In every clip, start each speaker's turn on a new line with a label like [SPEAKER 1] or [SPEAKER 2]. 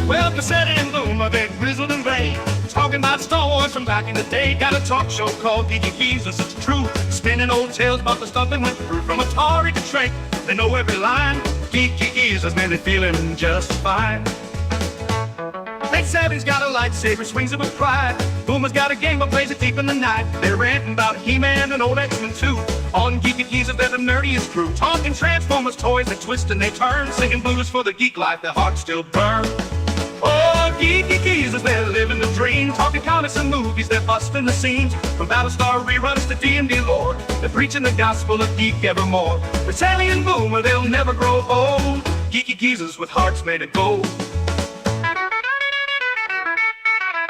[SPEAKER 1] Well, Pacelli and Boomer, they're grizzled and gray, talking about Star Wars from back in the day. Got a talk show called Geeky Geezers, it's true, spinning old tales about the stuff they went through. From Atari to Trek, they know every line. Geeky Geezers, man, they're feeling just fine. Pacelli's got a lightsaber, swings it with pride. Boomer's got a game but plays it deep in the night. They're ranting about He-Man and old X-Men too. On Geeky Geezers, they're the nerdiest crew, talking Transformers toys that twist and they turn, singing blues for the geek life, their hearts still burn. Oh, Geeky Geezers, they're living the dream, talking comics and movies, they're busting the seams. From Battlestar reruns to D&D lore, they're preaching the gospel of geek evermore. Pacelli and Boomer, they'll never grow old. Geeky Geezers with hearts made of gold.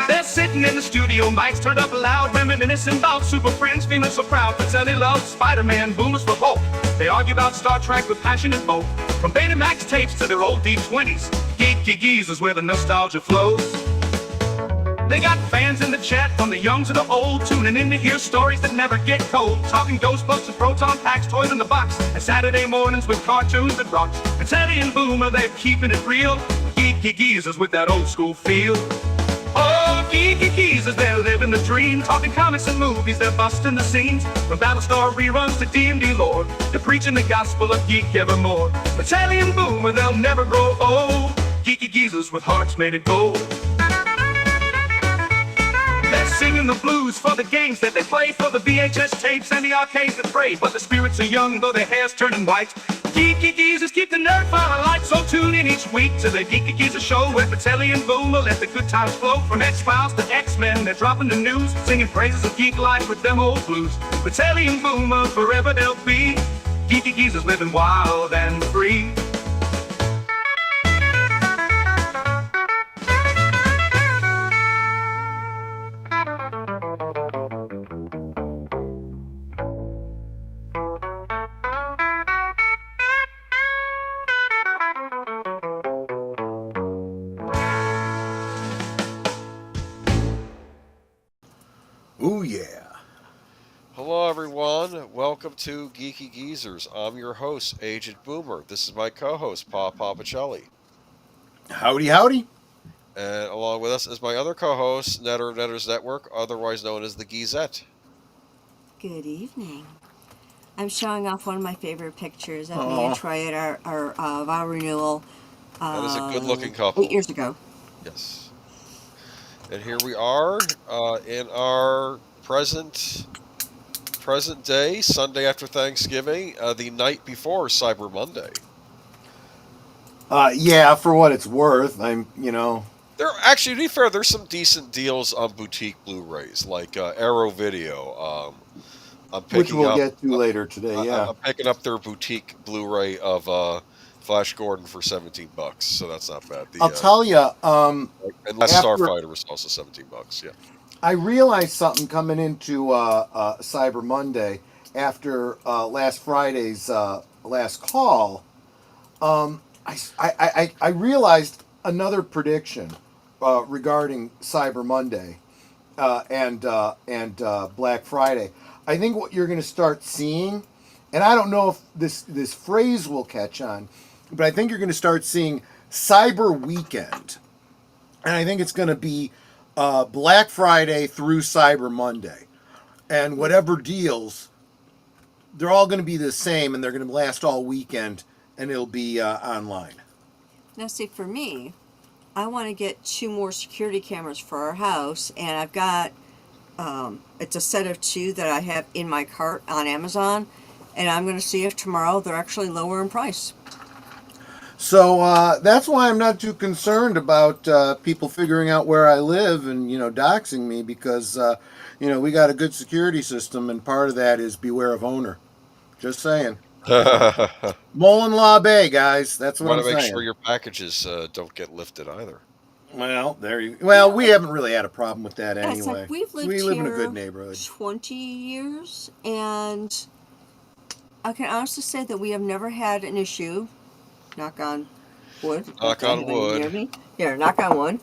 [SPEAKER 1] They're sitting in the studio, mics turned up loud, reminiscing about Super Friends, feeling so proud. Pacelli loves Spider-Man, Boomer's for Hulk. They argue about Star Trek with passion and both. From Betamax tapes to their old D20s, Geeky Geezers where the nostalgia flows. They got fans in the chat, from the young to the old, tuning in to hear stories that never get cold. Talking Ghostbusters, proton packs, toys in the box, and Saturday mornings with cartoons that rocks. Pacelli and Boomer, they're keeping it real. Geeky Geezers with that old school feel. Oh, Geeky Geezers, they're living the dream, talking comics and movies, they're busting the scenes. From Battlestar reruns to D&D lore, they're preaching the gospel of geek evermore. Pacelli and Boomer, they'll never grow old. Geeky Geezers with hearts made of gold. They're singing the blues for the games that they play, for the VHS tapes and the arcades that pray. But the spirits are young, though their hair's turning white. Geeky Geezers keep the nerd fire alight, so tune in each week to the Geeky Geezers show, where Pacelli and Boomer let the good times flow. From X-Files to X-Men, they're dropping the news, singing praises of geek life with them old blues. Pacelli and Boomer, forever they'll be Geeky Geezers living wild and free.
[SPEAKER 2] Ooh, yeah.
[SPEAKER 3] Hello, everyone. Welcome to Geeky Geezers. I'm your host, Agent Boomer. This is my co-host, Pacelli.
[SPEAKER 2] Howdy, howdy.
[SPEAKER 3] And along with us is my other co-host, Netters Network, otherwise known as the Geezette.
[SPEAKER 4] Good evening. I'm showing off one of my favorite pictures of me and Troy at our vow renewal.
[SPEAKER 3] That is a good-looking couple.
[SPEAKER 4] 8 years ago.
[SPEAKER 3] Yes. And here we are in our present day, Sunday after Thanksgiving, the night before Cyber Monday.
[SPEAKER 2] Yeah, for what it's worth, There
[SPEAKER 3] actually, to be fair, there's some decent deals on boutique Blu-rays, like Arrow Video.
[SPEAKER 2] Which we'll get to later today, yeah.
[SPEAKER 3] I'm picking up their boutique Blu-ray of Flash Gordon for $17, so that's not bad.
[SPEAKER 2] I'll tell you,
[SPEAKER 3] and Last Starfighter was also $17. Yeah. I
[SPEAKER 2] realized something coming into Cyber Monday after last Friday's last call. I realized another prediction regarding Cyber Monday and Black Friday. I think what you're going to start seeing, and I don't know if this phrase will catch on, but I think you're going to start seeing Cyber Weekend. And I think it's going to be Black Friday through Cyber Monday. And whatever deals, they're all going to be the same, and they're going to last all weekend, and it'll be online.
[SPEAKER 4] Now, see, for me, I want to get 2 more security cameras for our house, and I've got, it's a set of 2 that I have in my cart on Amazon, and I'm going to see if tomorrow they're actually lower in price.
[SPEAKER 2] So that's why I'm not too concerned about people figuring out where I live and, doxing me, because, we got a good security system, and part of that is beware of owner. Just saying. Mullen Law Bay, guys. That's what I'm saying.
[SPEAKER 3] Want to make sure your packages don't get lifted either.
[SPEAKER 2] Well, Well, we haven't really had a problem with that anyway.
[SPEAKER 4] It's like we
[SPEAKER 2] live in a good neighborhood.
[SPEAKER 4] 20 years, and I can honestly say that we have never had an issue. Knock on wood.
[SPEAKER 3] Knock on wood.
[SPEAKER 4] Near me? Yeah, knock on wood.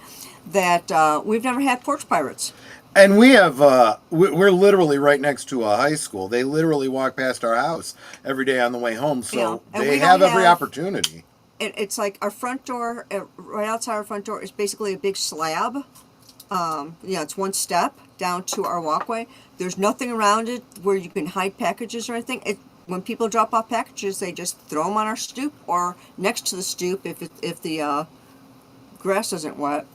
[SPEAKER 4] That we've never had porch pirates.
[SPEAKER 2] And we have, we're literally right next to a high school. They literally walk past our house every day on the way home, so they have every opportunity.
[SPEAKER 4] it's like our front door, right outside our front door is basically a big slab. It's one step down to our walkway. There's nothing around it where you can hide packages or anything. When people drop off packages, they just throw them on our stoop or next to the stoop if the grass isn't wet.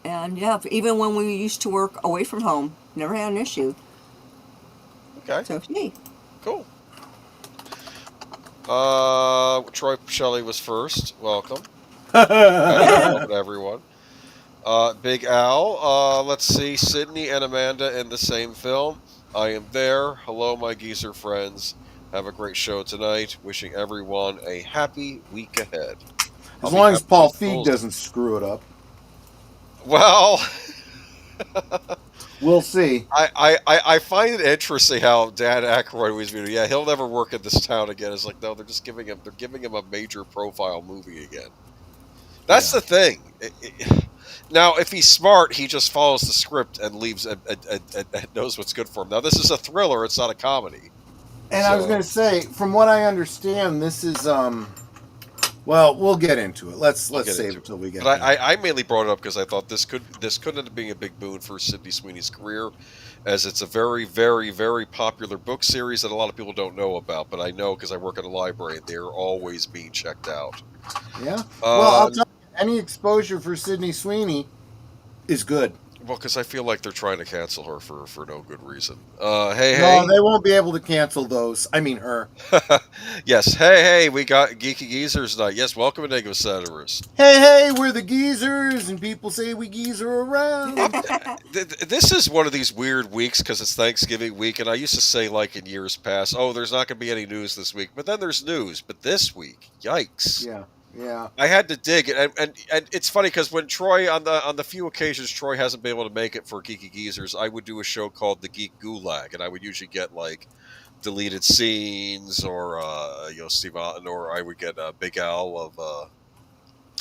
[SPEAKER 4] And yeah, even when we used to work away from home, never had an issue.
[SPEAKER 3] Okay.
[SPEAKER 4] So it's me.
[SPEAKER 3] Cool. Troy Pacelli was first. Welcome. Welcome to everyone. Big Al. Let's see. Sydney and Amanda in the same film. I am there. Hello, my geezer friends. Have a great show tonight. Wishing everyone a happy week ahead.
[SPEAKER 2] As long as Paul Feig doesn't screw it up.
[SPEAKER 3] Well,
[SPEAKER 2] we'll see.
[SPEAKER 3] I find it interesting how Dan Aykroyd was viewed. Yeah, he'll never work in this town again. It's like, no, they're giving him a major profile movie again. That's the thing. Now, if he's smart, he just follows the script and leaves and knows what's good for him. Now, this is a thriller; it's not a comedy.
[SPEAKER 2] And I was going to say, from what I understand, this is well, we'll get into it. Let's save it till we get.
[SPEAKER 3] But I mainly brought it up because I thought this could end up being a big boon for Sydney Sweeney's career, as it's a very, very, very popular book series that a lot of people don't know about. But I know because I work at a library, and they're always being checked out.
[SPEAKER 2] Yeah. Well, I'll tell you, any exposure for Sydney Sweeney is good.
[SPEAKER 3] Well, because I feel like they're trying to cancel her for no good reason.
[SPEAKER 2] No, they won't be able to cancel those. I mean, her.
[SPEAKER 3] Yes. Hey, we got Geeky Geezers tonight. Yes, welcome, Enigma Senators.
[SPEAKER 2] Hey, we're the geezers, and people say we geezer around.
[SPEAKER 3] This is one of these weird weeks because it's Thanksgiving week, and I used to say, like in years past, oh, there's not going to be any news this week. But then there's news. But this week, yikes.
[SPEAKER 2] Yeah.
[SPEAKER 3] I had to dig it, and it's funny because when Troy, on the few occasions Troy hasn't been able to make it for Geeky Geezers, I would do a show called the Geek Gulag, and I would usually get like deleted scenes or Steve Otten, or I would get Big Al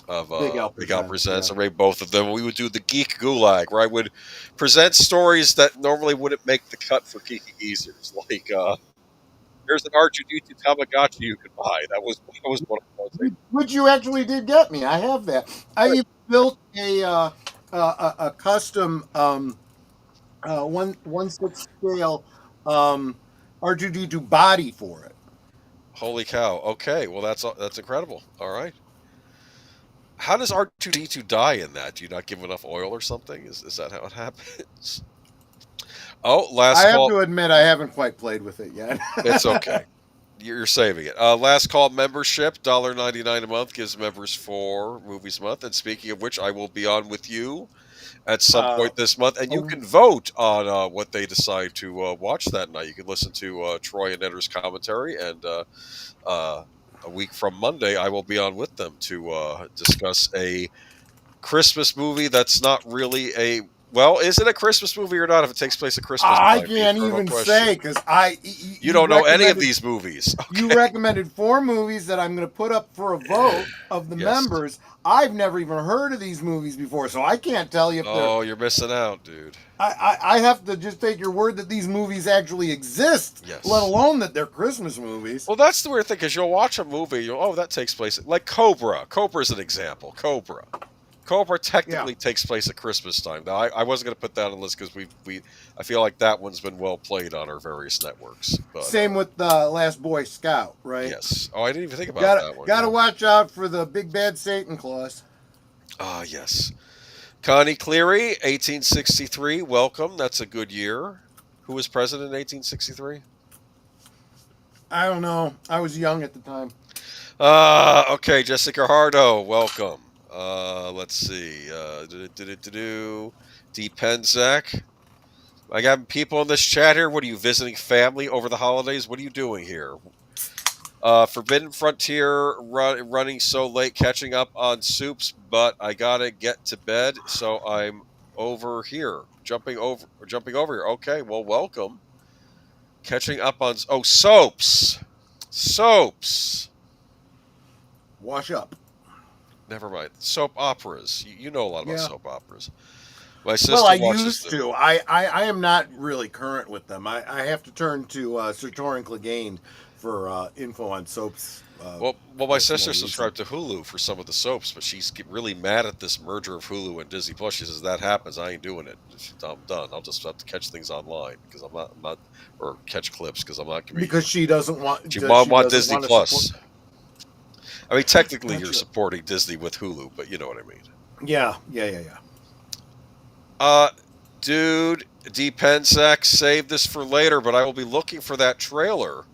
[SPEAKER 3] of Big Al Presents, or maybe both of them. We would do the Geek Gulag, where I would present stories that normally wouldn't make the cut for Geeky Geezers, like there's an R2D2 Tamagotchi you could buy. That was one of those.
[SPEAKER 2] Which you actually did get me. I have that. I even built a custom 1/6 scale R2D2 body for it.
[SPEAKER 3] Holy cow! Okay, well that's incredible. All right. How does R2D2 die in that? Do you not give enough oil or something? Is that how it happens? Oh, last call.
[SPEAKER 2] I have to admit, I haven't quite played with it yet.
[SPEAKER 3] It's okay. You're saving it. Last call membership, $1.99 a month gives members 4 movies a month. And speaking of which, I will be on with you at some point this month, and you can vote on what they decide to watch that night. You can listen to Troy and Edder's commentary, and a week from Monday, I will be on with them to discuss a Christmas movie that's not really a... Well, is it a Christmas movie or not if it takes place at Christmas time?
[SPEAKER 2] I can't even say, because
[SPEAKER 3] you don't know any of these movies. Okay.
[SPEAKER 2] You recommended 4 movies that I'm going to put up for a vote of the members. I've never even heard of these movies before, so I can't tell you if
[SPEAKER 3] they're... you're missing out, dude.
[SPEAKER 2] I have to just take your word that these movies actually exist, let alone that they're Christmas movies.
[SPEAKER 3] Well, that's the weird thing, because you'll watch a movie, that takes place... Like Cobra. Cobra's an example. Cobra technically takes place at Christmas time. Now, I wasn't going to put that on the list because I feel like that one's been well played on our various networks. But,
[SPEAKER 2] same with Last Boy Scout, right?
[SPEAKER 3] Yes. Oh, I didn't even think about that one.
[SPEAKER 2] Got to watch out for the big bad Satan Claus.
[SPEAKER 3] Ah, yes. Connie Cleary, 1863. Welcome. That's a good year. Who was president in 1863?
[SPEAKER 2] I don't know. I was young at the time.
[SPEAKER 3] Okay. Jessica Hardo, welcome. Let's see. D. Penzak. I got people in this chat here. What are you, visiting family over the holidays? What are you doing here? Forbidden Frontier running so late, catching up on soups, but I gotta get to bed, so I'm over here. Jumping over here. Okay, well, welcome. Catching up on soaps.
[SPEAKER 2] Wash up.
[SPEAKER 3] Never mind. Soap operas. You know a lot about soap operas. My sister
[SPEAKER 2] used to. I am not really current with them. I have to turn to Sir Torrin Clegane for info on soaps
[SPEAKER 3] Well, my sister
[SPEAKER 2] more
[SPEAKER 3] subscribed to Hulu for some of the soaps, but she's really mad at this merger of Hulu and Disney Plus. She says that happens, I ain't doing it. I'm done. I'll just have to catch things online because I'm not, or catch clips because I'm not going to be.
[SPEAKER 2] because she doesn't want.
[SPEAKER 3] She
[SPEAKER 2] She
[SPEAKER 3] want
[SPEAKER 2] doesn't
[SPEAKER 3] Disney
[SPEAKER 2] want to
[SPEAKER 3] Plus.
[SPEAKER 2] support.
[SPEAKER 3] I mean, technically, you're
[SPEAKER 2] Gotcha.
[SPEAKER 3] supporting Disney with Hulu, but you know what I mean.
[SPEAKER 2] Yeah.
[SPEAKER 3] Dude, D Pensek, save this for later, but I will be looking for that trailer.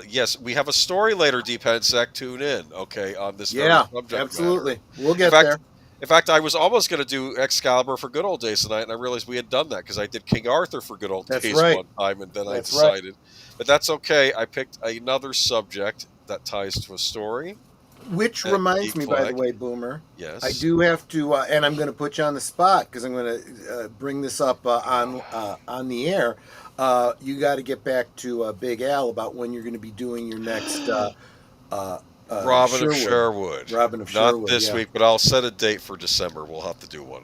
[SPEAKER 3] Yes, we have a story later, D Pensek. Tune in, okay, on this very
[SPEAKER 2] Yeah,
[SPEAKER 3] subject
[SPEAKER 2] absolutely.
[SPEAKER 3] matter.
[SPEAKER 2] We'll
[SPEAKER 3] In
[SPEAKER 2] get
[SPEAKER 3] fact,
[SPEAKER 2] there.
[SPEAKER 3] in fact, I was almost going to do Excalibur for Good Old Days tonight, and I realized we had done that because I did King Arthur for Good Old
[SPEAKER 2] That's
[SPEAKER 3] Days
[SPEAKER 2] right.
[SPEAKER 3] one time, and then I
[SPEAKER 2] That's right.
[SPEAKER 3] decided. But that's okay. I picked another subject that ties to a story.
[SPEAKER 2] Which
[SPEAKER 3] at
[SPEAKER 2] reminds
[SPEAKER 3] Geek
[SPEAKER 2] me, by the
[SPEAKER 3] Flag.
[SPEAKER 2] way, Boomer,
[SPEAKER 3] Yes.
[SPEAKER 2] I do have to, and I'm going to put you on the spot because I'm going to bring this up on the air. You got to get back to Big Al about when you're going to be doing your next
[SPEAKER 3] Robin of Sherwood.
[SPEAKER 2] Robin of
[SPEAKER 3] Not
[SPEAKER 2] Sherwood.
[SPEAKER 3] this
[SPEAKER 2] Yeah.
[SPEAKER 3] week, but I'll set a date for December. We'll have to do one.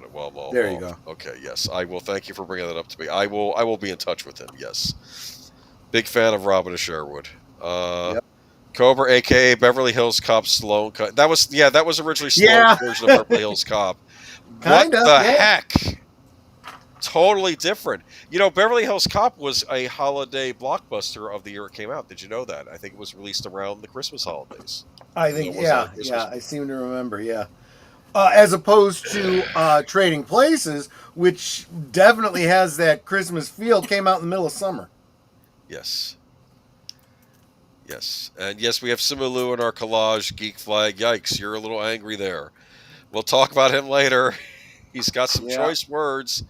[SPEAKER 2] There you go.
[SPEAKER 3] Okay, yes, I will. Thank you for bringing that up to me. I will be in touch with him. Yes, big fan of Robin of Sherwood.
[SPEAKER 2] Yep.
[SPEAKER 3] Cobra, aka Beverly Hills Cop Sloan. That was originally Sloan's
[SPEAKER 2] Yeah.
[SPEAKER 3] version of Beverly Hills Cop.
[SPEAKER 2] Kind of,
[SPEAKER 3] What the
[SPEAKER 2] yeah.
[SPEAKER 3] heck? Totally different. You know, Beverly Hills Cop was a holiday blockbuster of the year it came out. Did you know that? I think it was released around the Christmas holidays.
[SPEAKER 2] I think,
[SPEAKER 3] It wasn't a Christmas
[SPEAKER 2] yeah. I seem to remember, yeah. As opposed to Trading Places, which definitely has that Christmas feel, came out in the middle of summer.
[SPEAKER 3] Yes. Yes. And yes, we have Simu in our collage geek flag. Yikes, you're a little angry there. We'll talk about him later. He's got some
[SPEAKER 2] Yeah.
[SPEAKER 3] choice words.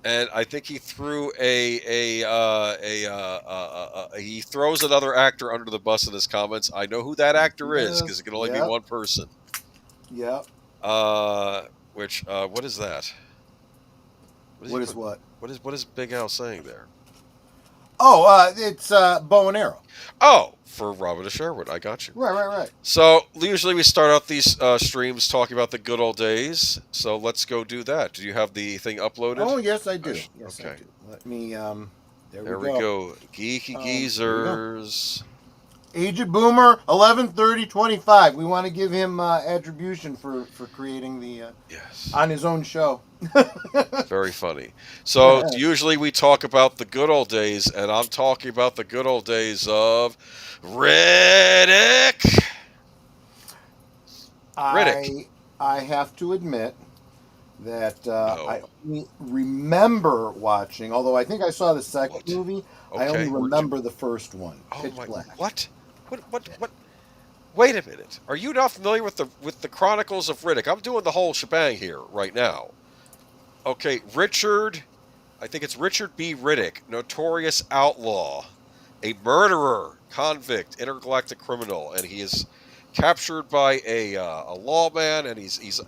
[SPEAKER 3] And I think he threw he throws another actor under the bus in his comments. I know who that actor is because it can only be one person.
[SPEAKER 2] Yeah.
[SPEAKER 3] What is that? What is Big Al saying there?
[SPEAKER 2] Oh, it's bow and arrow.
[SPEAKER 3] Oh, for Robin of Sherwood. I got you.
[SPEAKER 2] Right.
[SPEAKER 3] So usually we start out these streams talking about the good old days. So let's go do that. Do you have the thing uploaded?
[SPEAKER 2] Oh, yes, I do. Yes,
[SPEAKER 3] okay.
[SPEAKER 2] I do. Let me.
[SPEAKER 3] There we go. Geeky Geezers.
[SPEAKER 2] Agent Boomer, 11/30/25. We want to give him attribution for creating the
[SPEAKER 3] yes
[SPEAKER 2] on his own show.
[SPEAKER 3] Very funny. So usually we talk about the good old days, and I'm talking about the good old days of Riddick.
[SPEAKER 2] I have to admit that I only remember watching, although I think I saw the second movie. Okay. I only remember the first one.
[SPEAKER 3] Pitch Black. What? Wait a minute. Are you not familiar with the Chronicles of Riddick? I'm doing the whole shebang here right now. Okay, I think it's Richard B. Riddick, notorious outlaw, a murderer, convict, intergalactic criminal, and he is captured by a lawman, and he's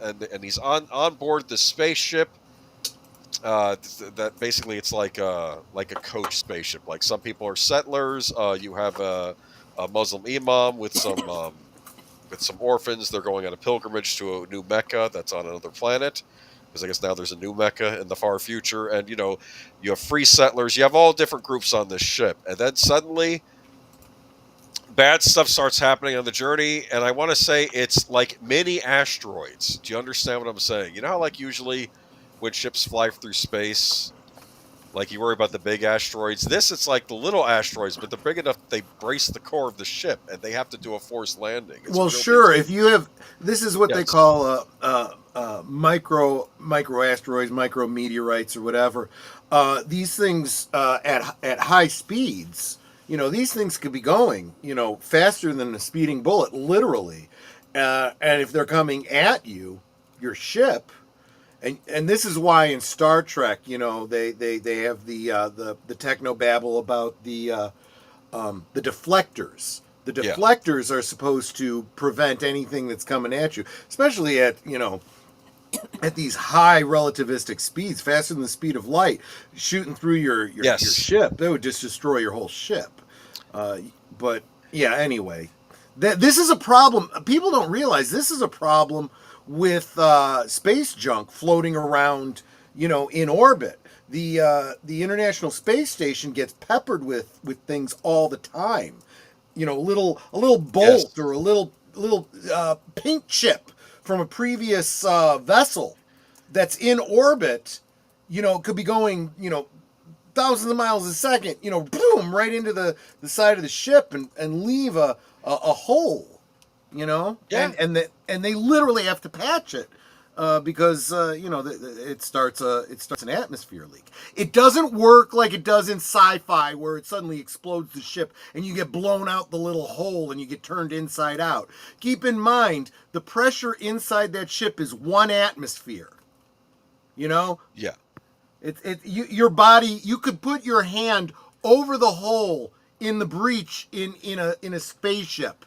[SPEAKER 3] on board this spaceship. That basically it's like a coach spaceship. Like some people are settlers. You have a Muslim imam with some orphans. They're going on a pilgrimage to a new Mecca that's on another planet. Because I guess now there's a new Mecca in the far future, and you have free settlers. You have all different groups on this ship, and then suddenly bad stuff starts happening on the journey. And I want to say it's like mini asteroids. Do you understand what I'm saying? You know how like usually when ships fly through space, like you worry about the big asteroids. It's like the little asteroids, but they're big enough that they brace the core of the ship, and they have to do a forced landing.
[SPEAKER 2] Well, sure. If you have, this is what they call micro asteroids, micro meteorites, or whatever. These things at high speeds, these things could be going, faster than a speeding bullet, literally. And if they're coming at you, your ship. And this is why in Star Trek, they have the techno babble about the deflectors. The deflectors are supposed to prevent anything that's coming at you, especially at these high relativistic speeds, faster than the speed of light, shooting through your ship. That would just destroy your whole ship. But yeah, anyway, this is a problem. People don't realize this is a problem with space junk floating around, in orbit. The International Space Station gets peppered with things all the time. a little bolt
[SPEAKER 3] Yes.
[SPEAKER 2] or a little paint chip from a previous vessel that's in orbit, could be going, thousands of miles a second, boom, right into the side of the ship and leave a hole,
[SPEAKER 3] Yeah.
[SPEAKER 2] and they literally have to patch it. Because it starts an atmosphere leak. It doesn't work like it does in sci-fi, where it suddenly explodes the ship and you get blown out the little hole and you get turned inside out. Keep in mind, the pressure inside that ship is 1 atmosphere.
[SPEAKER 3] Yeah.
[SPEAKER 2] Your body, you could put your hand over the hole in the breach in a spaceship,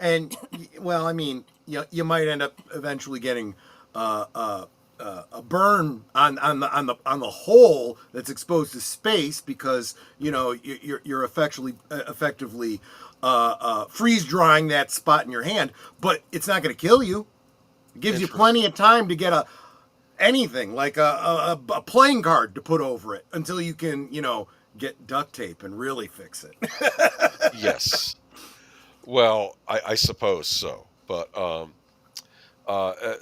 [SPEAKER 2] and well, I mean, you might end up eventually getting a burn on the hole that's exposed to space, because you're effectively freeze drying that spot in your hand, but it's not going to kill you. It gives you plenty of time to get anything like a playing card to put over it until you can get duct tape and really fix it.
[SPEAKER 3] Yes. Well, I suppose so. But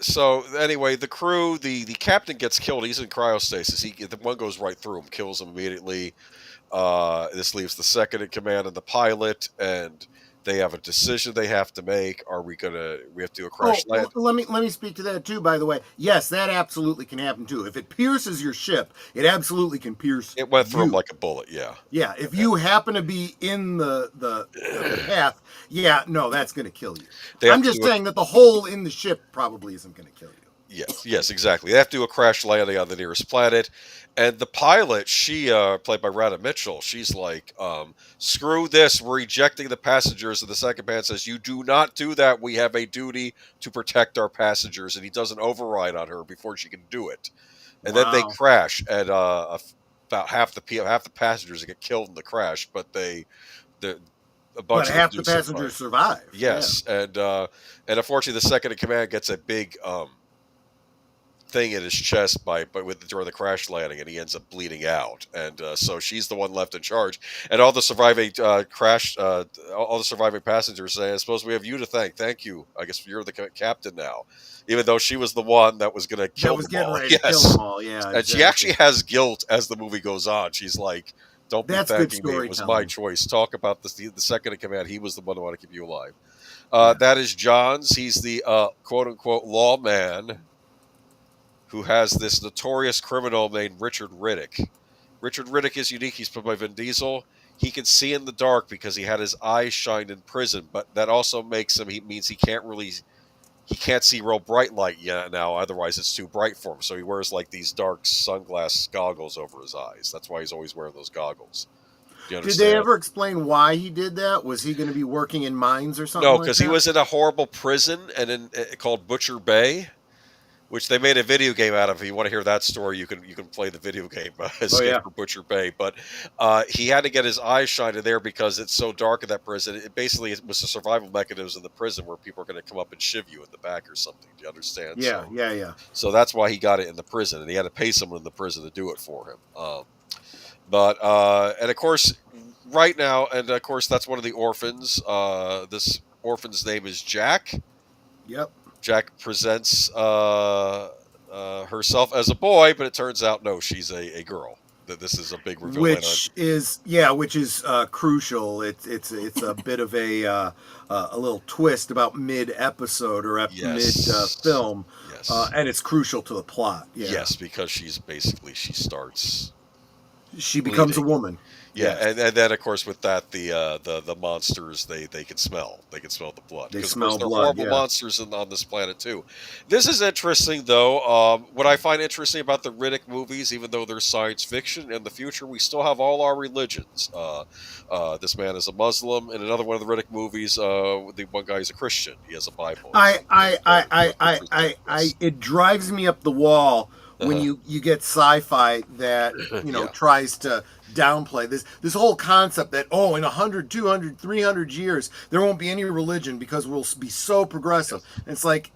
[SPEAKER 3] so anyway, the crew, the captain gets killed. He's in cryostasis. The one goes right through him, kills him immediately. This leaves the second in command and the pilot, and they have a decision they have to make. We have to do a crash land?
[SPEAKER 2] Let me speak to that too, by the way. Yes, that absolutely can happen too. If it pierces your ship, it absolutely can pierce.
[SPEAKER 3] It went through
[SPEAKER 2] you.
[SPEAKER 3] him like a bullet. Yeah.
[SPEAKER 2] Yeah, if you happen to be in the path, that's going to kill you. I'm just saying that the hole in the ship probably isn't going to kill you.
[SPEAKER 3] Yes, exactly. They have to do a crash landing on the nearest planet. And the pilot, she, played by Radha Mitchell, she's like, screw this, we're ejecting the passengers. And the second man says, you do not do that. We have a duty to protect our passengers. And he does an override on her before she can do it. And then they crash, and about half the passengers get killed in the crash, but
[SPEAKER 2] but half the passengers survive.
[SPEAKER 3] Yes,
[SPEAKER 2] yeah.
[SPEAKER 3] And unfortunately, the second in command gets a big thing in his chest during the crash landing, and he ends up bleeding out. And so she's the one left in charge, and all the surviving all the surviving passengers say, "I suppose we have you to thank. Thank you. I guess you're the captain now." Even though she was the one that was going to kill them all.
[SPEAKER 2] Ready to kill them all. Yeah,
[SPEAKER 3] and she actually has guilt as the movie goes on. She's like, "Don't be thanking me. It was my choice." Talk about the second in command. He was the one who wanted to keep you alive. That is Johns. He's the quote unquote lawman who has this notorious criminal named Richard Riddick. Richard Riddick is unique. He's played by Vin Diesel. He can see in the dark because he had his eyes shined in prison, but that also means he can't see real bright light yet now, otherwise it's too bright for him. So he wears like these dark sunglass goggles over his eyes. That's why he's always wearing those goggles.
[SPEAKER 2] Did they ever explain why he did that? Was he going to be working in mines or something?
[SPEAKER 3] No, because he was in a horrible prison called Butcher Bay, which they made a video game out of. If you want to hear that story, you can play the video game, Escape from Butcher Bay. But he had to get his eyes shined in there because it's so dark in that prison. It was a survival mechanism in the prison where people are going to come up and shiv you in the back or something. Do you understand?
[SPEAKER 2] Yeah.
[SPEAKER 3] So that's why he got it in the prison, and he had to pay someone in the prison to do it for him. And of course, right now, and of course, that's one of the orphans. This orphan's name is Jack.
[SPEAKER 2] Yep.
[SPEAKER 3] Jack presents herself as a boy, but it turns out no, she's a girl. That this is a big reveal.
[SPEAKER 2] Which is crucial. It's a bit of a little twist about mid episode or mid film, and it's crucial to the plot. Yeah.
[SPEAKER 3] Yes, because she
[SPEAKER 2] becomes a woman.
[SPEAKER 3] Yeah, and then of course with that the monsters they can smell the blood.
[SPEAKER 2] They smell
[SPEAKER 3] they're
[SPEAKER 2] blood.
[SPEAKER 3] Horrible monsters on this planet too. This is interesting though. What I find interesting about the Riddick movies, even though they're science fiction, in the future we still have all our religions. This man is a Muslim. In another one of the Riddick movies, the one guy is a Christian. He has a Bible.
[SPEAKER 2] It drives me up the wall when you get sci-fi that tries to downplay this whole concept that in 100, 200, 300 years there won't be any religion because we'll be so progressive. And it's like,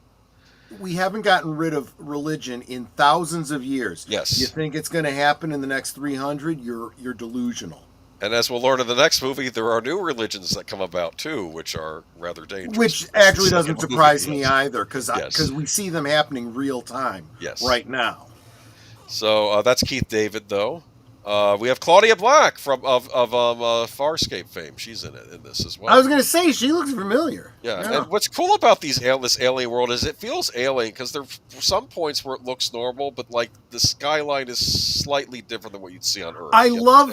[SPEAKER 2] we haven't gotten rid of religion in thousands of years.
[SPEAKER 3] Yes.
[SPEAKER 2] You think it's going to happen in the next 300? You're delusional.
[SPEAKER 3] And as we'll learn in the next movie, there are new religions that come about too, which are rather dangerous.
[SPEAKER 2] Which
[SPEAKER 3] That's the
[SPEAKER 2] actually doesn't
[SPEAKER 3] second
[SPEAKER 2] surprise
[SPEAKER 3] movie,
[SPEAKER 2] me
[SPEAKER 3] yes.
[SPEAKER 2] either, because
[SPEAKER 3] Yes.
[SPEAKER 2] we see them happening real time
[SPEAKER 3] Yes.
[SPEAKER 2] right now.
[SPEAKER 3] So that's Keith David, though. We have Claudia Black of Farscape fame. She's in this as well.
[SPEAKER 2] I was going to say, she looks familiar.
[SPEAKER 3] Yeah, and what's cool about this alien world is it feels alien because there are some points where it looks normal, but like the skyline is slightly different than what you'd see on Earth.
[SPEAKER 2] I love,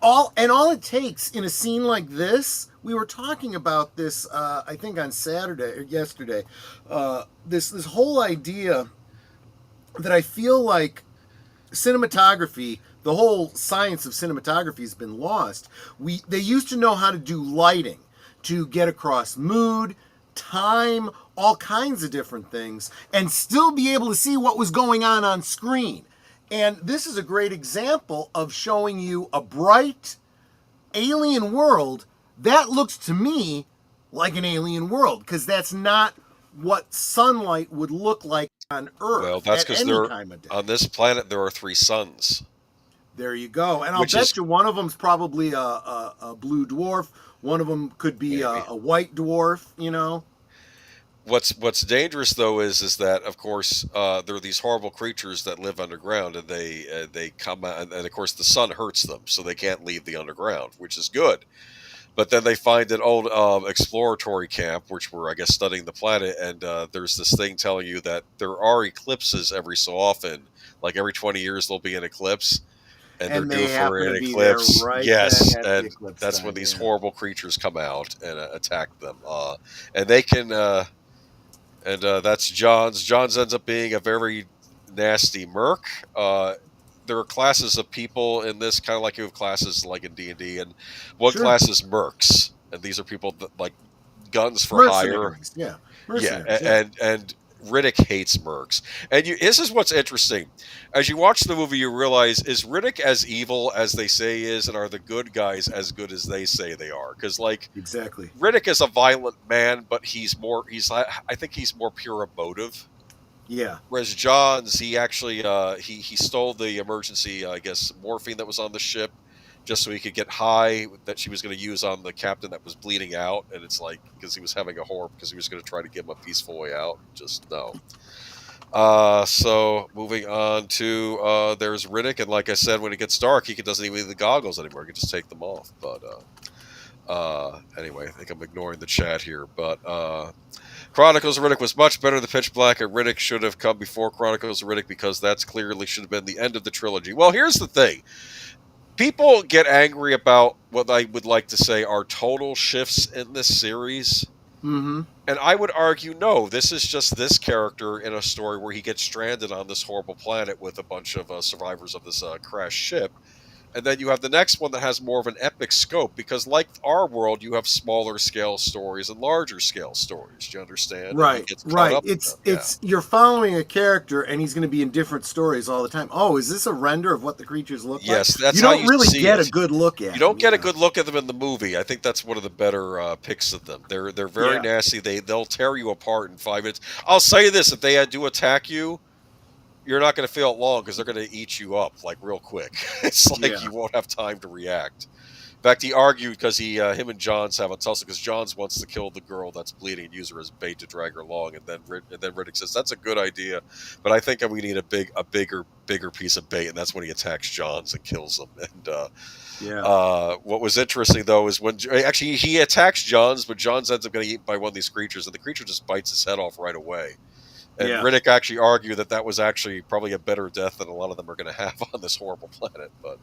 [SPEAKER 2] all it takes in a scene like this. We were talking about this, I think on Saturday or yesterday. This whole idea that I feel like cinematography, the whole science of cinematography has been lost. They used to know how to do lighting, to get across mood, time, all kinds of different things, and still be able to see what was going on screen. And this is a great example of showing you a bright alien world that looks to me like an alien world, because that's not what sunlight would look like on Earth.
[SPEAKER 3] Well, that's because on this planet there are 3 suns.
[SPEAKER 2] There you go. And I'll bet you one of them's probably a blue dwarf. One of them could be a white dwarf, you know.
[SPEAKER 3] What's dangerous though is that of course there are these horrible creatures that live underground, and they come out, and of course the sun hurts them, so they can't leave the underground, which is good. But then they find an old exploratory camp, which were, I guess, studying the planet, and there's this thing telling you that there are eclipses every so often. Like every 20 years there'll be an eclipse, and they're due for an eclipse. Yes, and that's when these horrible creatures come out and attack them. And they can, and that's Johns. Johns ends up being a very nasty merc. There are classes of people in this, kind of like you have classes like in D&D, and one class is mercs, and these are people that like guns for hire.
[SPEAKER 2] Yeah,
[SPEAKER 3] and Riddick hates mercs. And this is what's interesting. As you watch the movie, you realize, is Riddick as evil as they say he is, and are the good guys as good as they say they are? Because like
[SPEAKER 2] exactly,
[SPEAKER 3] Riddick is a violent man, but I think he's more pure emotive.
[SPEAKER 2] Yeah.
[SPEAKER 3] Whereas Johns, he actually he stole the emergency, I guess, morphine that was on the ship, just so he could get high that she was going to use on the captain that was bleeding out, and it's like because he was having a horror because he was going to try to give him a peaceful way out. Just no. So moving on to there's Riddick, and like I said, when it gets dark, he doesn't even need the goggles anymore. He can just take them off. But anyway, I think I'm ignoring the chat here, but. Chronicles of Riddick was much better than Pitch Black, and Riddick should have come before Chronicles of Riddick because that's clearly should have been the end of the trilogy. Well, here's the thing. People get angry about what I would like to say are total shifts in this series.
[SPEAKER 2] Mm-hmm.
[SPEAKER 3] And I would argue, no, this is just this character in a story where he gets stranded on this horrible planet with a bunch of survivors of this crashed ship. And then you have the next one that has more of an epic scope, because like our world, you have smaller scale stories and larger scale stories. Do you understand?
[SPEAKER 2] Right. It's you're following a character, and he's going to be in different stories all the time. Oh, is this a render of what the creatures look like?
[SPEAKER 3] Yes, that's
[SPEAKER 2] you
[SPEAKER 3] how
[SPEAKER 2] don't really get a good look at.
[SPEAKER 3] You don't get a good look at them in the movie. I think that's one of the better picks of them. They're very nasty. They'll tear you apart in 5 minutes. I'll say this: if they do attack you, you're not going to feel it long because they're going to eat you up like real quick. It's like you won't have time to react. In fact, he argued because him and Johns have a tussle because Johns wants to kill the girl that's bleeding and use her as bait to drag her along, and then Riddick says that's a good idea, but I think we need a bigger piece of bait, and that's when he attacks Johns and kills him. And what was interesting though is when actually he attacks Johns, but Johns ends up getting eaten by one of these creatures, and the creature just bites his head off right away. And Riddick actually argued that was actually probably a better death than a lot of them are going to have on this horrible planet. But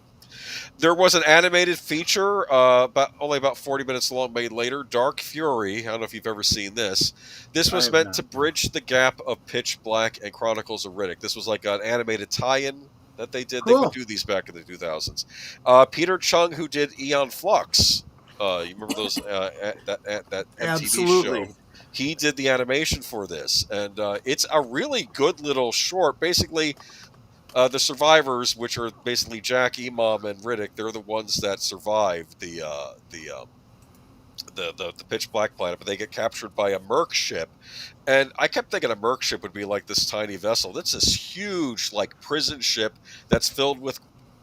[SPEAKER 3] there was an animated feature, only about 40 minutes long, made later, Dark Fury. I don't know if you've ever seen this. This was meant to bridge the gap of Pitch Black and Chronicles of Riddick. This was like an animated tie-in that they did. Cool. They would do these back in the 2000s. Peter Chung, who did Aeon Flux. You remember those that MTV show? He did the animation for this, and it's a really good little short. Basically, the survivors, which are basically Jack, Imam, and Riddick, they're the ones that survive the Pitch Black planet, but they get captured by a merc ship. And I kept thinking a merc ship would be like this tiny vessel. It's this huge, like, prison ship that's filled with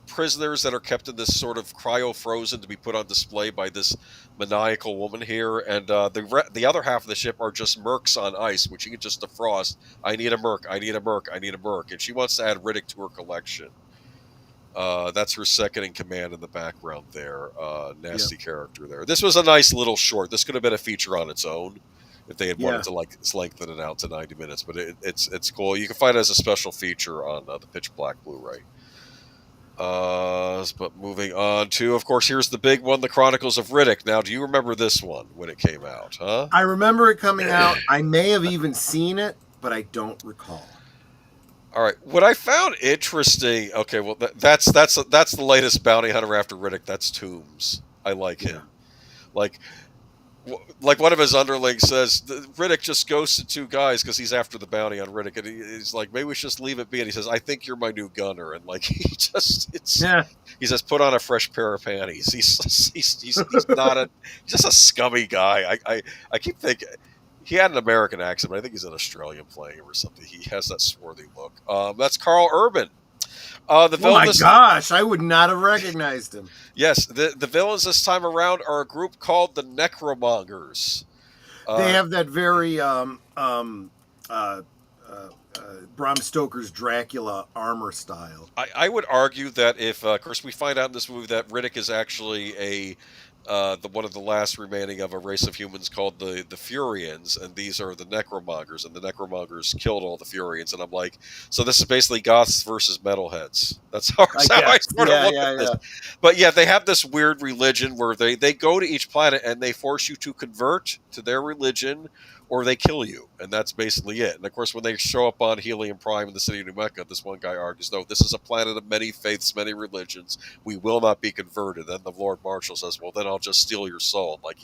[SPEAKER 3] prisoners that are kept in this sort of cryo-frozen to be put on display by this maniacal woman here, and the other half of the ship are just mercs on ice, which you can just defrost. I need a merc, I need a merc, I need a merc, and she wants to add Riddick to her collection. That's her second in command in the background there. Nasty character there. This was a nice little short. This could have been a feature on its own if they had wanted to lengthen it out to 90 minutes. But it's cool. You can find it as a special feature on the Pitch Black Blu-ray. But moving on to, of course, here's the big one, The Chronicles of Riddick. Now, do you remember this one when it came out? Huh?
[SPEAKER 2] I remember it coming out. I may have even seen it, but I don't recall.
[SPEAKER 3] All right. What I found interesting. Okay, well, that's the latest bounty hunter after Riddick. That's Toombs. I like him. Like one of his underlings says, Riddick just ghosted two guys because he's after the bounty on Riddick, and he's like, maybe we should just leave it be. And he says, I think you're my new gunner, and like he says, put on a fresh pair of panties. He's not he's just a scummy guy. I keep thinking. He had an American accent, but I think he's an Australian playing him or something. He has that swarthy look. That's Carl Urban. The villains,
[SPEAKER 2] gosh, I would not have recognized him.
[SPEAKER 3] Yes, the villains this time around are a group called the Necromongers.
[SPEAKER 2] They have that very Bram Stoker's Dracula armor style.
[SPEAKER 3] I would argue that if, of course, we find out in this movie that Riddick is actually one of the last remaining of a race of humans called the Furians, and these are the Necromongers, and the Necromongers killed all the Furians, and I'm like, so this is basically Goths versus Metalheads. That's how I sort of look at this. But yeah, they have this weird religion where they go to each planet and they force you to convert to their religion, or they kill you, and that's basically it. And of course, when they show up on Helium Prime in the city of New Mecca, this one guy argues, no, this is a planet of many faiths, many religions. We will not be converted. Then the Lord Marshal says, well, then I'll just steal your soul. Like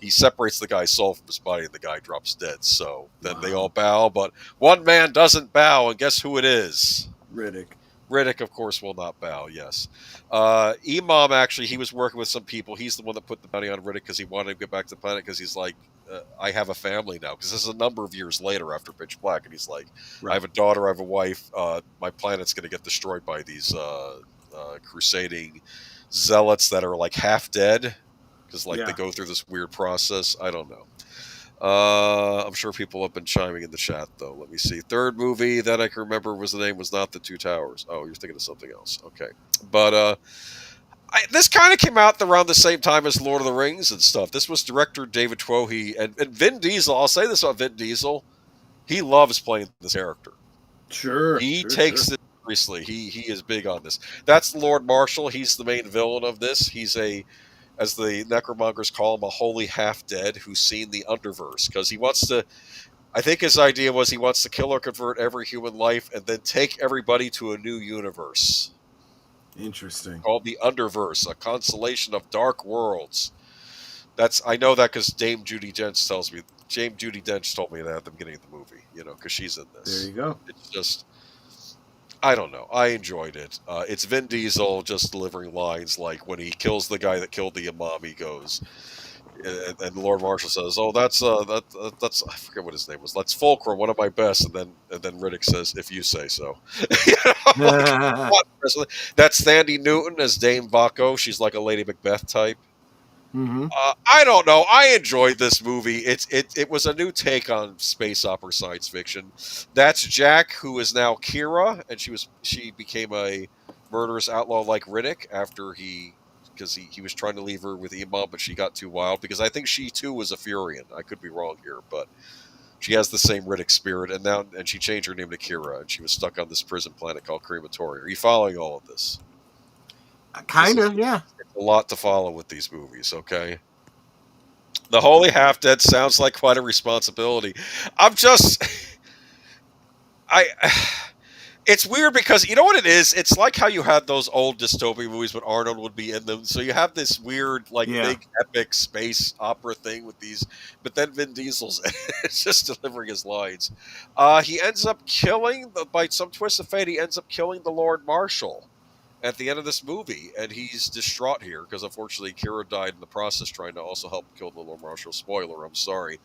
[SPEAKER 3] he separates the guy's soul from his body, and the guy drops dead. So then they all bow, but one man doesn't bow, and guess who it is? Riddick, of course, will not bow, yes. Imam, actually, he was working with some people. He's the one that put the bounty on Riddick because he wanted to get back to the planet because he's like, I have a family now. Because this is a number of years later after Pitch Black. And he's like, I have a daughter, I have a wife. My planet's going to get destroyed by these crusading zealots that are like half dead. Because they go through this weird process. I don't know. I'm sure people have been chiming in the chat, though. Let me see. Third movie that I can remember was not The Two Towers. Oh, you're thinking of something else. Okay. But this kind of came out around the same time as Lord of the Rings and stuff. This was director David Twohy and Vin Diesel. I'll say this about Vin Diesel. He loves playing this character.
[SPEAKER 2] Sure.
[SPEAKER 3] He takes it seriously. He is big on this. That's Lord Marshal. He's the main villain of this. He's as the Necromongers call him, a holy half-dead who's seen the Underverse. Because he wants to, I think his idea was he wants to kill or convert every human life and then take everybody to a new universe.
[SPEAKER 2] Interesting.
[SPEAKER 3] Called the Underverse, a constellation of dark worlds. I know that because Dame Judi Dench told me that at the beginning of the movie, because she's in this.
[SPEAKER 2] There you go.
[SPEAKER 3] It's just, I don't know. I enjoyed it. It's Vin Diesel just delivering lines like when he kills the guy that killed the Imam, he goes, and Lord Marshal says, "Oh, that's I forget what his name was. That's Fulcrum, one of my best." And then Riddick says, "If you say so." That's Thandie Newton as Dame Baco. She's like a Lady Macbeth type.
[SPEAKER 2] Mm-hmm.
[SPEAKER 3] I don't know. I enjoyed this movie. It was a new take on space opera science fiction. That's Jack, who is now Kira, and she became a murderous outlaw like Riddick because he was trying to leave her with Imam, but she got too wild. Because I think she too was a Furian. I could be wrong here, but she has the same Riddick spirit, and she changed her name to Kira, and she was stuck on this prison planet called Crematoria. Are you following all of this?
[SPEAKER 2] Kind of, yeah.
[SPEAKER 3] It's a lot to follow with these movies, okay? The Holy Half-Dead sounds like quite a responsibility. It's weird because, you know what it is? It's like how you had those old dystopian movies when Arnold would be in them. So you have this weird, big epic space opera thing with these, but then Vin Diesel's it's just delivering his lines. He ends up by some twist of fate, he ends up killing the Lord Marshal at the end of this movie, and he's distraught here because unfortunately Kira died in the process trying to also help kill the Lord Marshal. Spoiler, I'm sorry.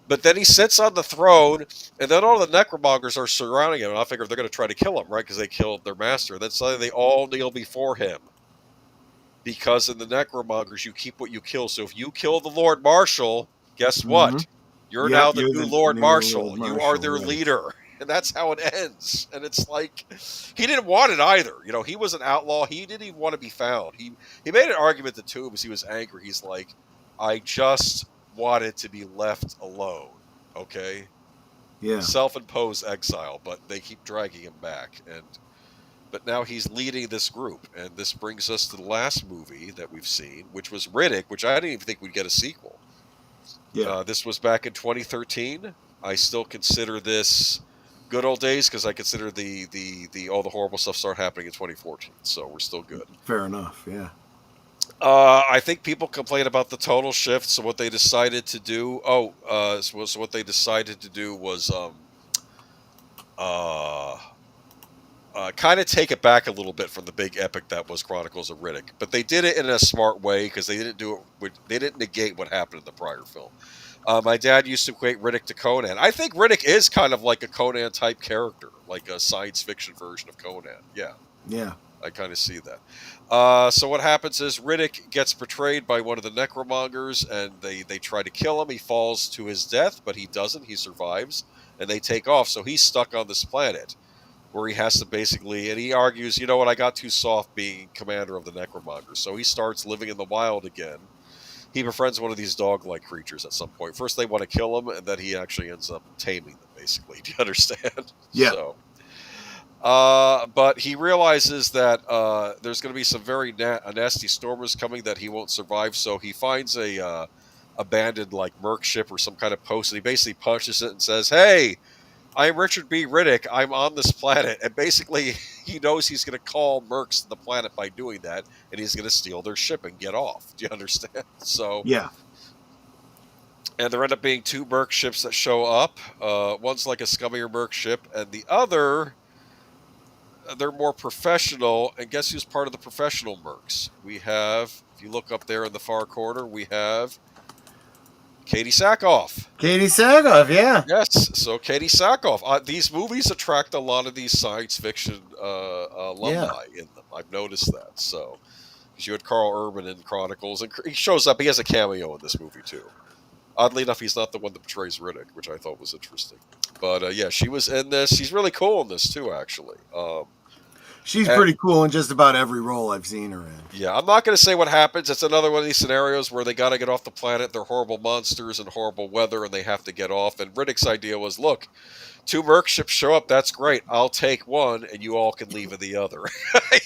[SPEAKER 3] But then he sits on the throne, and then all the necromongers are surrounding him. And I figure they're going to try to kill him, right? Because they killed their master. Then suddenly they all kneel before him. Because in the necromongers, you keep what you kill. So if you kill the Lord Marshal, guess
[SPEAKER 2] Mm-hmm.
[SPEAKER 3] what? You're
[SPEAKER 2] Yep,
[SPEAKER 3] now the
[SPEAKER 2] you're
[SPEAKER 3] new
[SPEAKER 2] the
[SPEAKER 3] Lord
[SPEAKER 2] new
[SPEAKER 3] Marshal.
[SPEAKER 2] Lord
[SPEAKER 3] You are
[SPEAKER 2] Marshal,
[SPEAKER 3] their
[SPEAKER 2] right.
[SPEAKER 3] leader. And that's how it ends. And it's like, he didn't want it either. You know, he was an outlaw. He didn't even want to be found. He made an argument to Tubes. He was angry. He's like, I just wanted to be left alone. Okay?
[SPEAKER 2] Yeah.
[SPEAKER 3] Self-imposed exile, but they keep dragging him back. But now he's leading this group, and this brings us to the last movie that we've seen, which was Riddick, which I didn't even think we'd get a sequel.
[SPEAKER 2] Yeah.
[SPEAKER 3] This was back in 2013. I still consider this good old days because I consider the all the horrible stuff started happening in 2014. So we're still good.
[SPEAKER 2] Fair enough. Yeah.
[SPEAKER 3] I think people complain about the total shift. So what they decided to do. So what they decided to do was kind of take it back a little bit from the big epic that was Chronicles of Riddick, but they did it in a smart way because they didn't do it. They didn't negate what happened in the prior film. My dad used to equate Riddick to Conan. I think Riddick is kind of like a Conan type character, like a science fiction version of Conan. Yeah,
[SPEAKER 2] Yeah.
[SPEAKER 3] I kind of see that. So what happens is Riddick gets betrayed by one of the necromongers, and they try to kill him. He falls to his death, but he doesn't. He survives, and they take off. So he's stuck on this planet where he has to basically, and he argues, you know what, I got too soft being commander of the necromongers. So he starts living in the wild again. He befriends one of these dog-like creatures at some point. First they want to kill him, and then he actually ends up taming them, basically. Do you understand?
[SPEAKER 2] Yeah.
[SPEAKER 3] So, but he realizes that there's going to be some very nasty stormers coming that he won't survive, so he finds a abandoned like merc ship or some kind of post, and he basically punches it and says, hey, I'm Richard B. Riddick. I'm on this planet. And basically, he knows he's going to call mercs to the planet by doing that, and he's going to steal their ship and get off. Do you understand? So,
[SPEAKER 2] Yeah.
[SPEAKER 3] and there end up being two merc ships that show up. One's like a scummier merc ship, and the other, they're more professional. And guess who's part of the professional mercs? We have, if you look up there in the far corner, we have Katie Sackhoff.
[SPEAKER 2] Katie Sackhoff, yeah.
[SPEAKER 3] Yes, so Katie Sackhoff. These movies attract a lot of these science fiction alumni in them. I've noticed that. So, because you had Carl Urban in Chronicles, and he shows up. He has a cameo in this movie too. Oddly enough, he's not the one that portrays Riddick, which I thought was interesting. But yeah, she was in this. She's really cool in this too, actually.
[SPEAKER 2] She's pretty cool in just about every role I've seen her in.
[SPEAKER 3] Yeah, I'm not going to say what happens. It's another one of these scenarios where they got to get off the planet. They're horrible monsters and horrible weather, and they have to get off. And Riddick's idea was, look, two merc ships show up. That's great. I'll take one, and you all can leave in the other.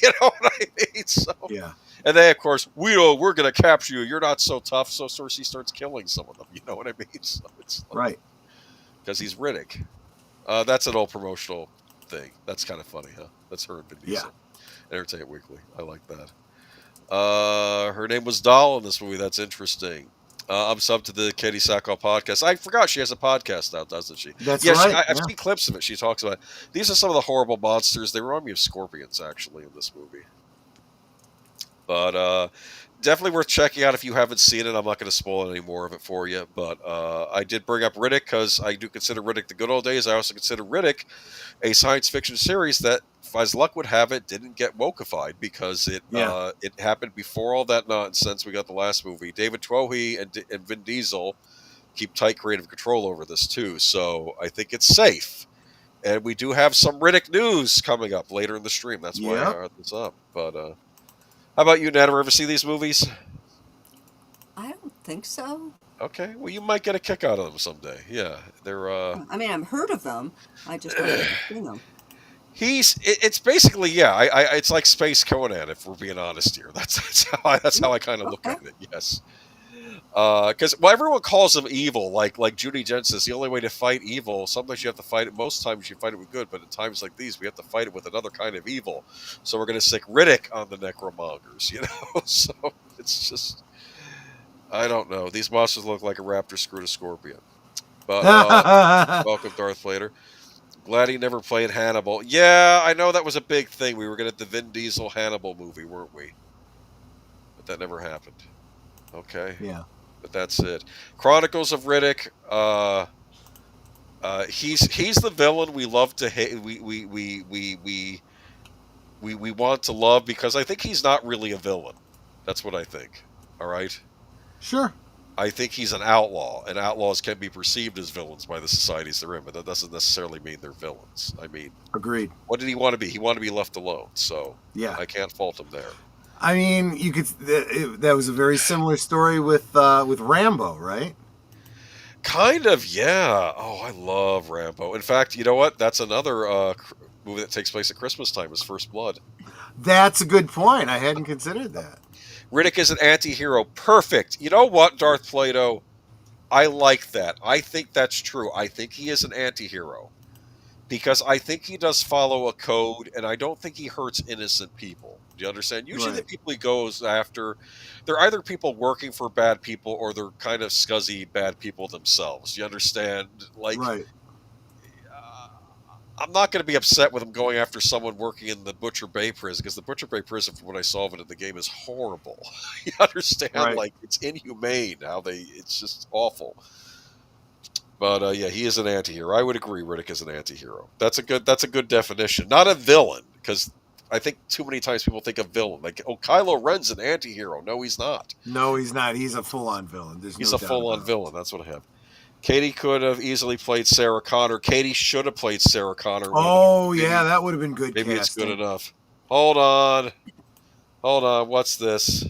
[SPEAKER 3] You know what I mean? So,
[SPEAKER 2] Yeah.
[SPEAKER 3] and they, of course, we're going to capture you. You're not so tough. So Cersei starts killing some of them. You know what I mean? So it's like,
[SPEAKER 2] Right.
[SPEAKER 3] because he's Riddick. That's an old promotional thing. That's kind of funny, huh? That's her and Vin Diesel. Entertainment Weekly. I like that. Her name was Doll in this movie. That's interesting. I'm sub to the Katie Sackhoff podcast. I forgot she has a podcast now, doesn't she?
[SPEAKER 2] That's
[SPEAKER 3] right.
[SPEAKER 2] right.
[SPEAKER 3] I've seen clips of it. She talks about these are some of the horrible monsters. They remind me of scorpions, actually, in this movie. But definitely worth checking out if you haven't seen it. I'm not going to spoil any more of it for you. But I did bring up Riddick because I do consider Riddick the good old days. I also consider Riddick a science fiction series that, as luck would have it, didn't get wokeified because it happened before all that nonsense. We got the last movie. David Twohy and Vin Diesel keep tight creative control over this too. So I think it's safe. And we do have some Riddick news coming up later in the stream. That's why I brought this up. But how about you, Nat? Ever see these movies?
[SPEAKER 4] I don't think so.
[SPEAKER 3] Okay, well, you might get a kick out of them someday. Yeah, they're.
[SPEAKER 4] I mean, I've heard of them. I just haven't seen them.
[SPEAKER 3] It's basically it's like Space Conan, if we're being honest here. That's how I kind of look at it. Yes, because everyone calls him evil. Like Judy Jen says, the only way to fight evil, sometimes you have to fight it. Most times you fight it with good, but in times like these, we have to fight it with another kind of evil. So we're going to stick Riddick on the necromongers. You know, so it's just. I don't know. These monsters look like a raptor screwed a scorpion. But welcome, Darth Vader. Glad he never played Hannibal. Yeah, I know that was a big thing. We were going to get the Vin Diesel Hannibal movie, weren't we? But that never happened. Okay.
[SPEAKER 2] Yeah.
[SPEAKER 3] But that's it. Chronicles of Riddick. He's the villain we love to hate. We want to love because I think he's not really a villain. That's what I think. All right.
[SPEAKER 2] Sure.
[SPEAKER 3] I think he's an outlaw, and outlaws can be perceived as villains by the societies they're in, but that doesn't necessarily mean they're villains. I mean,
[SPEAKER 2] Agreed.
[SPEAKER 3] what did he want to be? He wanted to be left alone, so
[SPEAKER 2] Yeah.
[SPEAKER 3] I can't fault him there.
[SPEAKER 2] I mean, you could. That was a very similar story with Rambo, right?
[SPEAKER 3] Kind of, yeah. Oh, I love Rambo. In fact, you know what? That's another movie that takes place at Christmas time. Is First Blood.
[SPEAKER 2] That's a good point. I hadn't considered that.
[SPEAKER 3] Riddick is an anti-hero. Perfect. You know what, Darth Plato? I like that. I think that's true. I think he is an anti-hero. Because I think he does follow a code, and I don't think he hurts innocent people. Do you understand? Usually the
[SPEAKER 2] Right.
[SPEAKER 3] people he goes after, they're either people working for bad people, or they're kind of scuzzy bad people themselves. You understand? Like,
[SPEAKER 2] Right.
[SPEAKER 3] I'm not going to be upset with him going after someone working in the Butcher Bay prison, because the Butcher Bay prison, from what I saw of it in the game, is horrible. You understand?
[SPEAKER 2] Right.
[SPEAKER 3] Like, it's inhumane how it's just awful. But yeah, he is an anti-hero. I would agree Riddick is an anti-hero. That's a good definition. Not a villain, because I think too many times people think of villain. Like, oh, Kylo Ren's an anti-hero. No, he's not.
[SPEAKER 2] No, he's not. He's a full-on villain.
[SPEAKER 3] He's
[SPEAKER 2] no
[SPEAKER 3] a
[SPEAKER 2] doubt
[SPEAKER 3] full-on
[SPEAKER 2] about it.
[SPEAKER 3] villain. That's what I have. Katie could have easily played Sarah Connor. Katie should have played Sarah Connor.
[SPEAKER 2] Oh, yeah, that would have been good
[SPEAKER 3] Maybe
[SPEAKER 2] casting.
[SPEAKER 3] it's good enough. Hold on. What's this?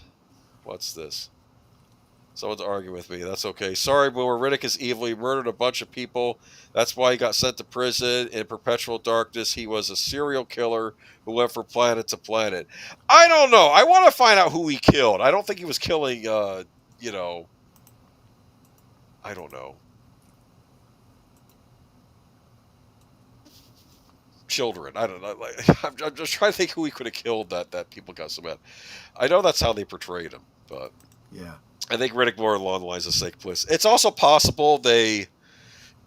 [SPEAKER 3] Someone's arguing with me. That's okay. Sorry, Boomer. Riddick is evil. He murdered a bunch of people. That's why he got sent to prison in perpetual darkness. He was a serial killer who went from planet to planet. I don't know. I want to find out who he killed. I don't think he was killing, I don't know. Children. I don't know. Like, I'm just trying to think who he could have killed that people got so mad. I know that's how they portrayed him, but
[SPEAKER 2] Yeah.
[SPEAKER 3] I think Riddick more along the lines of Sake Bliss. It's also possible they,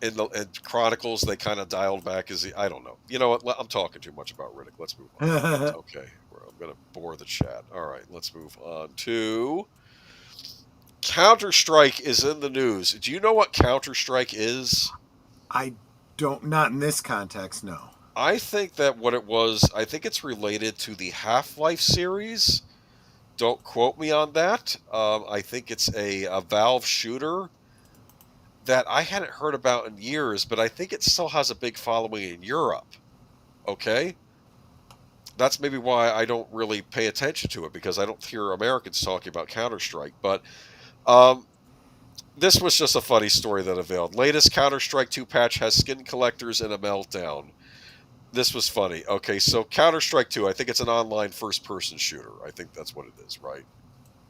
[SPEAKER 3] in Chronicles, they kind of dialed back I don't know. You know what? I'm talking too much about Riddick. Let's move on. Okay. I'm going to bore the chat. All right. Let's move on to Counter-Strike is in the news. Do you know what Counter-Strike is?
[SPEAKER 2] I don't, not in this context, no.
[SPEAKER 3] I think that what it was, I think it's related to the Half-Life series. Don't quote me on that. I think it's a Valve shooter that I hadn't heard about in years, but I think it still has a big following in Europe. Okay? That's maybe why I don't really pay attention to it, because I don't hear Americans talking about Counter-Strike. But this was just a funny story that availed. Latest Counter-Strike 2 patch has skin collectors and a meltdown. This was funny. Okay, so Counter-Strike 2, I think it's an online first-person shooter. I think that's what it is, right?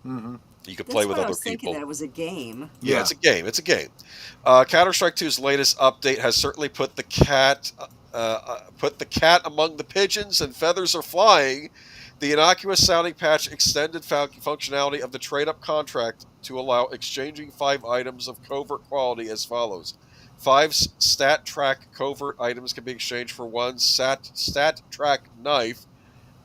[SPEAKER 2] Mm-hmm.
[SPEAKER 3] You can play with
[SPEAKER 4] I
[SPEAKER 3] other
[SPEAKER 4] was thinking
[SPEAKER 3] people.
[SPEAKER 4] that it was a game.
[SPEAKER 3] Yeah, it's a game. It's a game. Counter-Strike 2's latest update has certainly put the cat among the pigeons, and feathers are flying. The innocuous-sounding patch extended functionality of the trade-up contract to allow exchanging 5 items of covert quality as follows. 5 stat track covert items can be exchanged for 1 stat track knife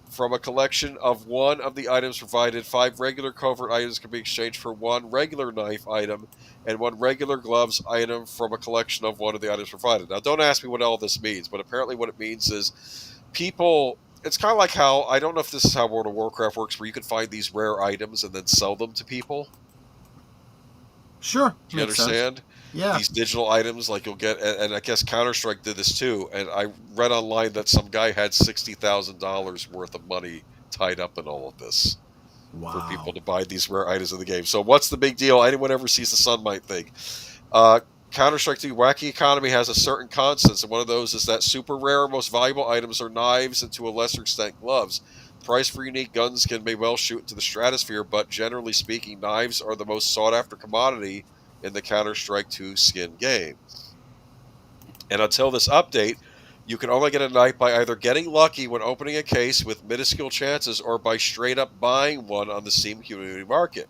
[SPEAKER 3] from a collection of 1 of the items provided. 5 regular covert items can be exchanged for 1 regular knife item, and 1 regular gloves item from a collection of 1 of the items provided. Now, don't ask me what all this means, but apparently what it means is people... It's kind of like how... I don't know if this is how World of Warcraft works, where you can find these rare items and then sell them to people.
[SPEAKER 2] Sure.
[SPEAKER 3] Do you understand?
[SPEAKER 2] Yeah.
[SPEAKER 3] These digital items, like you'll get, and I guess Counter-Strike did this too, and I read online that some guy had $60,000 worth of money tied up in all of this.
[SPEAKER 2] Wow.
[SPEAKER 3] For people to buy these rare items in the game. So what's the big deal? Anyone ever sees the sun might think. Counter-Strike 2 Wacky Economy has a certain constants, and one of those is that super rare, most valuable items are knives, and to a lesser extent gloves. Price for unique guns may well shoot into the stratosphere, but generally speaking, knives are the most sought-after commodity in the Counter-Strike 2 skin game. And until this update, you can only get a knife by either getting lucky when opening a case with minuscule chances, or by straight up buying one on the Steam community market.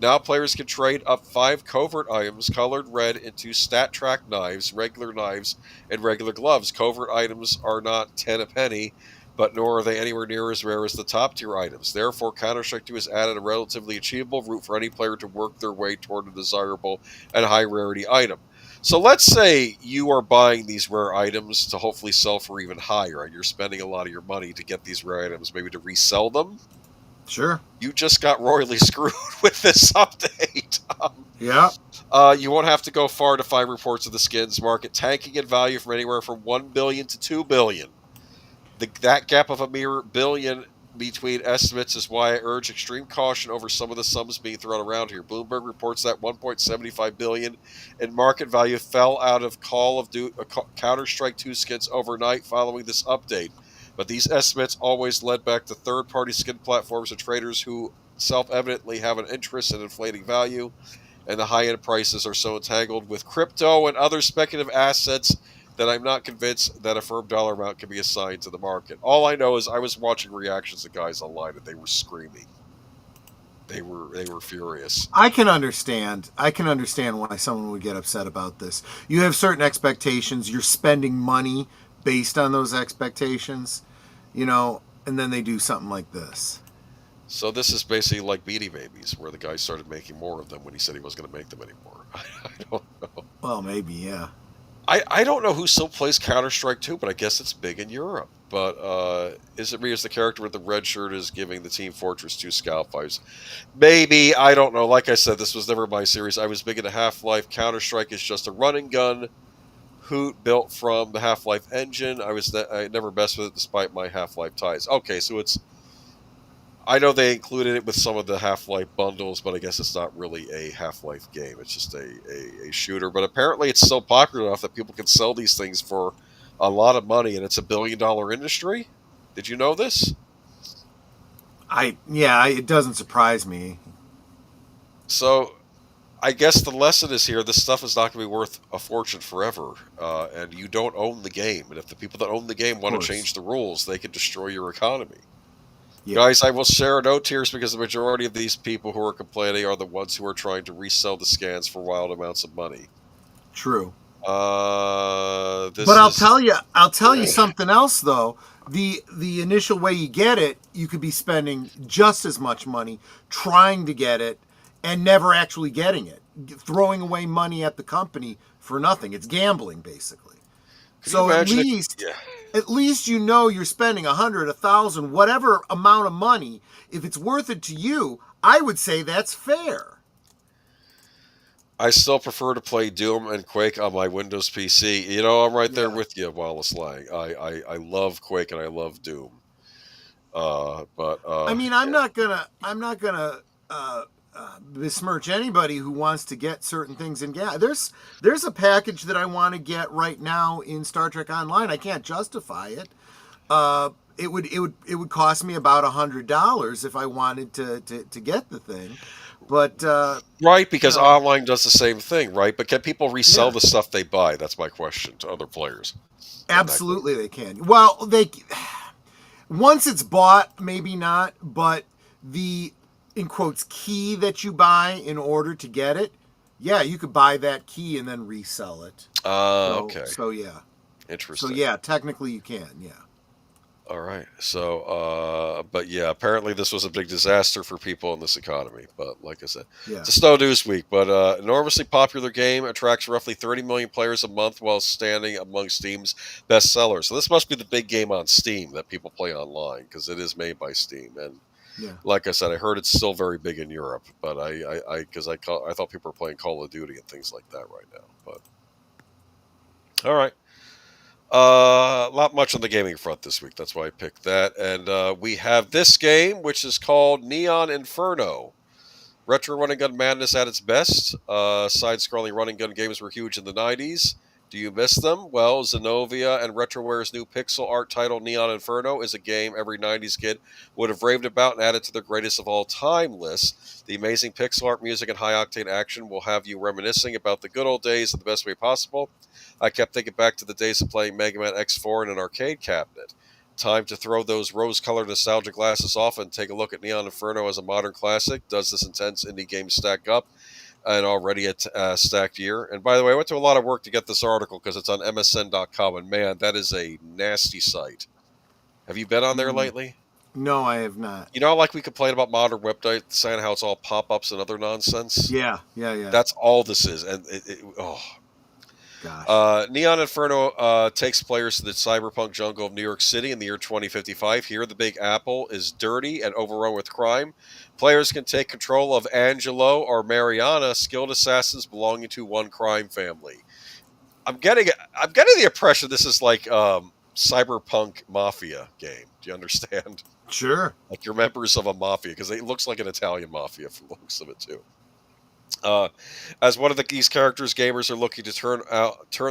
[SPEAKER 3] Now players can trade up 5 covert items colored red into stat track knives, regular knives, and regular gloves. Covert items are not 10 a penny, but nor are they anywhere near as rare as the top tier items. Therefore, Counter-Strike 2 has added a relatively achievable route for any player to work their way toward a desirable and high rarity item. So let's say you are buying these rare items to hopefully sell for even higher, and you're spending a lot of your money to get these rare items, maybe to resell them.
[SPEAKER 2] Sure.
[SPEAKER 3] You just got royally screwed with this update.
[SPEAKER 2] Yeah.
[SPEAKER 3] You won't have to go far to find reports of the skins market tanking in value from anywhere from 1 billion to 2 billion. That gap of a mere billion between estimates is why I urge extreme caution over some of the sums being thrown around here. Bloomberg reports that 1.75 billion in market value fell out of Counter-Strike 2 skins overnight following this update. But these estimates always led back to third-party skin platforms and traders who self-evidently have an interest in inflating value, and the high-end prices are so entangled with crypto and other speculative assets that I'm not convinced that a firm dollar amount can be assigned to the market. All I know is I was watching reactions of guys online and they were screaming. They were furious.
[SPEAKER 2] I can understand why someone would get upset about this. You have certain expectations. You're spending money based on those expectations, and then they do something like this.
[SPEAKER 3] So this is basically like Beanie Babies, where the guy started making more of them when he said he wasn't going to make them anymore. I don't know.
[SPEAKER 2] Well, maybe, yeah.
[SPEAKER 3] I don't know who still plays Counter-Strike 2, but I guess it's big in Europe. But is it me as the character with the red shirt is giving the Team Fortress 2 Scout vibes? Maybe, I don't know. Like I said, this was never my series. I was big into Half-Life. Counter-Strike is just a run-and gun hoot built from the Half-Life engine. I never messed with it despite my Half-Life ties. Okay, so I know they included it with some of the Half-Life bundles, but I guess it's not really a Half-Life game. It's just a shooter. But apparently it's so popular enough that people can sell these things for a lot of money, and it's $1 billion industry. Did you know this?
[SPEAKER 2] It doesn't surprise me.
[SPEAKER 3] So I guess the lesson is here, this stuff is not going to be worth a fortune forever, and you don't own the game. And if the people that own the game want to change the rules, they can destroy your economy. Yeah. Guys, I will share no tears because the majority of these people who are complaining are the ones who are trying to resell the scans for wild amounts of money.
[SPEAKER 2] True.
[SPEAKER 3] But
[SPEAKER 2] I'll tell you something else though. The initial way you get it, you could be spending just as much money trying to get it and never actually getting it, throwing away money at the company for nothing. It's gambling basically. So at least you're spending 100, 1,000, whatever amount of money. If it's worth it to you, I would say that's fair.
[SPEAKER 3] I still prefer to play Doom and Quake on my Windows PC. I'm right there with you, Wallace Lang. I love Quake and I love Doom. I'm
[SPEAKER 2] not gonna besmirch anybody who wants to get certain things in gas. There's a package that I want to get right now in Star Trek Online. I can't justify it. It would cost me about $100 if I wanted to get the thing. But
[SPEAKER 3] right, because online does the same thing, right? But can people resell the stuff they buy? That's my question to other players.
[SPEAKER 2] Absolutely, they can. Well, once it's bought, maybe not. But the in quotes key that you buy in order to get it, you could buy that key and then resell it.
[SPEAKER 3] Okay.
[SPEAKER 2] So yeah.
[SPEAKER 3] Interesting.
[SPEAKER 2] So yeah, technically you can. Yeah.
[SPEAKER 3] All right. So, but yeah, apparently this was a big disaster for people in this economy. But like I said, it's a slow news week. But enormously popular game, attracts roughly 30 million players a month while standing among Steam's best sellers. So this must be the big game on Steam that people play online because it is made by Steam. And like I said, I heard it's still very big in Europe. But I thought people were playing Call of Duty and things like that right now. But all right. Not much on the gaming front this week. That's why I picked that. And we have this game, which is called Neon Inferno. Retro running gun madness at its best. Side-scrolling running gun games were huge in the 90s. Do you miss them? Well, Zenobia and RetroWare's new pixel art title Neon Inferno is a game every 90s kid would have raved about and added to their greatest of all time list. The amazing pixel art, music, and high-octane action will have you reminiscing about the good old days in the best way possible. I kept thinking back to the days of playing Mega Man X4 in an arcade cabinet. Time to throw those rose-colored nostalgia glasses off and take a look at Neon Inferno as a modern classic. Does this intense indie game stack up? And already a stacked year. And by the way, I went to a lot of work to get this article because it's on MSN.com, and man, that is a nasty site. Have you been on there lately?
[SPEAKER 2] No, I have not.
[SPEAKER 3] Like we complain about modern websites, saying how it's all pop-ups and other nonsense?
[SPEAKER 2] Yeah.
[SPEAKER 3] That's all this is. And
[SPEAKER 2] Gosh.
[SPEAKER 3] Neon Inferno takes players to the cyberpunk jungle of New York City in the year 2055. Here, the Big Apple is dirty and overrun with crime. Players can take control of Angelo or Mariana, skilled assassins belonging to one crime family. I'm getting the impression this is like cyberpunk mafia game. Do you understand?
[SPEAKER 2] Sure.
[SPEAKER 3] Like you're members of a mafia, because it looks like an Italian mafia from the looks of it too. As one of these characters, gamers are looking to turn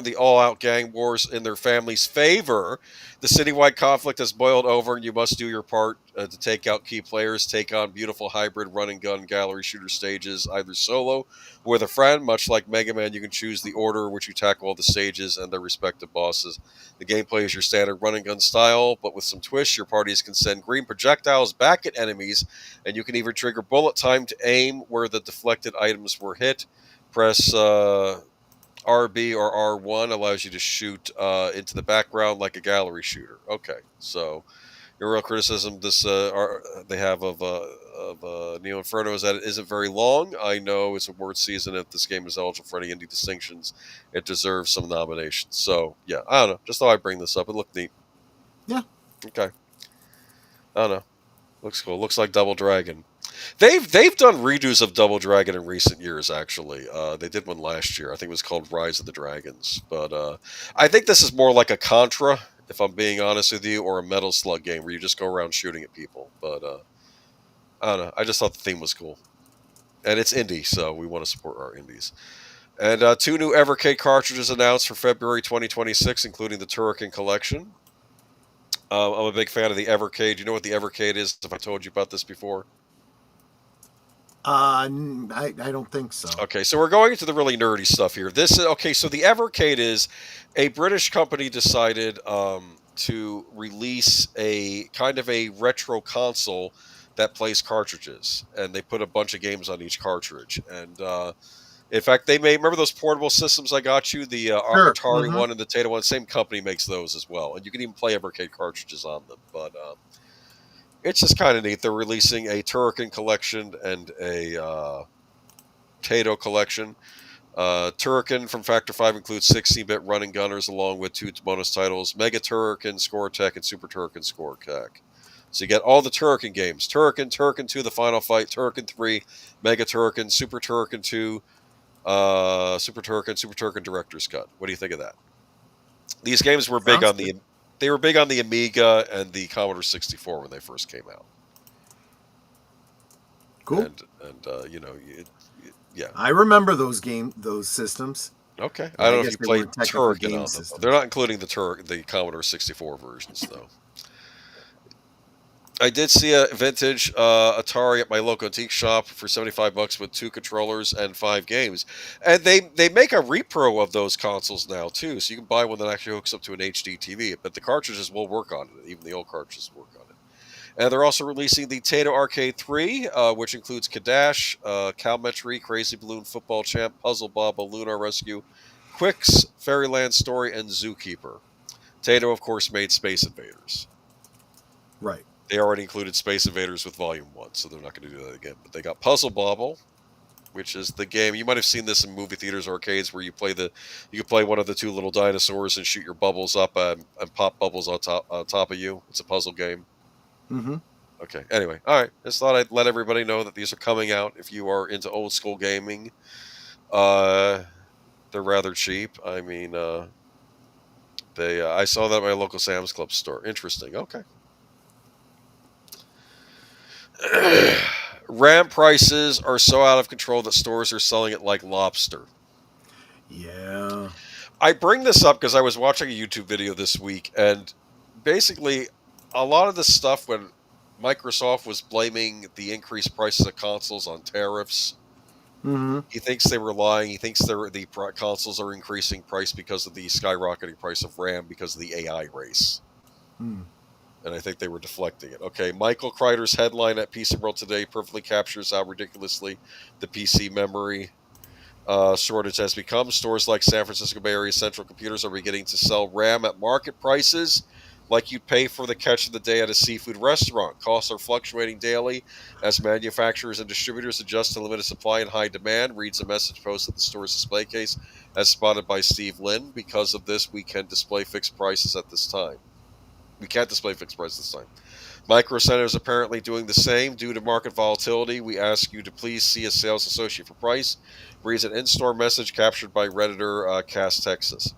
[SPEAKER 3] the all-out gang wars in their family's favor. The citywide conflict has boiled over, and you must do your part to take out key players, take on beautiful hybrid run-and-gun gallery shooter stages, either solo or with a friend. Much like Mega Man, you can choose the order in which you tackle all the stages and their respective bosses. The gameplay is your standard run-and-gun style, but with some twists. Your parties can send green projectiles back at enemies, and you can even trigger bullet time to aim where the deflected items were hit. Press RB or R1 allows you to shoot into the background like a gallery shooter. Okay, so your real criticism they have of Neo Inferno is that it isn't very long. I know it's award season. If this game is eligible for any indie distinctions, it deserves some nominations. So yeah, I don't know. Just thought I'd bring this up. It looked neat.
[SPEAKER 2] Yeah.
[SPEAKER 3] Okay. I don't know. Looks cool. Looks like Double Dragon. They've done redos of Double Dragon in recent years. Actually, they did one last year. I think it was called Rise of the Dragons. But I think this is more like a Contra, if I'm being honest with you, or a Metal Slug game where you just go around shooting at people. But I don't know. I just thought the theme was cool, and it's indie, so we want to support our indies. And 2 new Evercade cartridges announced for February 2026, including the Turrican Collection. I'm a big fan of the Evercade. Do you know what the Evercade is? If I told you about this before.
[SPEAKER 2] I don't think so.
[SPEAKER 3] Okay, so we're going into the really nerdy stuff here. This is okay. So the Evercade is a British company decided to release a kind of a retro console that plays cartridges, and they put a bunch of games on each cartridge. And in fact, they remember those portable systems I got you, the
[SPEAKER 2] Sure.
[SPEAKER 3] Atari
[SPEAKER 2] Mhm.
[SPEAKER 3] one and the Tata one. Same company makes those as well, and you can even play Evercade cartridges on them. But it's just kind of neat. They're releasing a Turrican collection and a Tato collection. Turrican from Factor 5 includes 16-bit running gunners along with 2 bonus titles, Mega Turrican, Score Tech, and Super Turrican, Score Tech. So you get all the Turrican games. Turrican, Turrican 2, The Final Fight, Turrican 3, Mega Turrican, Super Turrican 2, Super Turrican Director's Cut. What do you think of that? These games were big on the... They were big on the Amiga and the Commodore 64 when they first came out.
[SPEAKER 2] Cool.
[SPEAKER 3] And yeah.
[SPEAKER 2] I remember those systems.
[SPEAKER 3] Okay. I don't know if you played Turrican on them.
[SPEAKER 2] systems.
[SPEAKER 3] They're not including the Commodore 64 versions, though. I did see a vintage Atari at my local antique shop for $75 with 2 controllers and 5 games, and they make a repro of those consoles now too. So you can buy one that actually hooks up to an HD TV, but the cartridges will work on it. Even the old cartridges work on it. And they're also releasing the Tato Arcade 3, which includes Kadash, Calmetry, Crazy Balloon Football Champ, Puzzle Bob, Lunar Rescue, Quicks, Fairyland Story, and Zookeeper. Tato, of course, made Space Invaders.
[SPEAKER 2] Right.
[SPEAKER 3] They already included Space Invaders with Volume 1, so they're not going to do that again. But they got Puzzle Bobble, which is the game. You might have seen this in movie theaters, arcades, where you can play one of the 2 little dinosaurs and shoot your bubbles up and pop bubbles on top of you. It's a puzzle game.
[SPEAKER 2] Mm-hmm.
[SPEAKER 3] Okay, anyway. All right. Just thought I'd let everybody know that these are coming out if you are into old school gaming. They're rather cheap. I mean, I saw that at my local Sam's Club store. Interesting. Okay. RAM prices are so out of control that stores are selling it like lobster.
[SPEAKER 2] Yeah.
[SPEAKER 3] I bring this up because I was watching a YouTube video this week, and basically a lot of the stuff when Microsoft was blaming the increased prices of consoles on tariffs, he thinks they were lying. He thinks the consoles are increasing price because of the skyrocketing price of RAM because of the AI race. And I think they were deflecting it. Okay, Michael Kreider's headline at PC World Today perfectly captures how ridiculously the PC memory shortage has become. Stores like San Francisco Bay Area Central Computers are beginning to sell RAM at market prices like you'd pay for the catch of the day at a seafood restaurant. Costs are fluctuating daily as manufacturers and distributors adjust to limited supply and high demand, reads a message posted at the store's display case as spotted by Steve Lynn. Because of this, we can display fixed prices at this time. We can't display fixed prices this time. Micro Center is apparently doing the same due to market volatility. We ask you to please see a sales associate for price, reads an in-store message captured by Redditor Cass Texas.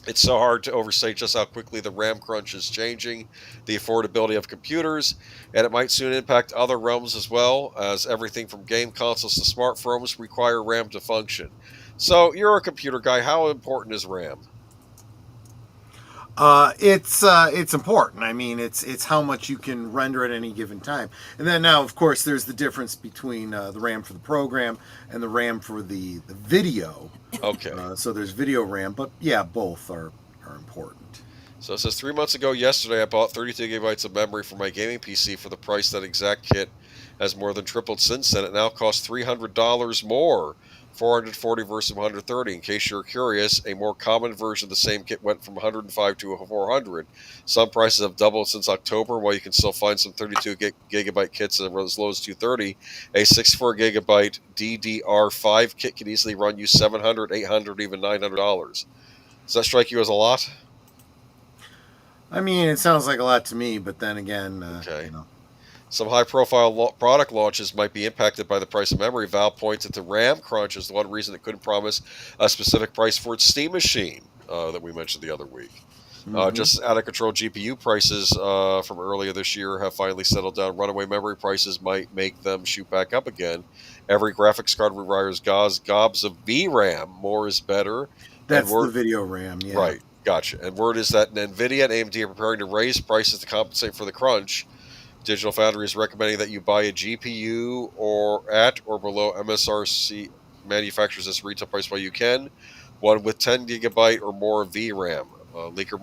[SPEAKER 3] It's so hard to overstate just how quickly the RAM crunch is changing the affordability of computers, and it might soon impact other realms as well, as everything from game consoles to smartphones require RAM to function. So, you're a computer guy. How important is RAM?
[SPEAKER 2] It's important. I mean, it's how much you can render at any given time. And then now, of course, there's the difference between the RAM for the program and the RAM for the video.
[SPEAKER 3] Okay.
[SPEAKER 2] So there's video RAM, but yeah, both are important.
[SPEAKER 3] So it says 3 months ago yesterday, I bought 32 gigabytes of memory for my gaming PC for the price. That exact kit has more than tripled since then. It now costs $300 more. 440 versus 130. In case you're curious, a more common version of the same kit went from 105 to 400. Some prices have doubled since October, while you can still find some 32 gigabyte kits as low as 230. A 64 gigabyte DDR5 kit can easily run you $700, $800, even $900. Does that strike you as a lot?
[SPEAKER 2] I mean, it sounds like a lot to me, but then again,
[SPEAKER 3] Okay.
[SPEAKER 2] you know.
[SPEAKER 3] Some high-profile product launches might be impacted by the price of memory. Valve points at the RAM crunch as the one reason it couldn't promise a specific price for its Steam machine that we mentioned the other week. Just out-of-control GPU prices from earlier this year have finally settled down. Runaway memory prices might make them shoot back up again. Every graphics card requires gobs of VRAM. More is better.
[SPEAKER 2] That's the video RAM, yeah.
[SPEAKER 3] Right, gotcha. And word is that NVIDIA and AMD are preparing to raise prices to compensate for the crunch. Digital Foundry is recommending that you buy a GPU or at or below MSRC manufacturers this retail price while you can. One with 10 gigabyte or more VRAM. Leaker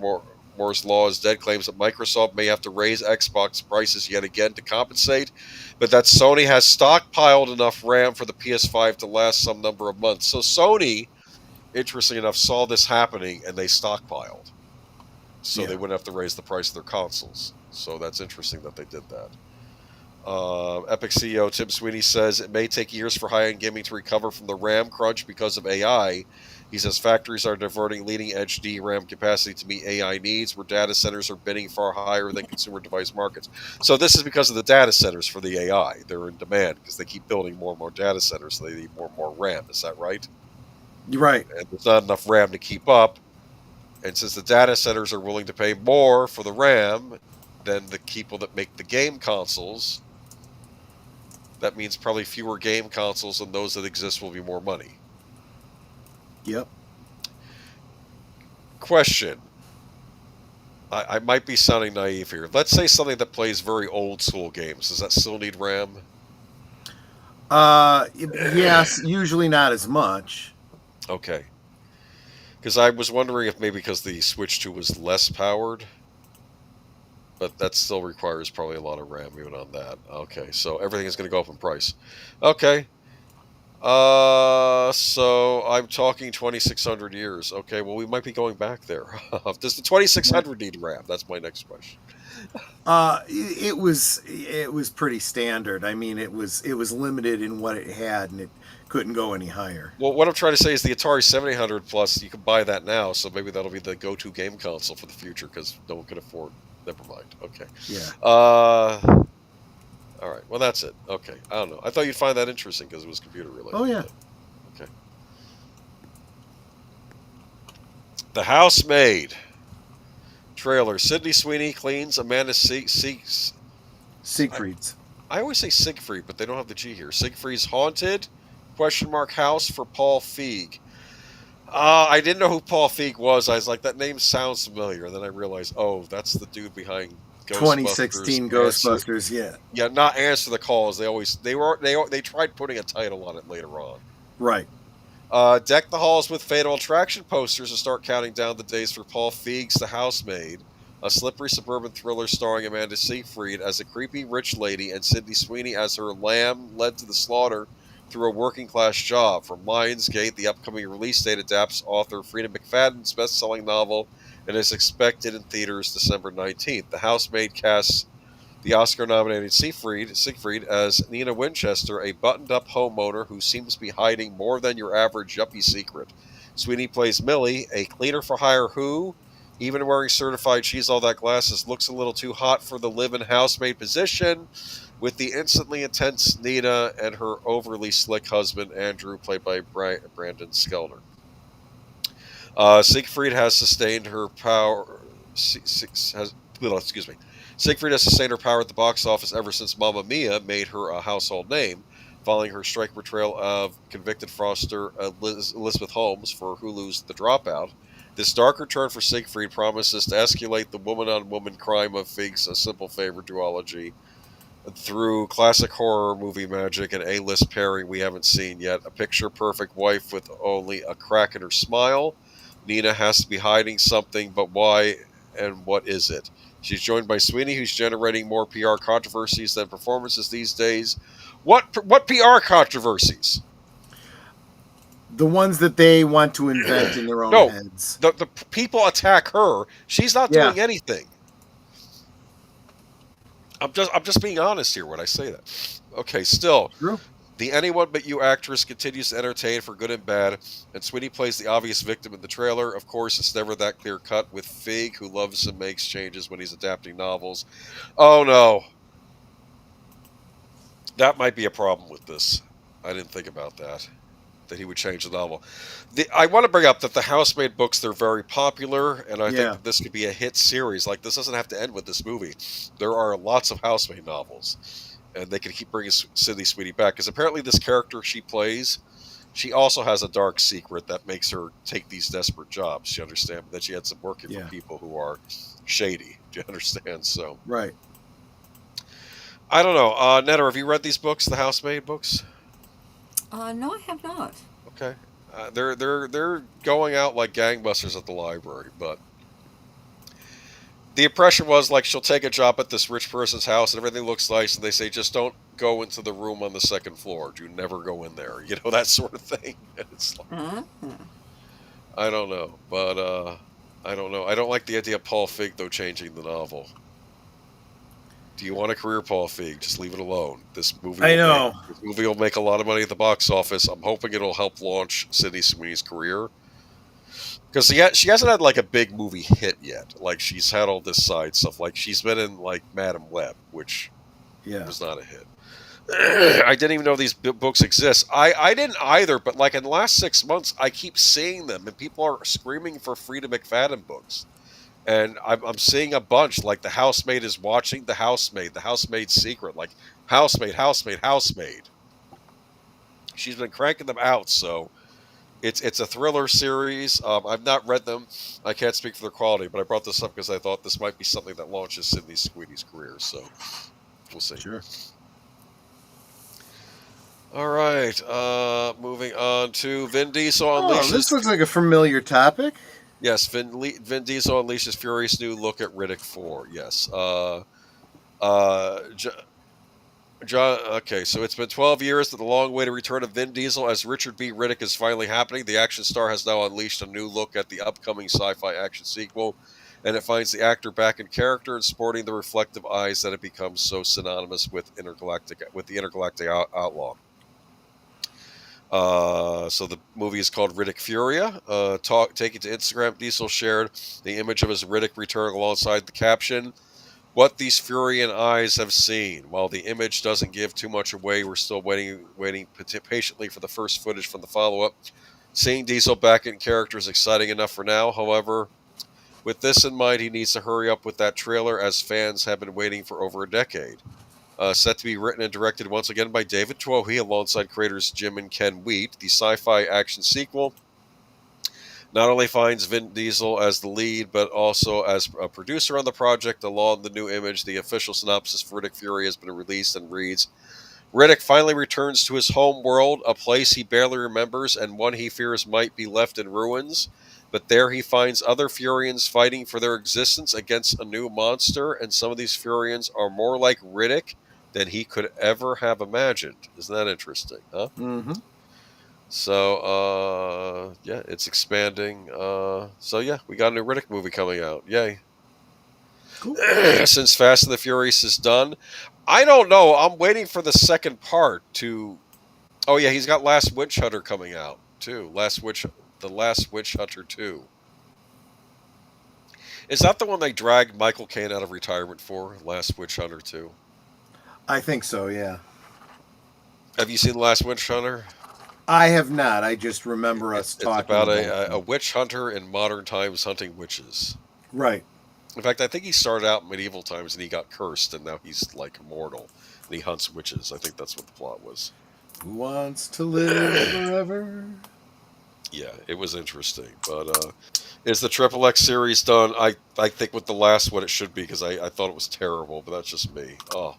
[SPEAKER 3] Moore's Law is dead claims that Microsoft may have to raise Xbox prices yet again to compensate, but that Sony has stockpiled enough RAM for the PS5 to last some number of months. So Sony, interestingly enough, saw this happening and they stockpiled. So they wouldn't have to raise the price of their consoles. So that's interesting that they did that. Epic CEO Tim Sweeny says it may take years for high-end gaming to recover from the RAM crunch because of AI. He says factories are diverting leading-edge DRAM capacity to meet AI needs, where data centers are bidding far higher than consumer device markets. So this is because of the data centers for the AI. They're in demand because they keep building more and more data centers, so they need more and more RAM. Is that right?
[SPEAKER 2] You're right.
[SPEAKER 3] And there's not enough RAM to keep up. And since the data centers are willing to pay more for the RAM than the people that make the game consoles, that means probably fewer game consoles, and those that exist will be more money.
[SPEAKER 2] Yep.
[SPEAKER 3] Question. I might be sounding naive here. Let's say something that plays very old school games. Does that still need RAM?
[SPEAKER 2] Yes, usually not as much.
[SPEAKER 3] Okay. Because I was wondering if maybe because the Switch 2 was less powered, but that still requires probably a lot of RAM even on that. Okay, so everything is going to go up in price. Okay. So I'm talking 2,600 years. Okay, well, we might be going back there. Does the 2,600 need RAM? That's my next question.
[SPEAKER 2] It was pretty standard. I mean, it was limited in what it had, and it couldn't go any higher.
[SPEAKER 3] Well, what I'm trying to say is the Atari 7800 Plus, you can buy that now, so maybe that'll be the go-to game console for the future because no one can afford. Never mind. Okay.
[SPEAKER 2] Yeah.
[SPEAKER 3] All right. Well, that's it. Okay. I don't know. I thought you'd find that interesting because it was computer related.
[SPEAKER 2] Oh yeah.
[SPEAKER 3] Okay. The Housemaid trailer. Sydney Sweeney cleans Amanda Siegfried's. I always say Siegfried, but they don't have the G here. Siegfried's haunted ? House for Paul Feig. I didn't know who Paul Feig was. I was like, that name sounds familiar. And then I realized, oh, that's the dude behind Ghostbusters.
[SPEAKER 2] 2016 Ghostbusters, yeah.
[SPEAKER 3] Yeah, not Answer the Calls. They tried putting a title on it later on.
[SPEAKER 2] Right.
[SPEAKER 3] Deck the halls with Fatal Attraction posters and start counting down the days for Paul Feig's The Housemaid, a slippery suburban thriller starring Amanda Seyfried as a creepy rich lady and Sydney Sweeney as her lamb led to the slaughter through a working-class job. From Lionsgate, the upcoming release date adapts author Freida McFadden's best-selling novel and is expected in theaters December 19th. The Housemaid casts the Oscar-nominated Siegfried as Nina Winchester, a buttoned-up homeowner who seems to be hiding more than your average yuppie secret. Sweeny plays Millie, a cleaner-for-hire who, even wearing certified She's All That glasses, looks a little too hot for the live-in housemaid position, with the instantly intense Nina and her overly slick husband, Andrew, played by Brandon Skelner. Siegfried has sustained her power. Siegfried has sustained her power at the box office ever since Mamma Mia made her a household name, following her striking portrayal of convicted fraudster Elizabeth Holmes for Hulu's The Dropout. This darker turn for Siegfried promises to escalate the woman-on-woman crime of Feig's A Simple Favor duology through classic horror movie magic and A-list pairing we haven't seen yet. A picture-perfect wife with only a crack in her smile. Nina has to be hiding something, but why and what is it? She's joined by Sweeny, who's generating more PR controversies than performances these days. What PR controversies?
[SPEAKER 2] The ones that they want to invent in their own
[SPEAKER 3] No,
[SPEAKER 2] heads.
[SPEAKER 3] the people attack her. She's not doing anything. I'm just being honest here when I say that. Okay, still.
[SPEAKER 2] True.
[SPEAKER 3] The Anyone But You actress continues to entertain for good and bad, and Sweeny plays the obvious victim in the trailer. Of course, it's never that clear cut with Feig, who loves and makes changes when he's adapting novels. Oh no. That might be a problem with this. I didn't think about that he would change the novel. I want to bring up that the Housemaid books, they're very popular, and I think that this could be a hit series. Like, this doesn't have to end with this movie. There are lots of Housemaid novels, and they can keep bringing Sydney Sweeny back, because apparently this character she plays, she also has a dark secret that makes her take these desperate jobs. You understand? That she had some working for people who are shady. Do you understand? So,
[SPEAKER 2] right.
[SPEAKER 3] I don't know. Netta, have you read these books, the Housemaid books?
[SPEAKER 4] No, I have not.
[SPEAKER 3] Okay, they're going out like gangbusters at the library, but the impression was like she'll take a job at this rich person's house and everything looks nice, and they say just don't go into the room on the second floor. Do never go in there. You know, that sort of thing. It's like, I don't know, but I don't know. I don't like the idea of Paul Feig though changing the novel. Do you want a career, Paul Feig? Just leave it alone. This movie will make a lot of money at the box office. I'm hoping it'll help launch Sydney Sweeney's career. Because she hasn't had like a big movie hit yet. Like, she's had all this side stuff. Like, she's been in like Madam Web, which was not a hit. I didn't even know these books exist. I didn't either, but like in the last 6 months, I keep seeing them, and people are screaming for Frida McFadden books. And I'm seeing a bunch, like The Housemaid is Watching, The Housemaid's Secret, like Housemaid. She's been cranking them out, so it's a thriller series. I've not read them. I can't speak for their quality, but I brought this up because I thought this might be something that launches Sydney Sweeney's career, so we'll see.
[SPEAKER 2] Sure.
[SPEAKER 3] All right, moving on to Vin Diesel unleashes.
[SPEAKER 2] This looks like a familiar topic.
[SPEAKER 3] Yes, Vin Diesel unleashes furious new look at Riddick 4. Yes. Okay, so it's been 12 years that the long-awaited return of Vin Diesel as Richard B. Riddick is finally happening. The action star has now unleashed a new look at the upcoming sci-fi action sequel, and it finds the actor back in character and sporting the reflective eyes that have become so synonymous with the intergalactic outlaw. So the movie is called Riddick Furia. Taking to Instagram, Diesel shared the image of his Riddick returning alongside the caption, "What these Furian eyes have seen." While the image doesn't give too much away, we're still waiting patiently for the first footage from the follow-up. Seeing Diesel back in character is exciting enough for now. However, with this in mind, he needs to hurry up with that trailer, as fans have been waiting for over a decade. Set to be written and directed once again by David Twohy alongside creators Jim and Ken Wheat, the sci-fi action sequel not only finds Vin Diesel as the lead, but also as a producer on the project. Along the new image, the official synopsis for Riddick Fury has been released and reads, Riddick finally returns to his home world, a place he barely remembers and one he fears might be left in ruins. But there he finds other Furians fighting for their existence against a new monster, and some of these Furians are more like Riddick than he could ever have imagined. Isn't that interesting, huh?
[SPEAKER 2] Mm-hmm.
[SPEAKER 3] So, yeah, it's expanding. So, yeah, we got a new Riddick movie coming out. Yay.
[SPEAKER 2] Cool.
[SPEAKER 3] Since Fast and the Furious is done, I don't know. I'm waiting for the second part to. Oh, yeah, he's got Last Witch Hunter coming out, too. The Last Witch Hunter 2. Is that the one they dragged Michael Caine out of retirement for? Last Witch Hunter 2.
[SPEAKER 2] I think so, yeah.
[SPEAKER 3] Have you seen The Last Witch Hunter?
[SPEAKER 2] I have not. I just remember us
[SPEAKER 3] It's
[SPEAKER 2] talking
[SPEAKER 3] about
[SPEAKER 2] about
[SPEAKER 3] a witch hunter in modern times hunting witches.
[SPEAKER 2] Right.
[SPEAKER 3] In fact, I think he started out in medieval times and he got cursed, and now he's like immortal and he hunts witches. I think that's what the plot was.
[SPEAKER 2] Who wants to live forever?
[SPEAKER 3] Yeah, it was interesting. But is the Triple X series done? I think with the last one it should be, because I thought it was terrible, but that's just me. Oh.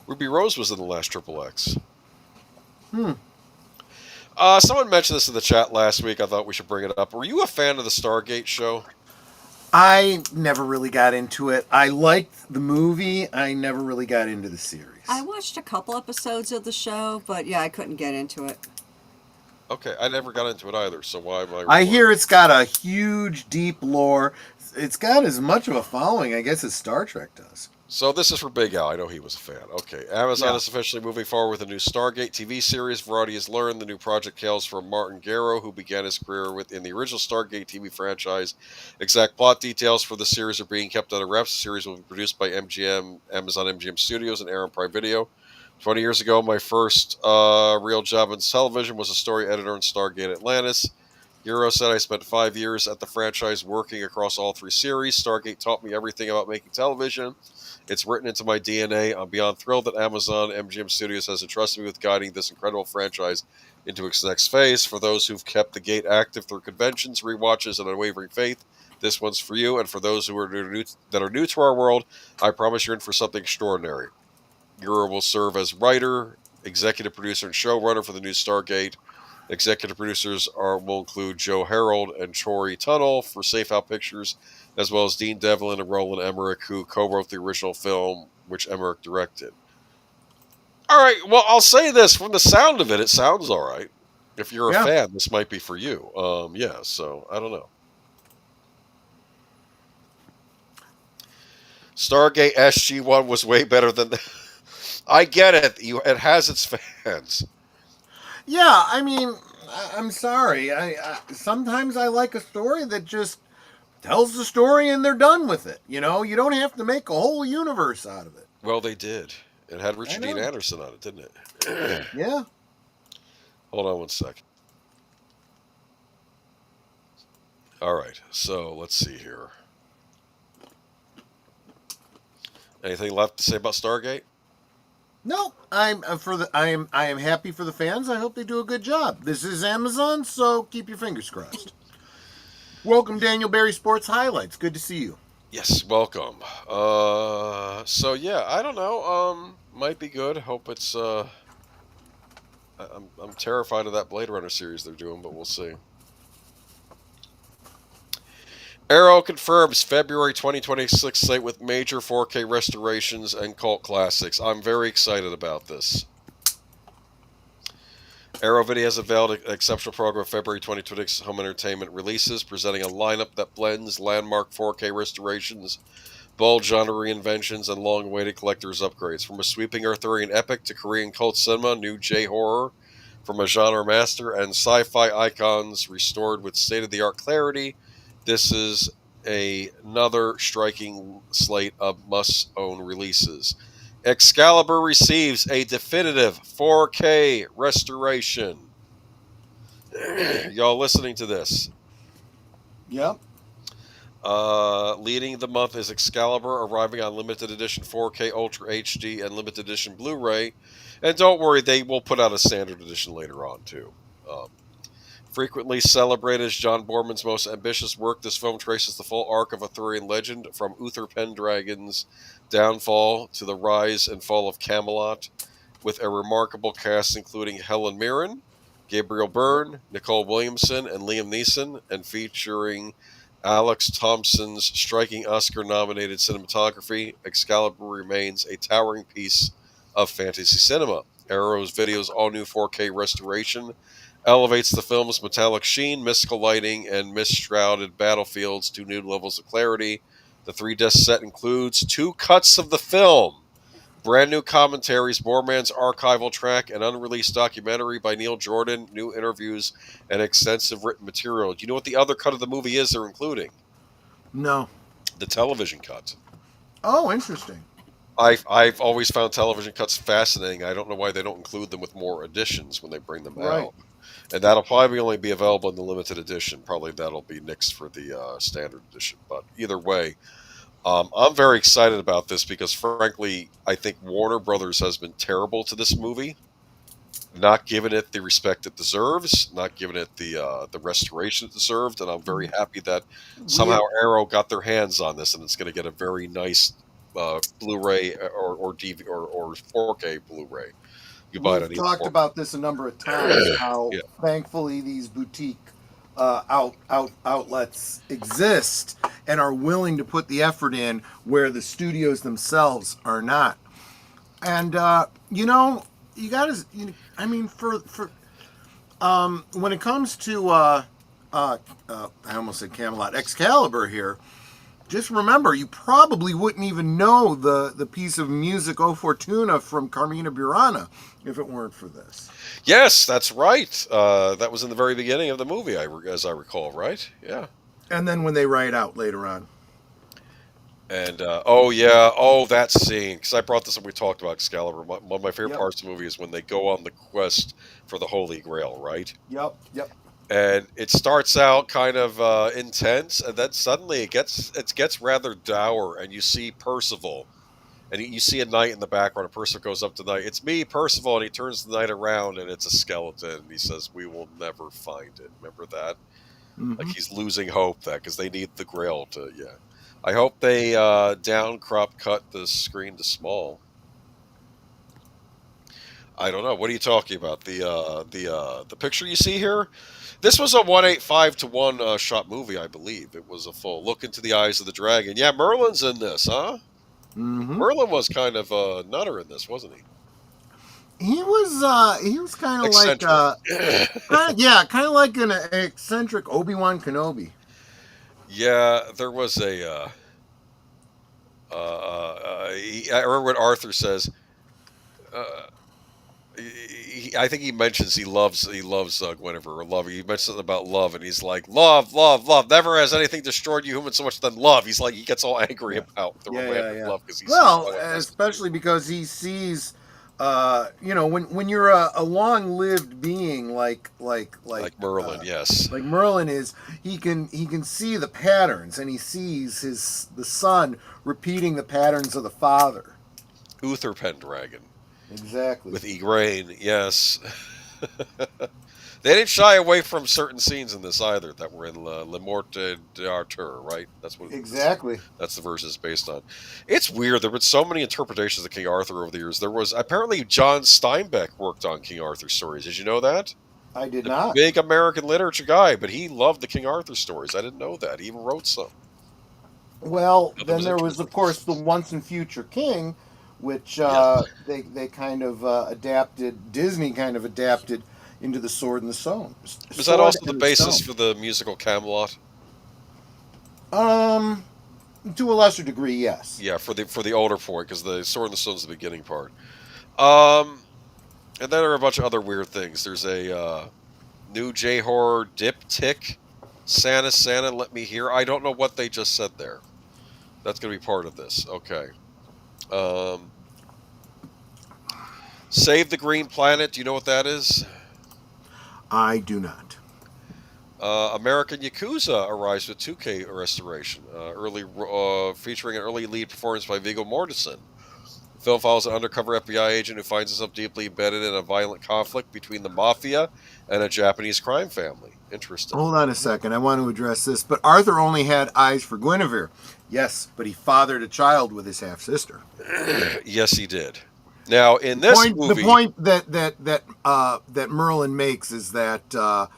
[SPEAKER 3] Ruby Rose was in the last Triple X. Someone mentioned this in the chat last week. I thought we should bring it up. Were you a fan of the Stargate show?
[SPEAKER 2] I never really got into it. I liked the movie. I never really got into the series.
[SPEAKER 4] I watched a couple episodes of the show, but yeah, I couldn't get into it.
[SPEAKER 3] Okay, I never got into it either, so why am I...
[SPEAKER 2] I hear it's got a huge, deep lore. It's got as much of a following, I guess, as Star Trek does.
[SPEAKER 3] So this is for Big Al. I know he was a fan. Okay, Amazon is officially moving forward with a new Stargate TV series. Variety has learned the new project hails from Martin Garrow, who began his career in the original Stargate TV franchise. Exact plot details for the series are being kept under wraps. The series will be produced by Amazon MGM Studios and air on Prime Video. 20 years ago, my first real job in television was a story editor in Stargate Atlantis. Garrow said, I spent 5 years at the franchise working across all 3 series. Stargate taught me everything about making television. It's written into my DNA. I'm beyond thrilled that Amazon MGM Studios has entrusted me with guiding this incredible franchise into its next phase. For those who've kept the gate active through conventions, rewatches, and unwavering faith, this one's for you. And for those who are new to our world, I promise you're in for something extraordinary. Garrow will serve as writer, executive producer, and showrunner for the new Stargate. Executive producers will include Joe Harold and Troy Tunnell for Safe Out Pictures, as well as Dean Devlin and Roland Emmerich, who co-wrote the original film, which Emmerich directed. All right, well, I'll say this. From the sound of it, it sounds all right. If you're a fan, this might be for you. Yeah, so I don't know. Stargate SG-1 was way better than... I get it. It has its fans.
[SPEAKER 2] Yeah, I mean, I'm sorry. I sometimes I like a story that just tells the story and they're done with it. You know, you don't have to make a whole universe out of it.
[SPEAKER 3] Well, they did. It had Richard Dean Anderson on it, didn't it?
[SPEAKER 2] Yeah.
[SPEAKER 3] Hold on one second. All right, so let's see here. Anything left to say about Stargate?
[SPEAKER 2] No, I am happy for the fans. I hope they do a good job. This is Amazon, so keep your fingers crossed. Welcome, Daniel Berry Sports Highlights. Good to see you.
[SPEAKER 3] Yes, welcome. So yeah, I don't know. Might be good. Hope it's. I'm terrified of that Blade Runner series they're doing, but we'll see. Arrow confirms February 2026 slate with major 4K restorations and cult classics. I'm very excited about this. Arrow Video has unveiled an exceptional program of February 2026 home entertainment releases, presenting a lineup that blends landmark 4K restorations, bold genre reinventions, and long-awaited collector's upgrades. From a sweeping Arthurian epic to Korean cult cinema, new J-horror, from a genre master, and sci-fi icons restored with state-of-the-art clarity, this is another striking slate of must-own releases. Excalibur receives a definitive 4K restoration. Y'all listening to this?
[SPEAKER 2] Yep.
[SPEAKER 3] Leading the month is Excalibur, arriving on limited edition 4K Ultra HD and limited edition Blu-ray. And don't worry, they will put out a standard edition later on, too. Frequently celebrated as John Boorman's most ambitious work, this film traces the full arc of Arthurian legend, from Uther Pendragon's downfall to the rise and fall of Camelot, with a remarkable cast including Helen Mirren, Gabriel Byrne, Nicole Williamson, and Liam Neeson, and featuring Alex Thompson's striking Oscar-nominated cinematography. Excalibur remains a towering piece of fantasy cinema. Arrow's Video's all-new 4K restoration elevates the film's metallic sheen, mystical lighting, and mist-shrouded battlefields to new levels of clarity. The 3-disc set includes 2 cuts of the film, brand new commentaries, Moorman's archival track, an unreleased documentary by Neil Jordan, new interviews, and extensive written material. Do you know what the other cut of the movie is they're including?
[SPEAKER 2] No.
[SPEAKER 3] The television cut.
[SPEAKER 2] Oh, interesting.
[SPEAKER 3] I've always found television cuts fascinating. I don't know why they don't include them with more editions when they bring them
[SPEAKER 2] Right.
[SPEAKER 3] out. And that'll probably only be available in the limited edition. Probably that'll be nixed for the standard edition. But either way, I'm very excited about this because, frankly, I think Warner Brothers has been terrible to this movie, not giving it the respect it deserves, not giving it the restoration it deserved, and I'm very happy that somehow Arrow got their hands on this, and it's going to get a very nice Blu-ray or DVD or 4K Blu-ray. You buy it on
[SPEAKER 2] We've talked
[SPEAKER 3] 4K.
[SPEAKER 2] about this a number of times. How
[SPEAKER 3] Yeah.
[SPEAKER 2] thankfully these boutique outlets exist and are willing to put the effort in where the studios themselves are not. And you know, you got to. I mean, for when it comes to I almost said Camelot, Excalibur here. Just remember, you probably wouldn't even know the piece of music O Fortuna from Carmina Burana if it weren't for this.
[SPEAKER 3] Yes, that's right. That was in the very beginning of the movie, as I recall, right? Yeah.
[SPEAKER 2] And then when they write out later on.
[SPEAKER 3] And oh yeah, oh that scene, because I brought this up. We talked about Excalibur. One of my favorite
[SPEAKER 2] Yep.
[SPEAKER 3] parts of the movie is when they go on the quest for the Holy Grail, right?
[SPEAKER 2] Yep.
[SPEAKER 3] And it starts out kind of intense, and then suddenly it gets rather dour, and you see Percival, and you see a knight in the background. A person goes up to the knight. It's me, Percival, and he turns the knight around, and it's a skeleton. And he says, "We will never find it." Remember that? Like he's losing hope that because they need the Grail to. Yeah, I hope they down crop cut the screen to small. I don't know. What are you talking about? The picture you see here. This was a 185 to 1 shot movie, I believe. It was a full look into the eyes of the dragon. Yeah, Merlin's in this, huh? Merlin was kind of a nutter in this, wasn't he?
[SPEAKER 2] He was kind of like kind of like an eccentric Obi-Wan Kenobi.
[SPEAKER 3] Yeah, there was a. I remember what Arthur says. I think he mentions he loves Guinevere or love. He mentions something about love, and he's like, love. Never has anything destroyed you human so much than love. He's like, he gets all angry about the romantic love because he's
[SPEAKER 2] especially because he sees, when you're a long-lived being like
[SPEAKER 3] Merlin, yes,
[SPEAKER 2] like Merlin is, he can see the patterns, and he sees the son repeating the patterns of the father.
[SPEAKER 3] Uther Pendragon.
[SPEAKER 2] Exactly.
[SPEAKER 3] With Igraine, yes. They didn't shy away from certain scenes in this either that were in Le Morte d'Arthur, right? That's what
[SPEAKER 2] exactly.
[SPEAKER 3] That's the version it's based on. It's weird. There have been so many interpretations of King Arthur over the years. There was apparently John Steinbeck worked on King Arthur stories. Did you know that?
[SPEAKER 2] I did not.
[SPEAKER 3] Big American literature guy, but he loved the King Arthur stories. I didn't know that. He even wrote some.
[SPEAKER 2] Well, then there was, of course, the Once and Future King, which they kind of adapted. Disney kind of adapted into the Sword and the Stone.
[SPEAKER 3] Was that also the basis for the musical Camelot?
[SPEAKER 2] To a lesser degree, yes.
[SPEAKER 3] Yeah, for the older point, because the Sword and the Stone's the beginning part. And then there are a bunch of other weird things. There's a new J-horror diptych. Santa, let me hear. I don't know what they just said there. That's going to be part of this. Okay. Save the Green Planet. Do you know what that is?
[SPEAKER 2] I do not.
[SPEAKER 3] American Yakuza arrives with 2K restoration, featuring an early lead performance by Viggo Mortensen. The film follows an undercover FBI agent who finds himself deeply embedded in a violent conflict between the mafia and a Japanese crime family. Interesting.
[SPEAKER 2] Hold on a second. I want to address this. But Arthur only had eyes for Guinevere. Yes, but he fathered a child with his half-sister.
[SPEAKER 3] Yes, he did. Now, in this movie,
[SPEAKER 2] the point that Merlin makes is that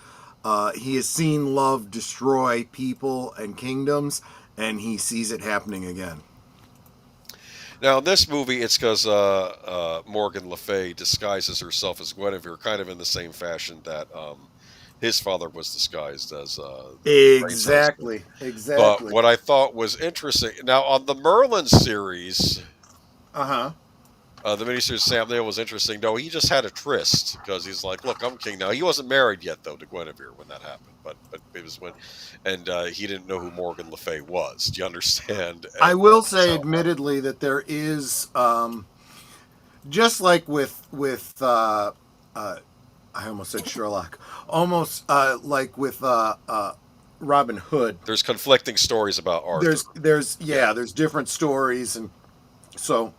[SPEAKER 2] he has seen love destroy people and kingdoms, and he sees it happening again.
[SPEAKER 3] Now in this movie, it's because Morgan Le Fay disguises herself as Guinevere, kind of in the same fashion that his father was disguised as the Prince husband.
[SPEAKER 2] Exactly.
[SPEAKER 3] But
[SPEAKER 2] Exactly.
[SPEAKER 3] what I thought was interesting now on the Merlin series,
[SPEAKER 2] Uh huh.
[SPEAKER 3] the miniseries Sam Neill was interesting. No, he just had a tryst because he's like, "Look, I'm king now." He wasn't married yet though to Guinevere when that happened, but it was when, and he didn't know who Morgan Le Fay was. Do you understand?
[SPEAKER 2] I
[SPEAKER 3] And
[SPEAKER 2] will
[SPEAKER 3] that's
[SPEAKER 2] say,
[SPEAKER 3] how it happened.
[SPEAKER 2] admittedly, that there is just like with I almost said Sherlock, almost like with Robin Hood.
[SPEAKER 3] There's conflicting stories about Arthur.
[SPEAKER 2] There's
[SPEAKER 3] Yeah,
[SPEAKER 2] yeah, there's different stories, and so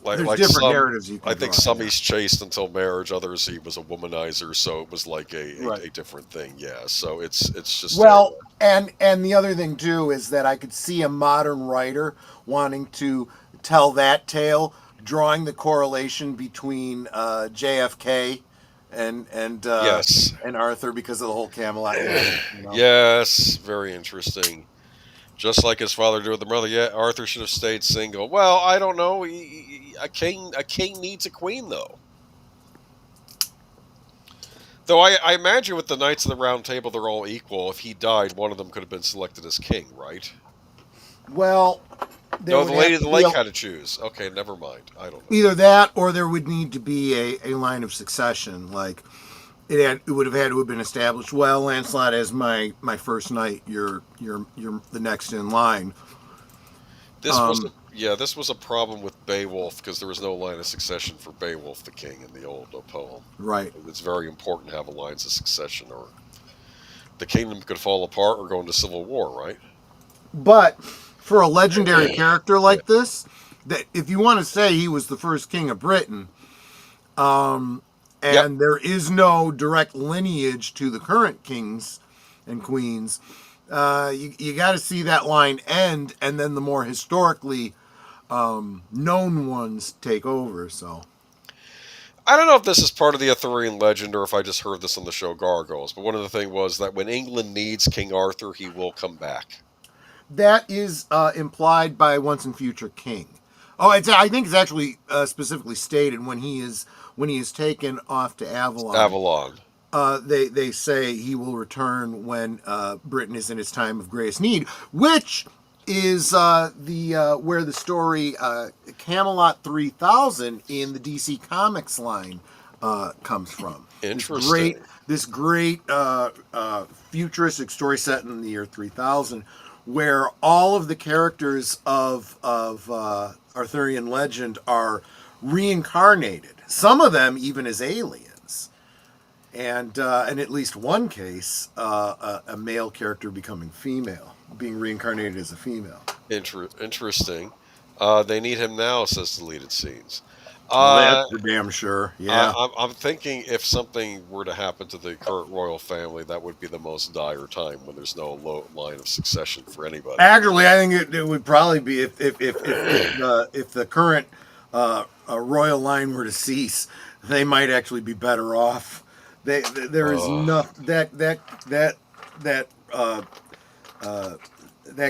[SPEAKER 2] there's
[SPEAKER 3] like
[SPEAKER 2] different
[SPEAKER 3] some.
[SPEAKER 2] narratives you
[SPEAKER 3] I
[SPEAKER 2] can
[SPEAKER 3] think
[SPEAKER 2] draw.
[SPEAKER 3] some
[SPEAKER 2] Yeah.
[SPEAKER 3] he's chaste until marriage, others he was a womanizer, so it was like
[SPEAKER 2] Right.
[SPEAKER 3] a different thing. Yeah, so it's just a
[SPEAKER 2] Well, and the other thing too is that I could see a modern writer wanting to tell that tale, drawing the correlation between JFK
[SPEAKER 3] yes.
[SPEAKER 2] and Arthur because of the whole Camelot thing. You know.
[SPEAKER 3] Yes, very interesting. Just like his father did with the mother. Yeah, Arthur should have stayed single. Well, I don't know. A king needs a queen, though. Though I imagine with the Knights of the Round Table, they're all equal. If he died, one of them could have been selected as king, right?
[SPEAKER 2] Well, there
[SPEAKER 3] No, the
[SPEAKER 2] would
[SPEAKER 3] Lady
[SPEAKER 2] have
[SPEAKER 3] of
[SPEAKER 2] to
[SPEAKER 3] the
[SPEAKER 2] be
[SPEAKER 3] Lake had to choose. Okay, never mind. I don't know.
[SPEAKER 2] either that or there would need to be a line of succession. Like it would have had to have been established. Well, Lancelot as my first knight. You're the next in line.
[SPEAKER 3] This was a yeah, this was a problem with Beowulf because there was no line of succession for Beowulf the king in the old poem.
[SPEAKER 2] Right.
[SPEAKER 3] It's very important to have a lines of succession, or the kingdom could fall apart or go into civil war, right?
[SPEAKER 2] But for a legendary character
[SPEAKER 3] Yeah.
[SPEAKER 2] like this, that if you want to say he was the first king of Britain,
[SPEAKER 3] Yep.
[SPEAKER 2] and there is no direct lineage to the current kings and queens, you got to see that line end, and then the more historically known ones take over. So
[SPEAKER 3] I don't know if this is part of the Arthurian legend or if I just heard this on the show Gargoyles, but one of the things was that when England needs King Arthur, he will come back.
[SPEAKER 2] that is implied by Once and Future King. Oh, I think it's actually specifically stated when he is taken off to Avalon.
[SPEAKER 3] Avalon.
[SPEAKER 2] They say he will return when Britain is in its time of greatest need, which is the where the story Camelot 3000 in the DC Comics line comes from.
[SPEAKER 3] Interesting.
[SPEAKER 2] This great futuristic story set in the year 3000, where all of the characters of Arthurian legend are reincarnated. Some of them even as aliens, and in at least one case, a male character becoming female, being reincarnated as a female.
[SPEAKER 3] Interesting. They need him now, says deleted scenes.
[SPEAKER 2] Well, that's
[SPEAKER 3] Uh,
[SPEAKER 2] for damn sure. Yeah.
[SPEAKER 3] I'm thinking if something were to happen to the current royal family, that would be the most dire time when there's no line of succession for anybody.
[SPEAKER 2] Actually, I think it would probably be if the current royal line were to cease, they might actually be better off. There is
[SPEAKER 3] Uh,
[SPEAKER 2] nothing that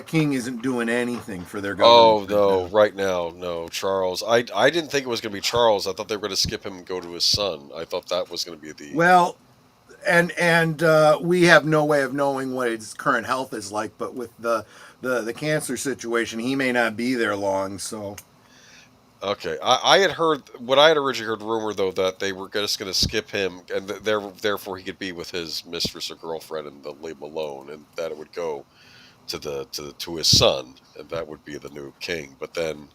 [SPEAKER 2] king isn't doing anything for their government.
[SPEAKER 3] oh no, right now, no, Charles. I didn't think it was going to be Charles. I thought they were going to skip him and go to his son. I thought that was going to be the.
[SPEAKER 2] Well, and we have no way of knowing what his current health is like, but with the cancer situation, he may not be there long. So
[SPEAKER 3] Okay, I had heard what I had originally heard rumor though that they were just going to skip him and therefore he could be with his mistress or girlfriend and leave him alone, and that it would go to his son, and that would be the new king. But then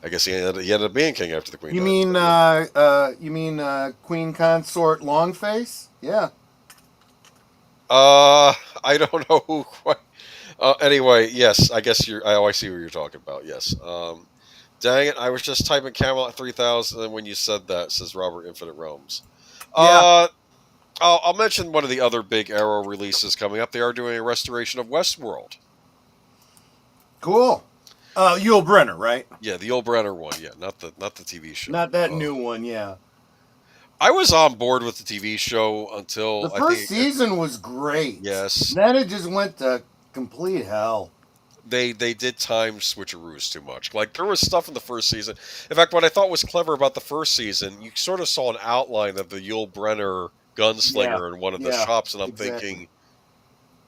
[SPEAKER 3] I guess he ended up being king after the queen
[SPEAKER 2] you
[SPEAKER 3] died.
[SPEAKER 2] mean
[SPEAKER 3] So, yeah.
[SPEAKER 2] Queen Consort Longface? Yeah.
[SPEAKER 3] I don't know who quite. Anyway, yes, I guess you're. I see what you're talking about. Yes. Dang it! I was just typing Camelot 3000, and when you said that, says Robert Infinite Realms.
[SPEAKER 2] Yeah.
[SPEAKER 3] Uh, I'll mention one of the other big Arrow releases coming up. They are doing a restoration of Westworld.
[SPEAKER 2] Cool. Yul Brynner, right?
[SPEAKER 3] Yeah, the old Brenner one. Yeah, not the TV show.
[SPEAKER 2] Not that new one. Yeah.
[SPEAKER 3] I was on board with the TV show until
[SPEAKER 2] The
[SPEAKER 3] I
[SPEAKER 2] first
[SPEAKER 3] think.
[SPEAKER 2] season was great.
[SPEAKER 3] Yes.
[SPEAKER 2] Then it just went to complete hell.
[SPEAKER 3] they did time switcheroos too much. Like there was stuff in the first season. In fact, what I thought was clever about the first season, you sort of saw an outline of the Yul Brynner
[SPEAKER 2] Yeah.
[SPEAKER 3] gunslinger in one of the
[SPEAKER 2] Yeah.
[SPEAKER 3] shops, and I'm
[SPEAKER 2] Exactly.
[SPEAKER 3] thinking,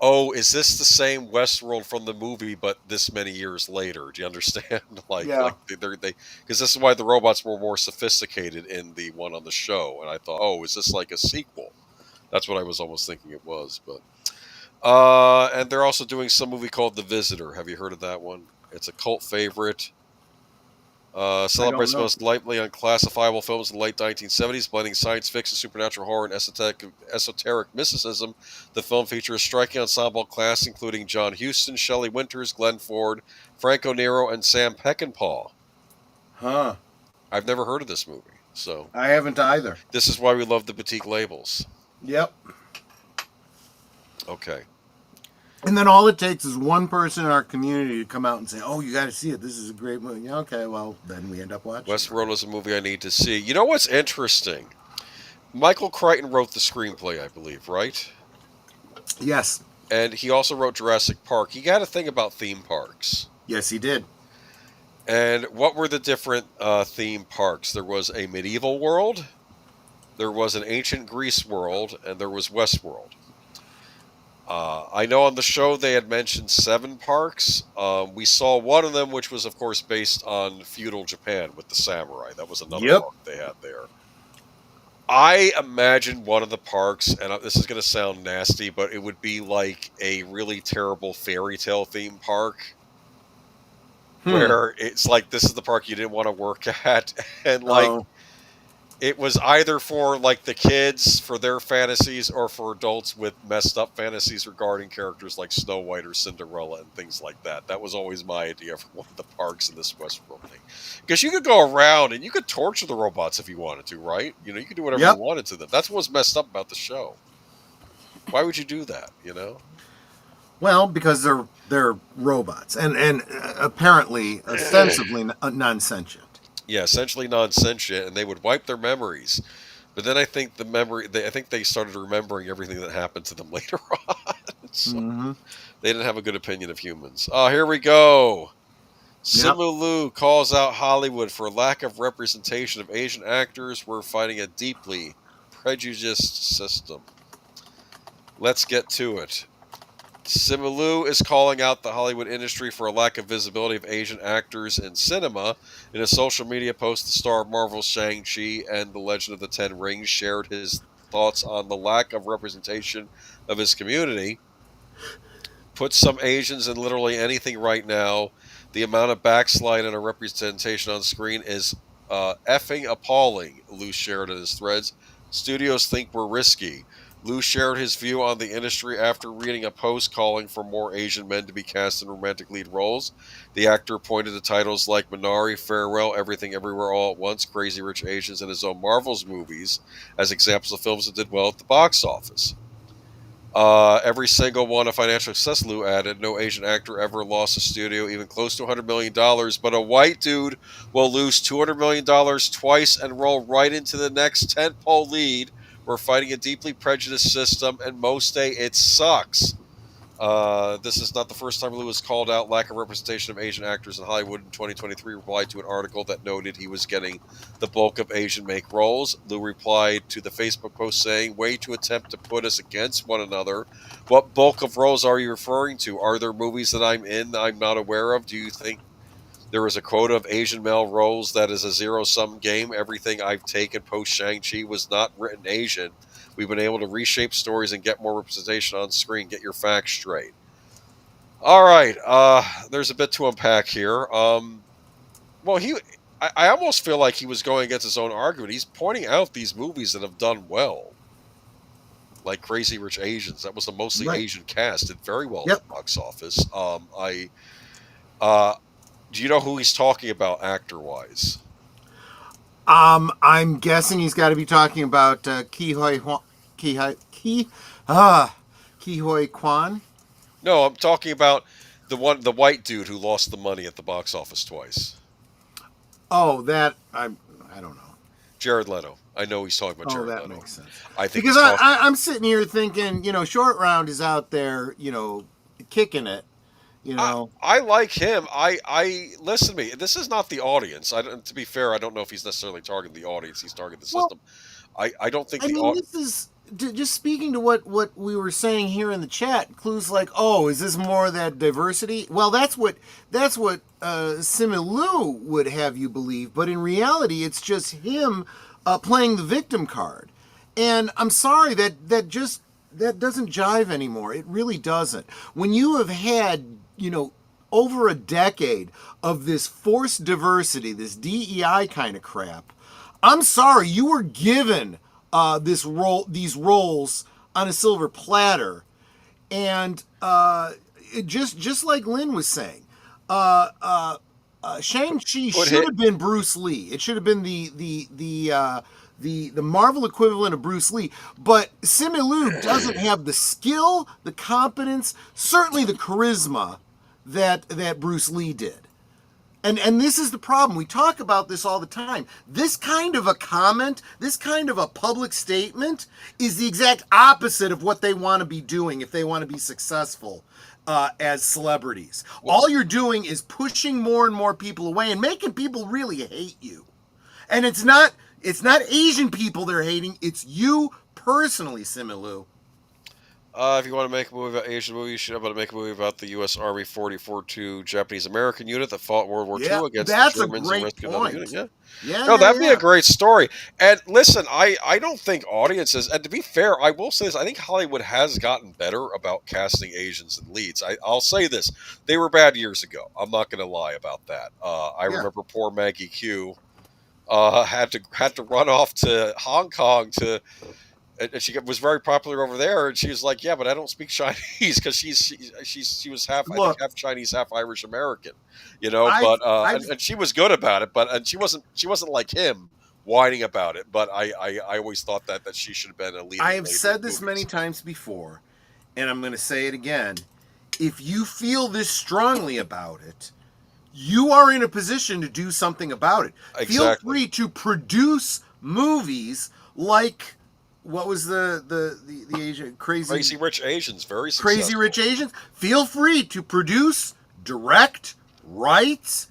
[SPEAKER 3] oh, is this the same Westworld from the movie, but this many years later? Do you understand?
[SPEAKER 2] Yeah.
[SPEAKER 3] They because this is why the robots were more sophisticated in the one on the show, and I thought, oh, is this like a sequel? That's what I was almost thinking it was, but and they're also doing some movie called The Visitor. Have you heard of that one? It's a cult favorite.
[SPEAKER 2] I don't
[SPEAKER 3] Celebrates the
[SPEAKER 2] know.
[SPEAKER 3] most lightly unclassifiable films in the late 1970s, blending science fiction, supernatural horror, and esoteric mysticism. The film features a striking ensemble cast including John Huston, Shelley Winters, Glenn Ford, Franco Nero, and Sam Peckinpah.
[SPEAKER 2] Huh.
[SPEAKER 3] I've never heard of this movie, so
[SPEAKER 2] I haven't either.
[SPEAKER 3] this is why we love the boutique labels.
[SPEAKER 2] Yep.
[SPEAKER 3] Okay.
[SPEAKER 2] And then all it takes is one person in our community to come out and say, "Oh, you got to see it. This is a great movie." Yeah, okay, well, then we end up watching it.
[SPEAKER 3] Westworld is a movie I need to see. You know what's interesting? Michael Crichton wrote the screenplay, I believe, right?
[SPEAKER 2] Yes.
[SPEAKER 3] And he also wrote Jurassic Park. He got a thing about theme parks.
[SPEAKER 2] Yes, he did.
[SPEAKER 3] And what were the different theme parks? There was a medieval world, there was an ancient Greece world, and there was Westworld. I know on the show they had mentioned 7 parks. We saw one of them, which was, of course, based on feudal Japan with the samurai. That was another
[SPEAKER 2] Yep.
[SPEAKER 3] park they had there. I imagine one of the parks, and this is going to sound nasty, but it would be like a really terrible fairy tale theme park where it's like this is the park you didn't want to work at, and like
[SPEAKER 2] Oh.
[SPEAKER 3] it was either for like the kids for their fantasies or for adults with messed up fantasies regarding characters like Snow White or Cinderella and things like that. That was always my idea for one of the parks in this Westworld thing. Because you could go around and you could torture the robots if you wanted to, right? You know, you could do whatever
[SPEAKER 2] Yep.
[SPEAKER 3] you wanted to them. That's what's messed up about the show. Why would you do that, you know?
[SPEAKER 2] Well, because they're robots and apparently ostensibly non-sentient.
[SPEAKER 3] Yeah, essentially non-sentient, and they would wipe their memories. But then I think I think they started remembering everything that happened to them later on. So
[SPEAKER 2] Mm-hmm.
[SPEAKER 3] they didn't have a good opinion of humans. Oh, here we go.
[SPEAKER 2] Yep.
[SPEAKER 3] Simu Liu calls out Hollywood for lack of representation of Asian actors. We're fighting a deeply prejudiced system. Let's get to it. Simu Liu is calling out the Hollywood industry for a lack of visibility of Asian actors in cinema. In a social media post, the star of Marvel's Shang-Chi and The Legend of the Ten Rings shared his thoughts on the lack of representation of his community. Put some Asians in literally anything right now. The amount of backslide and a representation on screen is effing appalling, Liu shared in his threads. Studios think we're risky. Liu shared his view on the industry after reading a post calling for more Asian men to be cast in romantic lead roles. The actor pointed to titles like Minari, Farewell, Everything Everywhere All at Once, Crazy Rich Asians, and his own Marvel's movies as examples of films that did well at the box office. Every single one a financial success, Liu added. No Asian actor ever lost a studio even close to $100 million, but a white dude will lose $200 million twice and roll right into the next tentpole lead. We're fighting a deeply prejudiced system, and most day it sucks. This is not the first time Liu has called out lack of representation of Asian actors in Hollywood. In 2023, replied to an article that noted he was getting the bulk of Asian make roles. Liu replied to the Facebook post saying, "Way to attempt to put us against one another. What bulk of roles are you referring to? Are there movies that I'm in that I'm not aware of? Do you think there is a quota of Asian male roles that is a zero-sum game? Everything I've taken post Shang-Chi was not written Asian. We've been able to reshape stories and get more representation on screen. Get your facts straight." All right. There's a bit to unpack here. Well, I almost feel like he was going against his own argument. He's pointing out these movies that have done well, like Crazy Rich Asians. That was a mostly
[SPEAKER 2] Right.
[SPEAKER 3] Asian cast. Did very well
[SPEAKER 2] Yep.
[SPEAKER 3] at the box office. Do you know who he's talking about actor-wise?
[SPEAKER 2] I'm guessing he's got to be talking about Ki Hoi Kwan.
[SPEAKER 3] No, I'm talking about the white dude who lost the money at the box office twice.
[SPEAKER 2] Oh, that I don't know.
[SPEAKER 3] Jared Leto. I know he's talking about
[SPEAKER 2] Oh,
[SPEAKER 3] Jared
[SPEAKER 2] that
[SPEAKER 3] Leto.
[SPEAKER 2] makes sense.
[SPEAKER 3] I think
[SPEAKER 2] Because
[SPEAKER 3] he's talking-
[SPEAKER 2] I'm sitting here thinking, Short Round is out there, kicking it,
[SPEAKER 5] You know,
[SPEAKER 3] I like him. I listen to me. This is not the audience. To be fair, I don't know if he's necessarily targeting the audience. He's targeting the
[SPEAKER 5] well,
[SPEAKER 3] system. I don't think
[SPEAKER 5] I
[SPEAKER 3] the
[SPEAKER 5] mean, this is just speaking to what we were saying here in the chat. Clues like, oh, is this more of that diversity? Well, that's what Simu would have you believe, but in reality, it's just him playing the victim card. And I'm sorry that doesn't jive anymore. It really doesn't. When you have had, over a decade of this forced diversity, this DEI kind of crap, I'm sorry, you were given these roles on a silver platter, and just like Lynn was saying, Shang-Chi
[SPEAKER 3] put
[SPEAKER 5] should
[SPEAKER 3] hit.
[SPEAKER 5] have been Bruce Lee. It should have been the Marvel equivalent of Bruce Lee. But Simu Liu doesn't have the skill, the competence, certainly the charisma that Bruce Lee did. And this is the problem. We talk about this all the time. This kind of a comment, this kind of a public statement is the exact opposite of what they want to be doing if they want to be successful as celebrities. All you're doing is pushing more and more people away and making people really hate you. And it's not Asian people they're hating, it's you personally, Simu Liu.
[SPEAKER 3] If you want to make a movie about Asian movies, you should have to make a movie about the U.S. Army 44-2 Japanese American unit that fought World War II against
[SPEAKER 5] that's
[SPEAKER 3] the Germans
[SPEAKER 5] a
[SPEAKER 3] and
[SPEAKER 5] great
[SPEAKER 3] rescued another
[SPEAKER 5] point.
[SPEAKER 3] unit.
[SPEAKER 5] Yeah,
[SPEAKER 3] No, that'd be
[SPEAKER 5] yeah.
[SPEAKER 3] a great story. And listen, I don't think audiences, and to be fair, I will say this, I think Hollywood has gotten better about casting Asians in leads. I'll say this, they were bad years ago. I'm not going to lie about that. I remember poor Maggie Q had to run off to Hong Kong and she was very popular over there. And she was like, "Yeah, but I don't speak Chinese," because she was half, I think,
[SPEAKER 5] Look,
[SPEAKER 3] half Chinese, half Irish American,
[SPEAKER 5] I've,
[SPEAKER 3] But
[SPEAKER 5] I've
[SPEAKER 3] and she was good about it, and she wasn't like him whining about it. But I always thought that she should have been a lead.
[SPEAKER 5] I have
[SPEAKER 3] lady
[SPEAKER 5] said
[SPEAKER 3] in
[SPEAKER 5] this
[SPEAKER 3] movies.
[SPEAKER 5] many times before, and I'm going to say it again. If you feel this strongly about it, you are in a position to do something about it. Feel
[SPEAKER 3] Exactly.
[SPEAKER 5] free to produce movies like what was the Asian
[SPEAKER 3] Crazy Rich Asians, very successful.
[SPEAKER 5] Crazy Rich Asians. Feel free to produce, direct, write,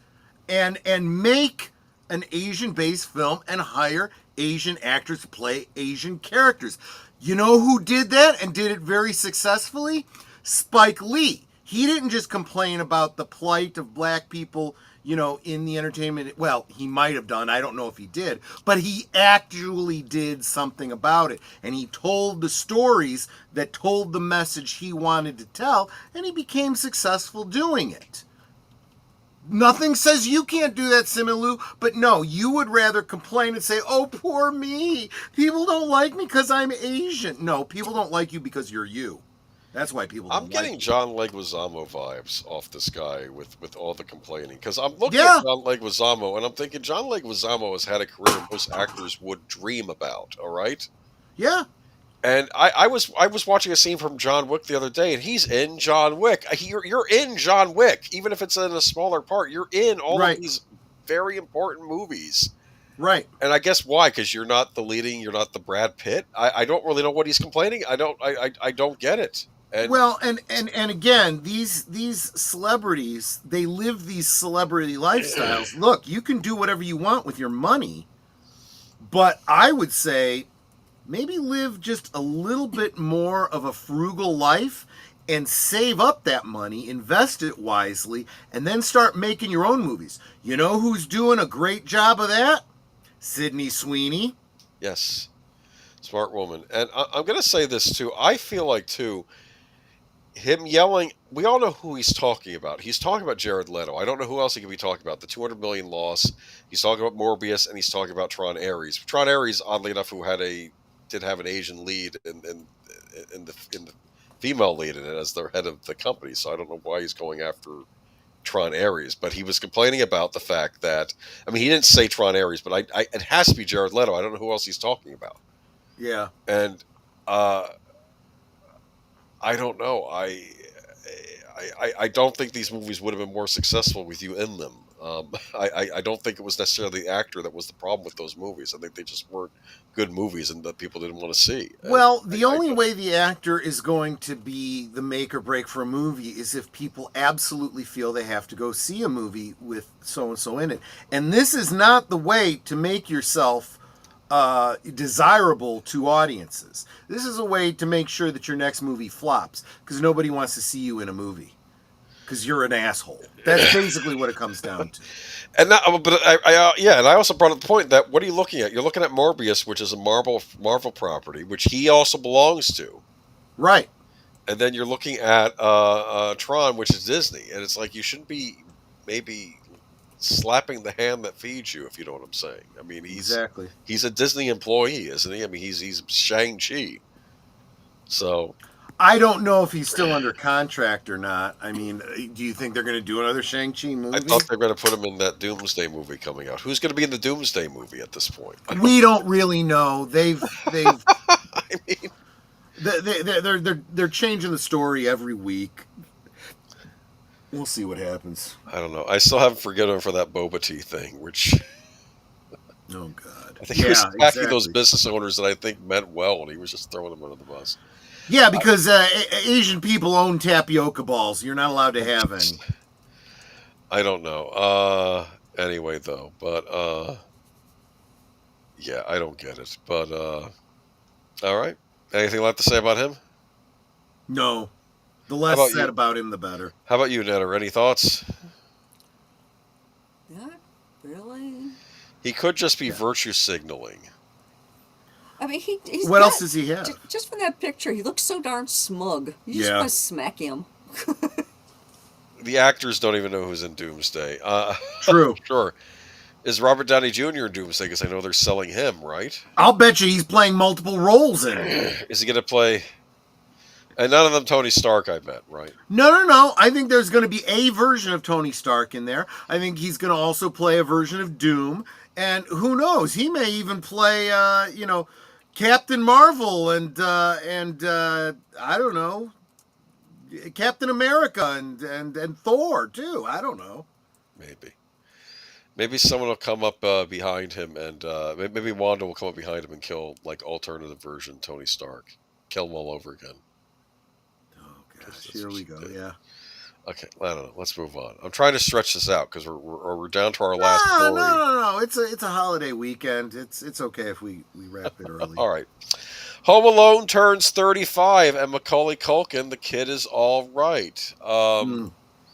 [SPEAKER 5] and make an Asian-based film and hire Asian actors to play Asian characters. You know who did that and did it very successfully? Spike Lee. He didn't just complain about the plight of black people, in the entertainment. Well, he might have done. I don't know if he did. But he actually did something about it. And he told the stories that told the message he wanted to tell. And he became successful doing it. Nothing says you can't do that, Simu Liu, but no, you would rather complain and say, oh, poor me. People don't like me because I'm Asian. No, people don't like you because you're you. That's why people don't
[SPEAKER 3] I'm
[SPEAKER 5] like
[SPEAKER 3] getting
[SPEAKER 5] you.
[SPEAKER 3] John Leguizamo vibes off this guy with all the complaining, because I'm looking at John Leguizamo and I'm thinking John Leguizamo has had a career most actors would dream about. All right.
[SPEAKER 5] Yeah.
[SPEAKER 3] And I was watching a scene from John Wick the other day, and he's in John Wick. You're in John Wick, even if it's in a smaller part. You're in all of these very important movies.
[SPEAKER 5] Right.
[SPEAKER 3] And I guess why? Because you're not the Brad Pitt. I don't really know what he's complaining. I don't get it. And,
[SPEAKER 5] well, and again, these celebrities, they live these celebrity lifestyles. Look, you can do whatever you want with your money, but I would say maybe live just a little bit more of a frugal life and save up that money, invest it wisely, and then start making your own movies. You know who's doing a great job of that? Sydney Sweeney.
[SPEAKER 3] Yes. Smart woman. And I'm going to say this, too. I feel like, too, him yelling, we all know who he's talking about. He's talking about Jared Leto. I don't know who else he could be talking about. The 200 million loss. He's talking about Morbius, and he's talking about Tron Ares. Tron Ares, oddly enough, who did have an Asian lead in the female lead in it as the head of the company. So I don't know why he's going after Tron Ares, but he was complaining about the fact that, I mean, he didn't say Tron Ares, but it has to be Jared Leto. I don't know who else he's talking about.
[SPEAKER 5] Yeah.
[SPEAKER 3] And I don't know. I don't think these movies would have been more successful with you in them. I don't think it was necessarily the actor that was the problem with those movies. I think they just weren't good movies and that people didn't want to see. And
[SPEAKER 5] Well, the only way the actor is going to be the make or break for a movie is if people absolutely feel they have to go see a movie with so and so in it. And this is not the way to make yourself desirable to audiences. This is a way to make sure that your next movie flops because nobody wants to see you in a movie because you're an asshole. That's basically what it comes down to.
[SPEAKER 3] And that, but yeah, and I also brought up the point that what are you looking at? You're looking at Morbius, which is a Marvel property, which he also belongs to,
[SPEAKER 5] Right.
[SPEAKER 3] and then you're looking at Tron, which is Disney, and it's like you shouldn't be maybe slapping the hand that feeds you, if you know what I'm saying. I mean,
[SPEAKER 5] Exactly.
[SPEAKER 3] he's a Disney employee, isn't he? I mean, he's Shang-Chi, so.
[SPEAKER 5] I don't know if he's still under contract or not. I mean, do you think they're going to do another Shang-Chi movie?
[SPEAKER 3] I thought they were going to put him in that Doomsday movie coming out. Who's going to be in the Doomsday movie at this point?
[SPEAKER 5] We don't really know. They've
[SPEAKER 3] I mean,
[SPEAKER 5] they're changing the story every week. We'll see what happens.
[SPEAKER 3] I don't know. I still haven't forgiven him for that Boba Tea thing, which
[SPEAKER 5] Oh God.
[SPEAKER 3] I think he was attacking those
[SPEAKER 5] exactly.
[SPEAKER 3] business owners that I think meant well, and he was just throwing them under the bus.
[SPEAKER 5] Yeah, because Asian people own tapioca balls. You're not allowed to have any.
[SPEAKER 3] I don't know. Anyway, though, but yeah, I don't get it. But all right. Anything left to say about him?
[SPEAKER 5] No. The
[SPEAKER 3] How
[SPEAKER 5] less
[SPEAKER 3] about
[SPEAKER 5] said
[SPEAKER 3] you?
[SPEAKER 5] about him, the better.
[SPEAKER 3] How about you, Netter? Any thoughts?
[SPEAKER 4] Not really.
[SPEAKER 3] He could just be
[SPEAKER 5] Yeah.
[SPEAKER 3] virtue signaling.
[SPEAKER 4] I mean, he's
[SPEAKER 5] What
[SPEAKER 4] got-
[SPEAKER 5] else does he have?
[SPEAKER 4] Just from that picture, he looks so darn smug. You just
[SPEAKER 5] Yeah.
[SPEAKER 4] want to smack him.
[SPEAKER 3] The actors don't even know who's in Doomsday.
[SPEAKER 5] True.
[SPEAKER 3] Sure. Is Robert Downey Jr. in Doomsday? Because I know they're selling him, right?
[SPEAKER 5] I'll bet you he's playing multiple roles in it.
[SPEAKER 3] Is he going to play? And none of them Tony Stark, I bet, right?
[SPEAKER 5] No. I think there's going to be a version of Tony Stark in there. I think he's going to also play a version of Doom. And who knows? He may even play, Captain Marvel and I don't know, Captain America and Thor too. I don't know.
[SPEAKER 3] Maybe someone will come up behind him, and maybe Wanda will come up behind him and kill like alternative version Tony Stark, kill him all over again.
[SPEAKER 5] Oh gosh, here we go. Yeah.
[SPEAKER 3] Okay, I don't know. Let's move on. I'm trying to stretch this out because we're down to our last story.
[SPEAKER 5] No. It's a holiday weekend. It's okay if we wrap it early.
[SPEAKER 3] All right. Home Alone turns 35, and Macaulay Culkin, the kid, is all right.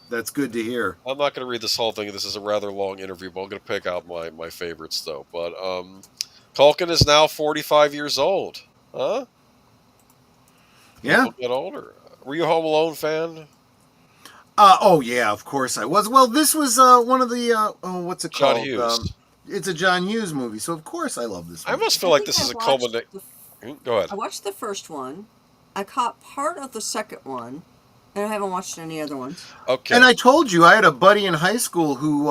[SPEAKER 5] That's good to hear.
[SPEAKER 3] I'm not going to read this whole thing. This is a rather long interview, but I'm going to pick out my favorites, though. But Culkin is now 45 years old. Huh?
[SPEAKER 5] Yeah.
[SPEAKER 3] People get older. Were you a Home Alone fan?
[SPEAKER 5] Oh yeah, of course I was. Well, this was one of the what's it
[SPEAKER 3] John
[SPEAKER 5] called?
[SPEAKER 3] Hughes.
[SPEAKER 5] It's a John Hughes movie, so of course I love this
[SPEAKER 3] I
[SPEAKER 5] movie.
[SPEAKER 3] almost feel like this is a culmination. Go ahead.
[SPEAKER 4] I watched the first one. I caught part of the second one, and I haven't watched any other ones.
[SPEAKER 3] Okay.
[SPEAKER 5] And I told you I had a buddy in high school who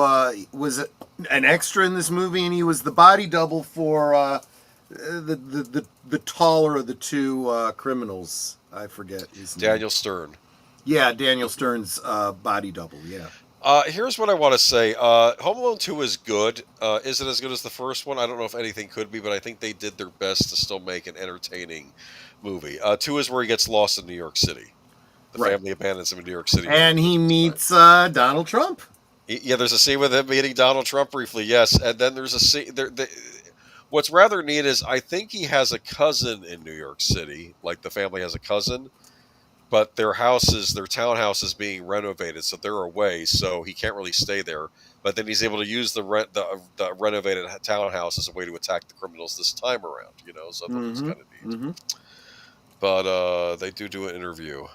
[SPEAKER 5] was an extra in this movie, and he was the body double for the taller of the two criminals. I forget his name.
[SPEAKER 3] Daniel Stern.
[SPEAKER 5] Yeah, Daniel Stern's body double. Yeah.
[SPEAKER 3] Here's what I want to say. Home Alone 2 is good. Is it as good as the first one? I don't know if anything could be, but I think they did their best to still make an entertaining movie. 2 is where he gets lost in New York City. The
[SPEAKER 5] Right.
[SPEAKER 3] family abandons him in New York City.
[SPEAKER 5] And he meets Donald Trump.
[SPEAKER 3] Yeah, there's a scene with him meeting Donald Trump briefly, yes. And then there's a scene... What's rather neat is I think he has a cousin in New York City. Like the family has a cousin. But their townhouse is being renovated, so they're away, so he can't really stay there. But then he's able to use the renovated townhouse as a way to attack the criminals this time around, so I thought it was kind of neat.
[SPEAKER 5] Mm-hmm.
[SPEAKER 3] But they do an interview.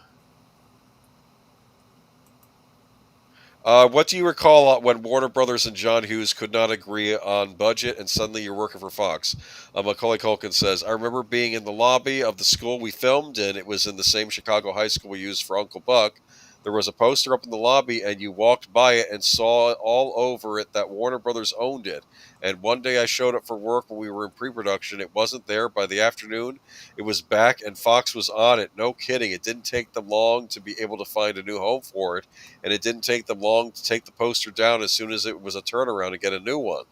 [SPEAKER 3] What do you recall when Warner Brothers and John Hughes could not agree on budget and suddenly you're working for Fox? Macaulay Culkin says, I remember being in the lobby of the school we filmed in. It was in the same Chicago high school we used for Uncle Buck. There was a poster up in the lobby, and you walked by it and saw all over it that Warner Brothers owned it. And one day I showed up for work when we were in pre-production. It wasn't there by the afternoon. It was back, and Fox was on it. No kidding. It didn't take them long to be able to find a new home for it, and it didn't take them long to take the poster down as soon as it was a turnaround to get a new one.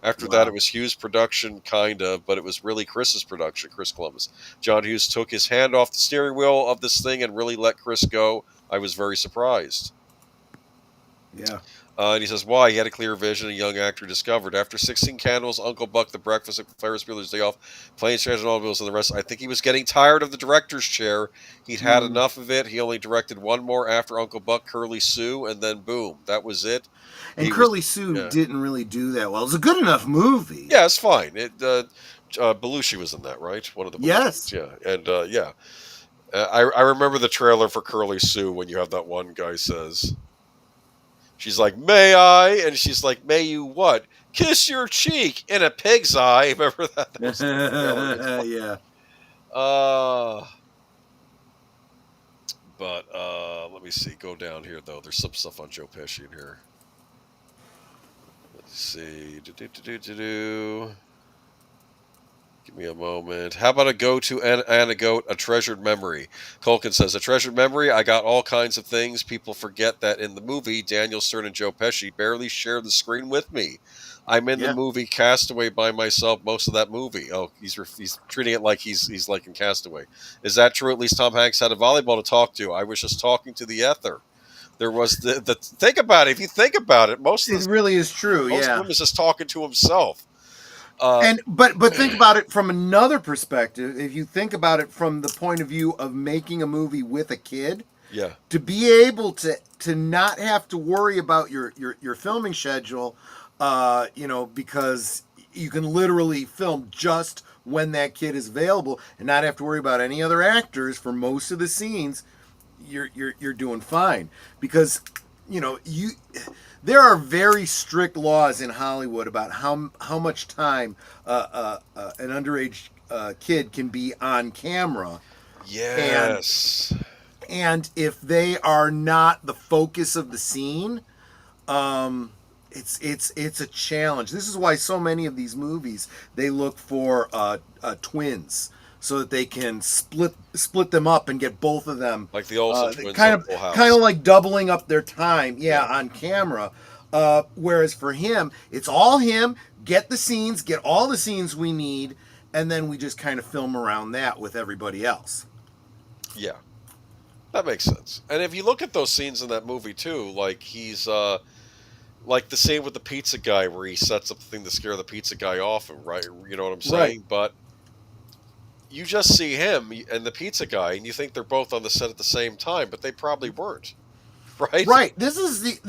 [SPEAKER 3] After that, it was Hughes' production, kind of, but it was really Chris's production, Chris Columbus. John Hughes took his hand off the steering wheel of this thing and really let Chris go. I was very surprised.
[SPEAKER 5] Yeah.
[SPEAKER 3] And he says, why? He had a clear vision, a young actor discovered. After 16 Candles, Uncle Buck, The Breakfast at Ferris Bueller's Day Off, Planes, Trains, and Automobiles, and the rest, I think he was getting tired of the director's chair. He'd had enough of it. He only directed one more after Uncle Buck, Curly Sue, and then boom, that was it.
[SPEAKER 5] And Curly Sue didn't really do that well. It was a good enough movie.
[SPEAKER 3] Yeah, it's fine. Belushi was in that, right? One of the Belushis.
[SPEAKER 5] Yes.
[SPEAKER 3] Yeah, and yeah. I remember the trailer for Curly Sue when you have that one guy says, she's like, may I? And she's like, may you what? Kiss your cheek in a pig's eye. Remember that? That was
[SPEAKER 5] yeah.
[SPEAKER 3] But let me see. Go down here, though. There's some stuff on Joe Pesci in here. Let's see. Give me a moment. How about a go-to anecdote, a treasured memory? Culkin says, a treasured memory? I got all kinds of things. People forget that in the movie, Daniel Stern and Joe Pesci barely share the screen with me. I'm in the movie Castaway by myself most of that movie. Oh, he's treating it like he's like in Castaway. Is that true? At least Tom Hanks had a volleyball to talk to. I was just talking to the ether. There was the think about it. If you think about it,
[SPEAKER 5] it really is true.
[SPEAKER 3] Most of him is just talking to himself.
[SPEAKER 5] But think about it from another perspective. If you think about it from the point of view of making a movie with a kid, to be able to not have to worry about your filming schedule, because you can literally film just when that kid is available and not have to worry about any other actors for most of the scenes. You're doing fine, because there are very strict laws in Hollywood about how much time an underage kid can be on camera.
[SPEAKER 3] Yes.
[SPEAKER 5] And if they are not the focus of the scene, it's a challenge. This is why so many of these movies, they look for twins, so that they can split them up and get both of them,
[SPEAKER 3] like the Olsen twins,
[SPEAKER 5] kind of like doubling up their time, on camera. Whereas for him, it's all him. Get the scenes, get all the scenes we need, and then we just kind of film around that with everybody else.
[SPEAKER 3] Yeah, that makes sense. And if you look at those scenes in that movie too, like he's like the scene with the pizza guy where he sets up the thing to scare the pizza guy off, right? You know what I'm saying? Right. But you just see him and the pizza guy, and you think they're both on the set at the same time, but they probably weren't, right?
[SPEAKER 5] Right. This is the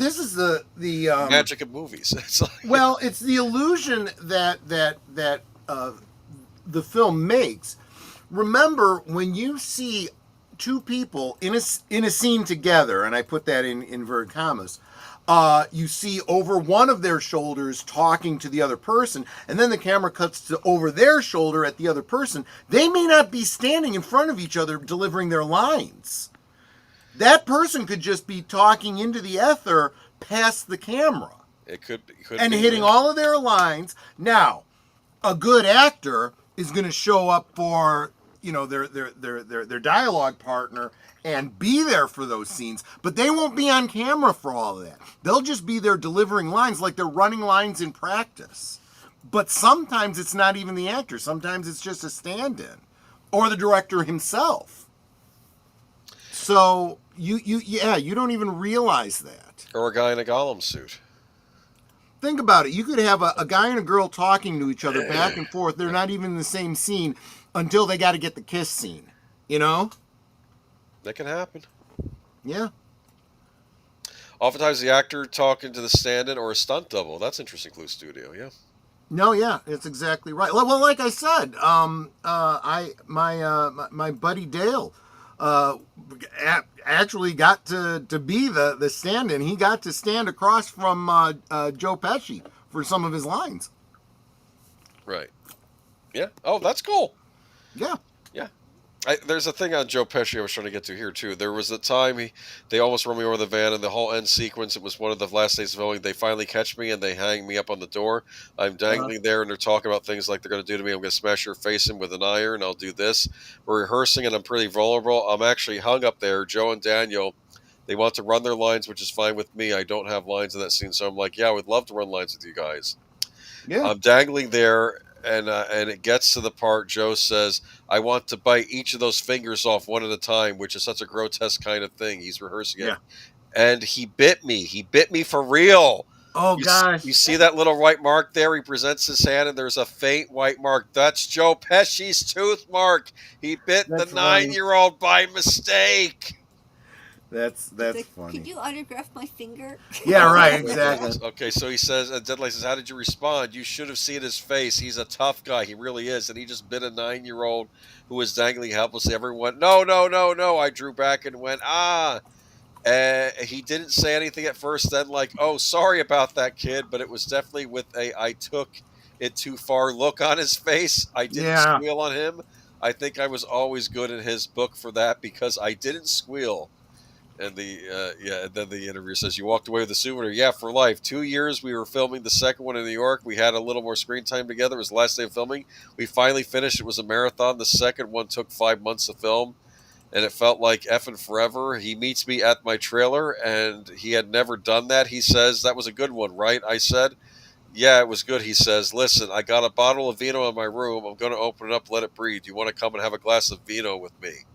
[SPEAKER 3] magic of movies. It's like,
[SPEAKER 5] well, it's the illusion that the film makes. Remember, when you see two people in a scene together, and I put that in inverted commas, you see over one of their shoulders talking to the other person, and then the camera cuts to over their shoulder at the other person. They may not be standing in front of each other delivering their lines. That person could just be talking into the ether past the camera.
[SPEAKER 3] It could
[SPEAKER 5] and
[SPEAKER 3] be
[SPEAKER 5] hitting all of their lines. Now, a good actor is going to show up for their dialogue partner and be there for those scenes, but they won't be on camera for all of that. They'll just be there delivering lines like they're running lines in practice. But sometimes it's not even the actor. Sometimes it's just a stand-in or the director himself. So you don't even realize that.
[SPEAKER 3] Or a guy in a Gollum suit.
[SPEAKER 5] Think about it. You could have a guy and a girl talking to each other back and forth. They're not even in the same scene until they got to get the kiss scene. You know?
[SPEAKER 3] That can happen.
[SPEAKER 5] Yeah.
[SPEAKER 3] Oftentimes the actor talking to the stand-in or a stunt double. That's interesting, Clue Studio, yeah.
[SPEAKER 5] No, yeah, it's exactly right. Well, like I said, my buddy Dale actually got to be the stand-in. He got to stand across from Joe Pesci for some of his lines.
[SPEAKER 3] Right. Yeah. Oh, that's cool.
[SPEAKER 5] Yeah.
[SPEAKER 3] Yeah. There's a thing on Joe Pesci I was trying to get to here too. There was a time they almost run me over the van, and the whole end sequence. It was one of the last days of filming. They finally catch me and they hang me up on the door. I'm
[SPEAKER 2] Uh-huh.
[SPEAKER 3] dangling there, and they're talking about things like they're going to do to me. I'm going to smash your face in with an iron. I'll do this. We're rehearsing, and I'm pretty vulnerable. I'm actually hung up there. Joe and Daniel, they want to run their lines, which is fine with me. I don't have lines in that scene, so I'm like, yeah, I would love to run lines with you guys.
[SPEAKER 2] Yeah.
[SPEAKER 3] I'm dangling there, and it gets to the part. Joe says, "I want to bite each of those fingers off one at a time," which is such a grotesque kind of thing. He's rehearsing it,
[SPEAKER 5] Yeah.
[SPEAKER 3] and he bit me. He bit me for real.
[SPEAKER 5] Oh
[SPEAKER 3] You
[SPEAKER 5] gosh.
[SPEAKER 3] see that little white mark there? He presents his hand, and there's a faint white mark. That's Joe Pesci's tooth mark. He bit the
[SPEAKER 5] That's funny.
[SPEAKER 3] 9-year-old by mistake.
[SPEAKER 5] That's
[SPEAKER 4] Like,
[SPEAKER 5] funny.
[SPEAKER 4] could you autograph my finger?
[SPEAKER 5] Yeah, right,
[SPEAKER 3] Oh,
[SPEAKER 5] exactly.
[SPEAKER 3] okay, so he says, and Deadlight says, "How did you respond? You should have seen his face. He's a tough guy. He really is." And he just bit a 9-year-old who was dangling helplessly. Everyone went, "No, no, no, no." I drew back and went, "Ah." He didn't say anything at first. Then, like, "Oh, sorry about that, kid," but it was definitely with a "I took it too far" look on his face. I didn't
[SPEAKER 5] Yeah.
[SPEAKER 3] squeal on him. I think I was always good in his book for that because I didn't squeal. And and then the interview says, "You walked away with a souvenir." Yeah, for life. 2 years. We were filming the second one in New York. We had a little more screen time together. It was the last day of filming. We finally finished. It was a marathon. The second one took 5 months to film, and it felt like effing forever. He meets me at my trailer, and he had never done that. He says, "That was a good one, right?" I said, "Yeah, it was good." He says, "Listen, I got a bottle of vino in my room. I'm going to open it up, let it breathe. You want to come and have a glass of vino with me?"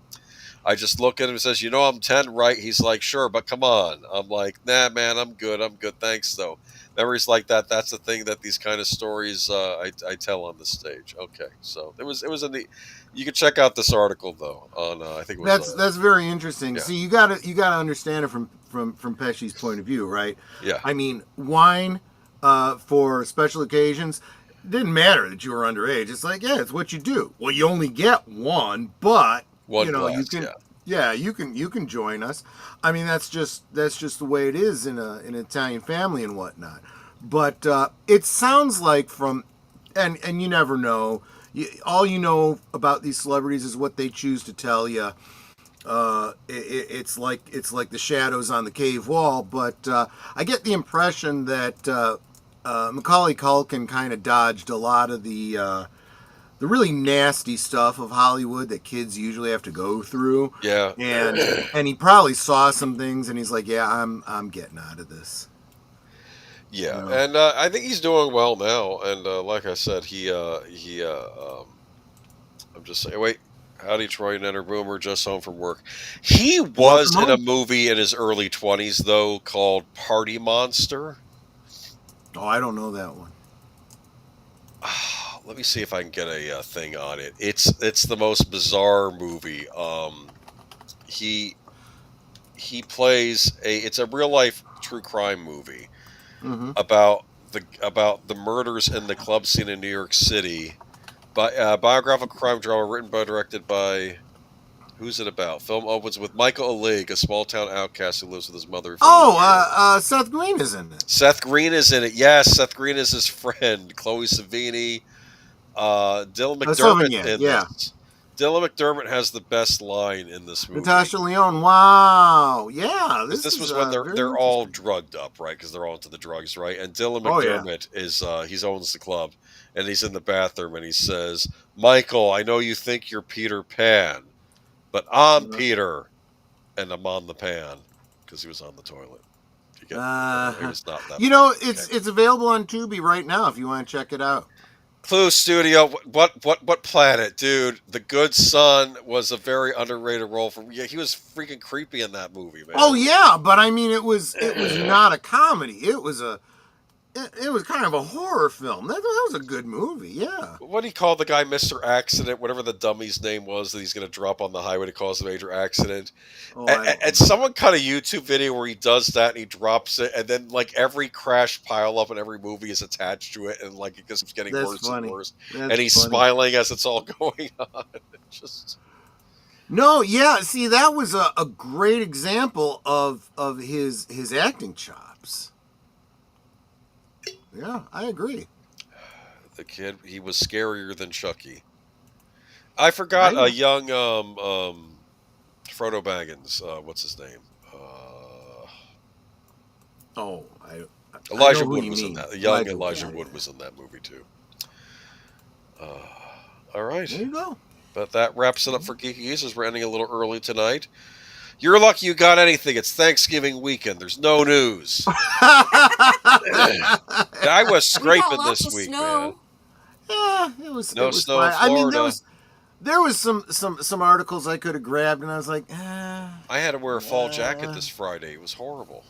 [SPEAKER 3] I just look at him and says, "You know I'm 10, right?" He's like, "Sure, but come on." I'm like, "Nah, man, I'm good. I'm good. Thanks, though." Memories like that. That's the thing that these kind of stories I tell on the stage. Okay, so it was a neat. You can check out this article though on I think it was
[SPEAKER 5] That's very interesting.
[SPEAKER 3] yeah
[SPEAKER 5] See, you gotta understand it from Pesci's point of view, right?
[SPEAKER 3] yeah
[SPEAKER 5] I mean, wine for special occasions didn't matter that you were underage. It's like, yeah, it's what you do. Well, you only get one, but
[SPEAKER 3] one
[SPEAKER 5] you
[SPEAKER 3] glass
[SPEAKER 5] can,
[SPEAKER 3] yeah
[SPEAKER 5] yeah, you can join us. I mean, that's just the way it is in an Italian family and whatnot. But it sounds like and you never know. All you know about these celebrities is what they choose to tell you. It's like the shadows on the cave wall. But I get the impression that Macaulay Culkin kind of dodged a lot of the really nasty stuff of Hollywood that kids usually have to go through,
[SPEAKER 3] yeah
[SPEAKER 5] and he probably saw some things, and he's like, yeah, I'm getting out of this. You
[SPEAKER 3] yeah.
[SPEAKER 5] know,
[SPEAKER 3] And I think he's doing well now. And like I said, I'm just saying. Wait, howdy, Troy and Enter Boomer, just home from work. He was
[SPEAKER 5] welcome
[SPEAKER 3] in a
[SPEAKER 5] home.
[SPEAKER 3] movie in his early 20s, though, called Party Monster.
[SPEAKER 5] Oh, I don't know that one.
[SPEAKER 3] Let me see if I can get a thing on it. It's the most bizarre movie. He he plays a. It's a real life true crime movie
[SPEAKER 5] Mm-hmm.
[SPEAKER 3] about the murders in the club scene in New York City. Biographical crime drama written by directed by. Who's it about? Film opens with Michael Olig, a small town outcast who lives with his mother.
[SPEAKER 5] Seth Green is in it.
[SPEAKER 3] Seth Green is in it. Yes, Seth Green is his friend. Chloe Savini. Dylan McDermott's
[SPEAKER 5] Sauvignon,
[SPEAKER 3] in
[SPEAKER 5] yeah.
[SPEAKER 3] this. Dylan McDermott has the best line in this movie.
[SPEAKER 5] Natasha Lyonne. Wow. Yeah,
[SPEAKER 3] 'Cause
[SPEAKER 5] this
[SPEAKER 3] was
[SPEAKER 5] is
[SPEAKER 3] when
[SPEAKER 5] very
[SPEAKER 3] they're all
[SPEAKER 5] interesting.
[SPEAKER 3] drugged up, right? Because they're all into the drugs, right? And Dylan
[SPEAKER 5] Oh yeah.
[SPEAKER 3] McDermott is he owns the club, and he's in the bathroom, and he says, "Michael, I know you think you're Peter Pan, but I'm Peter, and I'm on the pan," because he was on the toilet. You get, he was not that.
[SPEAKER 5] It's available on Tubi right now if you want to check it out.
[SPEAKER 3] Clue Studio, what planet, dude? The Good Son was a very underrated role for. Yeah, he was freaking creepy in that movie, man.
[SPEAKER 5] Oh yeah, but I mean, it was not a comedy. It was kind of a horror film. That was a good movie. Yeah.
[SPEAKER 3] What do you call the guy, Mr. Accident? Whatever the dummy's name was that he's going to drop on the highway to cause a major accident.
[SPEAKER 5] Oh, I don't
[SPEAKER 3] And someone cut a YouTube video where he does that and he drops it, and then like every crash pile up in every movie is attached to it, and like it just keeps getting
[SPEAKER 5] That's
[SPEAKER 3] worse
[SPEAKER 5] funny.
[SPEAKER 3] and worse.
[SPEAKER 5] That's
[SPEAKER 3] And he's
[SPEAKER 5] funny.
[SPEAKER 3] smiling as it's all going on. Just
[SPEAKER 5] No, yeah. See, that was a great example of his acting chops. Yeah, I agree.
[SPEAKER 3] the kid, he was scarier than Chucky. I forgot
[SPEAKER 5] Right?
[SPEAKER 3] a young Frodo Baggins. What's his name?
[SPEAKER 5] Oh, I know
[SPEAKER 3] Elijah
[SPEAKER 5] who
[SPEAKER 3] Wood
[SPEAKER 5] you
[SPEAKER 3] was in
[SPEAKER 5] mean.
[SPEAKER 3] that. Young
[SPEAKER 5] Elijah
[SPEAKER 3] Elijah
[SPEAKER 5] Wood.
[SPEAKER 3] Wood was in that movie too. Uh, all right.
[SPEAKER 5] There you go.
[SPEAKER 3] But that wraps it up for Geeky Geezers. We're ending a little early tonight. You're lucky you got anything. It's Thanksgiving weekend. There's no news. I was
[SPEAKER 4] We got
[SPEAKER 3] scraping
[SPEAKER 4] lots
[SPEAKER 3] this
[SPEAKER 4] of
[SPEAKER 3] week, man.
[SPEAKER 4] snow.
[SPEAKER 5] Yeah, it
[SPEAKER 3] No
[SPEAKER 5] was
[SPEAKER 3] snow in
[SPEAKER 5] fine. I mean,
[SPEAKER 3] Florida.
[SPEAKER 5] there was some articles I could have grabbed, and I was like,
[SPEAKER 3] I had to wear a fall jacket this Friday. It was horrible.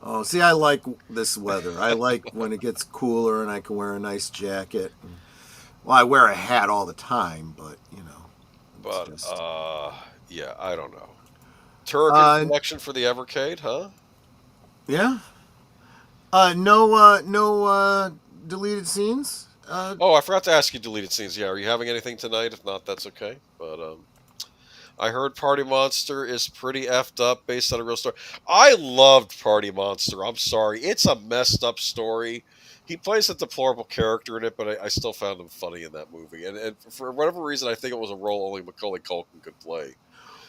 [SPEAKER 5] oh, see, I like this weather. I like when it gets cooler and I can wear a nice jacket. Well, I wear a hat all the time, but it's
[SPEAKER 3] But
[SPEAKER 5] just.
[SPEAKER 3] yeah, I don't know. Turrican
[SPEAKER 5] Uh,
[SPEAKER 3] collection for the Evercade, huh?
[SPEAKER 5] yeah. No deleted scenes.
[SPEAKER 3] Oh, I forgot to ask you deleted scenes. Yeah, are you having anything tonight? If not, that's okay. But I heard Party Monster is pretty effed up based on a real story. I loved Party Monster. I'm sorry. It's a messed up story. He plays a deplorable character in it, but I still found him funny in that movie. And for whatever reason, I think it was a role only Macaulay Culkin could play.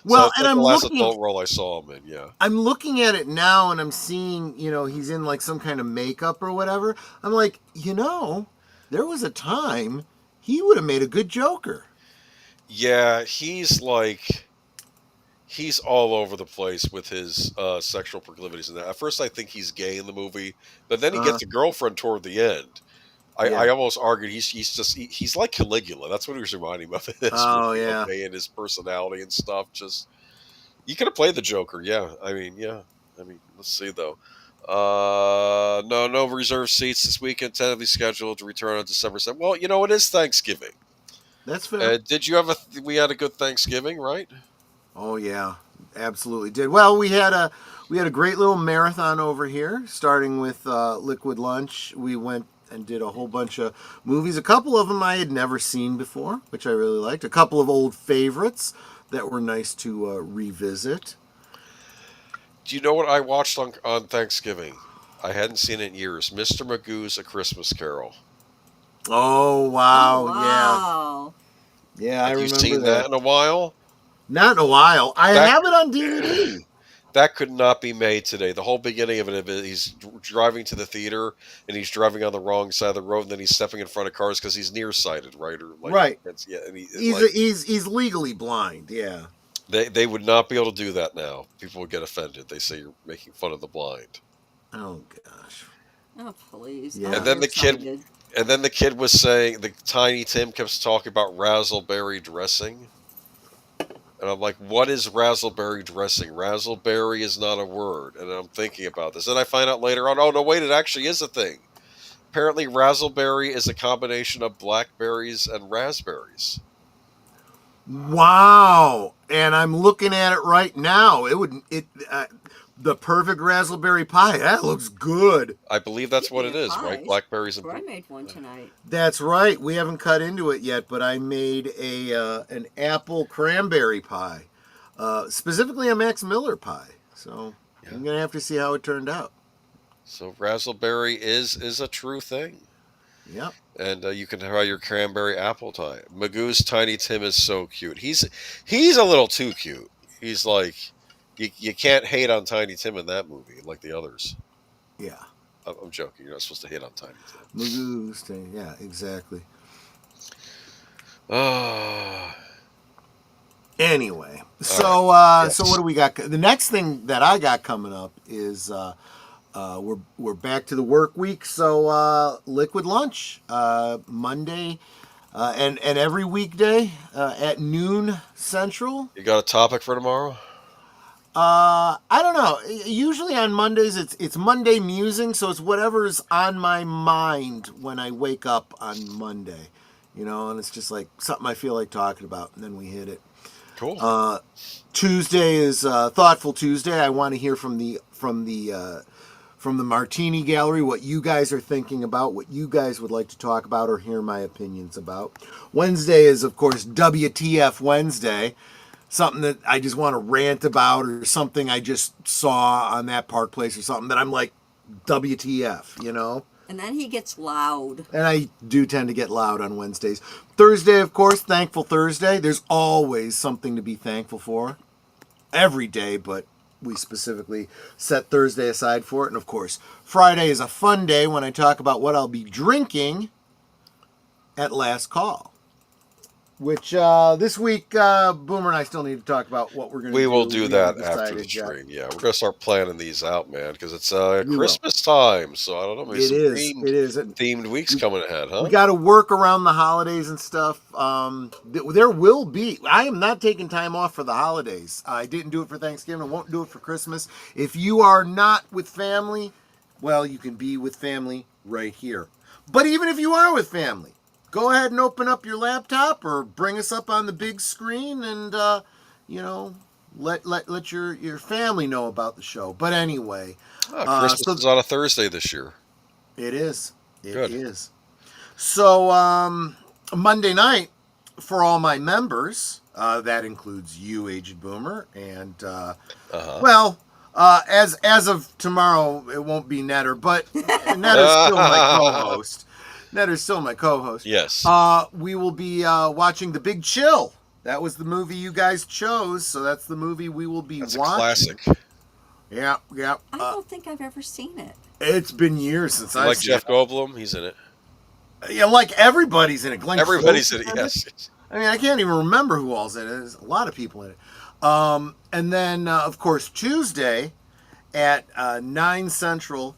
[SPEAKER 3] So
[SPEAKER 5] Well,
[SPEAKER 3] it's
[SPEAKER 5] and
[SPEAKER 3] like the last adult role I saw him in, yeah.
[SPEAKER 5] I'm looking at it now, and I'm seeing, he's in like some kind of makeup or whatever. I'm like, there was a time he would have made a good Joker.
[SPEAKER 3] Yeah, he's all over the place with his sexual proclivities and that. At first, I think he's gay in the movie, but then he
[SPEAKER 5] Uh,
[SPEAKER 3] gets a girlfriend toward the end. I
[SPEAKER 5] yeah.
[SPEAKER 3] almost argued he's like Caligula. That's what he was reminding me of in this
[SPEAKER 5] Oh
[SPEAKER 3] movie.
[SPEAKER 5] yeah.
[SPEAKER 3] Okay, and his personality and stuff. Just you could have played the Joker. Yeah, I mean, yeah. I mean, let's see though. No reserved seats this weekend. Tentatively scheduled to return on December 7th. Well, it is Thanksgiving.
[SPEAKER 5] That's fair.
[SPEAKER 3] Did you have we had a good Thanksgiving, right?
[SPEAKER 5] Oh yeah, absolutely did. Well, we had a great little marathon over here, starting with Liquid Lunch. We went and did a whole bunch of movies. A couple of them I had never seen before, which I really liked. A couple of old favorites that were nice to revisit.
[SPEAKER 3] Do you know what I watched on Thanksgiving? I hadn't seen it in years. Mr. Magoo's A Christmas Carol.
[SPEAKER 5] Oh
[SPEAKER 4] Oh
[SPEAKER 5] wow, yeah,
[SPEAKER 4] wow.
[SPEAKER 5] yeah, I
[SPEAKER 3] Have you
[SPEAKER 5] remember
[SPEAKER 3] seen that
[SPEAKER 5] that.
[SPEAKER 3] in a while?
[SPEAKER 5] Not in a while. I
[SPEAKER 3] That
[SPEAKER 5] have it on DVD.
[SPEAKER 3] that could not be made today. The whole beginning of it, he's driving to the theater and he's driving on the wrong side of the road, and then he's stepping in front of cars because he's nearsighted, right? Or like,
[SPEAKER 5] Right.
[SPEAKER 3] yeah, and
[SPEAKER 5] He's
[SPEAKER 3] like
[SPEAKER 5] he's legally blind. Yeah.
[SPEAKER 3] they would not be able to do that now. People would get offended. They say you're making fun of the blind.
[SPEAKER 5] Oh gosh.
[SPEAKER 4] Oh please.
[SPEAKER 5] Yeah.
[SPEAKER 4] Oh,
[SPEAKER 3] And then
[SPEAKER 4] you're
[SPEAKER 3] the kid
[SPEAKER 4] excited.
[SPEAKER 3] and then the kid was saying the Tiny Tim kept talking about razzleberry dressing. And I'm like, what is razzleberry dressing? Razzleberry is not a word. And I'm thinking about this. And I find out later on, oh, no, wait, it actually is a thing. Apparently, razzleberry is a combination of blackberries and raspberries.
[SPEAKER 5] Wow. And I'm looking at it right now. The perfect raspberry pie. That looks good.
[SPEAKER 3] I believe that's what it
[SPEAKER 4] Speaking of
[SPEAKER 3] is, right?
[SPEAKER 4] pies,
[SPEAKER 3] Blackberries and
[SPEAKER 4] I made one tonight.
[SPEAKER 5] That's right. We haven't cut into it yet, but I made an apple cranberry pie, specifically a Max Miller pie. So
[SPEAKER 3] Yeah.
[SPEAKER 5] I'm gonna have to see how it turned out.
[SPEAKER 3] So razzleberry is a true thing.
[SPEAKER 5] Yep.
[SPEAKER 3] And you can try your cranberry apple pie. Magoo's Tiny Tim is so cute. He's a little too cute. He's like you can't hate on Tiny Tim in that movie like the others.
[SPEAKER 5] Yeah.
[SPEAKER 3] I'm joking. You're not supposed to hate on Tiny Tim.
[SPEAKER 5] Magoo's. Yeah. Exactly.
[SPEAKER 3] Ah,
[SPEAKER 5] Anyway,
[SPEAKER 3] all right.
[SPEAKER 5] so
[SPEAKER 3] Yes.
[SPEAKER 5] so what do we got? The next thing that I got coming up is we're back to the work week. So Liquid Lunch Monday and every weekday at noon Central.
[SPEAKER 3] You got a topic for tomorrow?
[SPEAKER 5] I don't know. Usually on Mondays it's Monday musing, so it's whatever's on my mind when I wake up on Monday, and it's just like something I feel like talking about, and then we hit it.
[SPEAKER 3] Cool.
[SPEAKER 5] Tuesday is Thoughtful Tuesday. I want to hear from the Martini Gallery what you guys are thinking about, what you guys would like to talk about or hear my opinions about. Wednesday is, of course, WTF Wednesday. Something that I just want to rant about, or something I just saw on that Park Place, or something that I'm like, WTF,
[SPEAKER 4] And then he gets loud.
[SPEAKER 2] And I do tend to get loud on Wednesdays. Thursday, of course, Thankful Thursday. There's always something to be thankful for. Every day, but we specifically set Thursday aside for it. And of course, Friday is a fun day when I talk about what I'll be drinking at Last Call. Which this week, Boomer and I still need to talk about what we're going to do.
[SPEAKER 3] We will do that
[SPEAKER 2] haven't
[SPEAKER 3] after the
[SPEAKER 2] decided yet.
[SPEAKER 3] stream. Yeah, we're going to start planning these out, man, because it's
[SPEAKER 2] We
[SPEAKER 3] Christmas time. So I don't know. Maybe
[SPEAKER 2] It
[SPEAKER 3] some
[SPEAKER 2] is.
[SPEAKER 3] Themed,
[SPEAKER 2] It is.
[SPEAKER 3] themed weeks coming ahead, huh?
[SPEAKER 2] We got to work around the holidays and stuff. There will be. I am not taking time off for the holidays. I didn't do it for Thanksgiving. I won't do it for Christmas. If you are not with family, well, you can be with family right here. But even if you are with family, go ahead and open up your laptop or bring us up on the big screen and, let your family know about the show. But anyway.
[SPEAKER 3] Christmas is on a Thursday this year.
[SPEAKER 2] It is. It
[SPEAKER 3] Good.
[SPEAKER 2] is. So, Monday night, for all my members, that includes you, Aged Boomer, and, as of tomorrow, it won't be Netter, but Netter's still my co-host. Netter's still my co-host.
[SPEAKER 3] Yes.
[SPEAKER 2] We will be watching The Big Chill. That was the movie you guys chose, so that's the movie we will be
[SPEAKER 3] That's
[SPEAKER 2] watching.
[SPEAKER 3] a classic.
[SPEAKER 2] Yeah.
[SPEAKER 4] I don't think I've ever seen it.
[SPEAKER 2] It's been years since I've
[SPEAKER 3] Like
[SPEAKER 2] seen
[SPEAKER 3] Jeff
[SPEAKER 2] it.
[SPEAKER 3] Goldblum, he's in it.
[SPEAKER 2] Yeah, like everybody's in it. Glenn
[SPEAKER 3] Everybody's in
[SPEAKER 2] Close
[SPEAKER 3] it, yes.
[SPEAKER 2] I mean, I can't even remember who all's in it. There's a lot of people in it. And then, of course, Tuesday at 9 Central,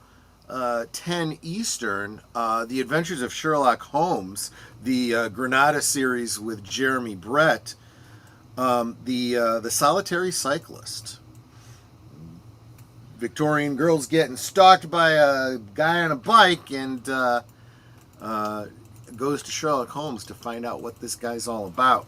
[SPEAKER 2] 10 Eastern, The Adventures of Sherlock Holmes, the Granada series with Jeremy Brett, the Solitary Cyclist. Victorian girl's getting stalked by a guy on a bike and goes to Sherlock Holmes to find out what this guy's all about.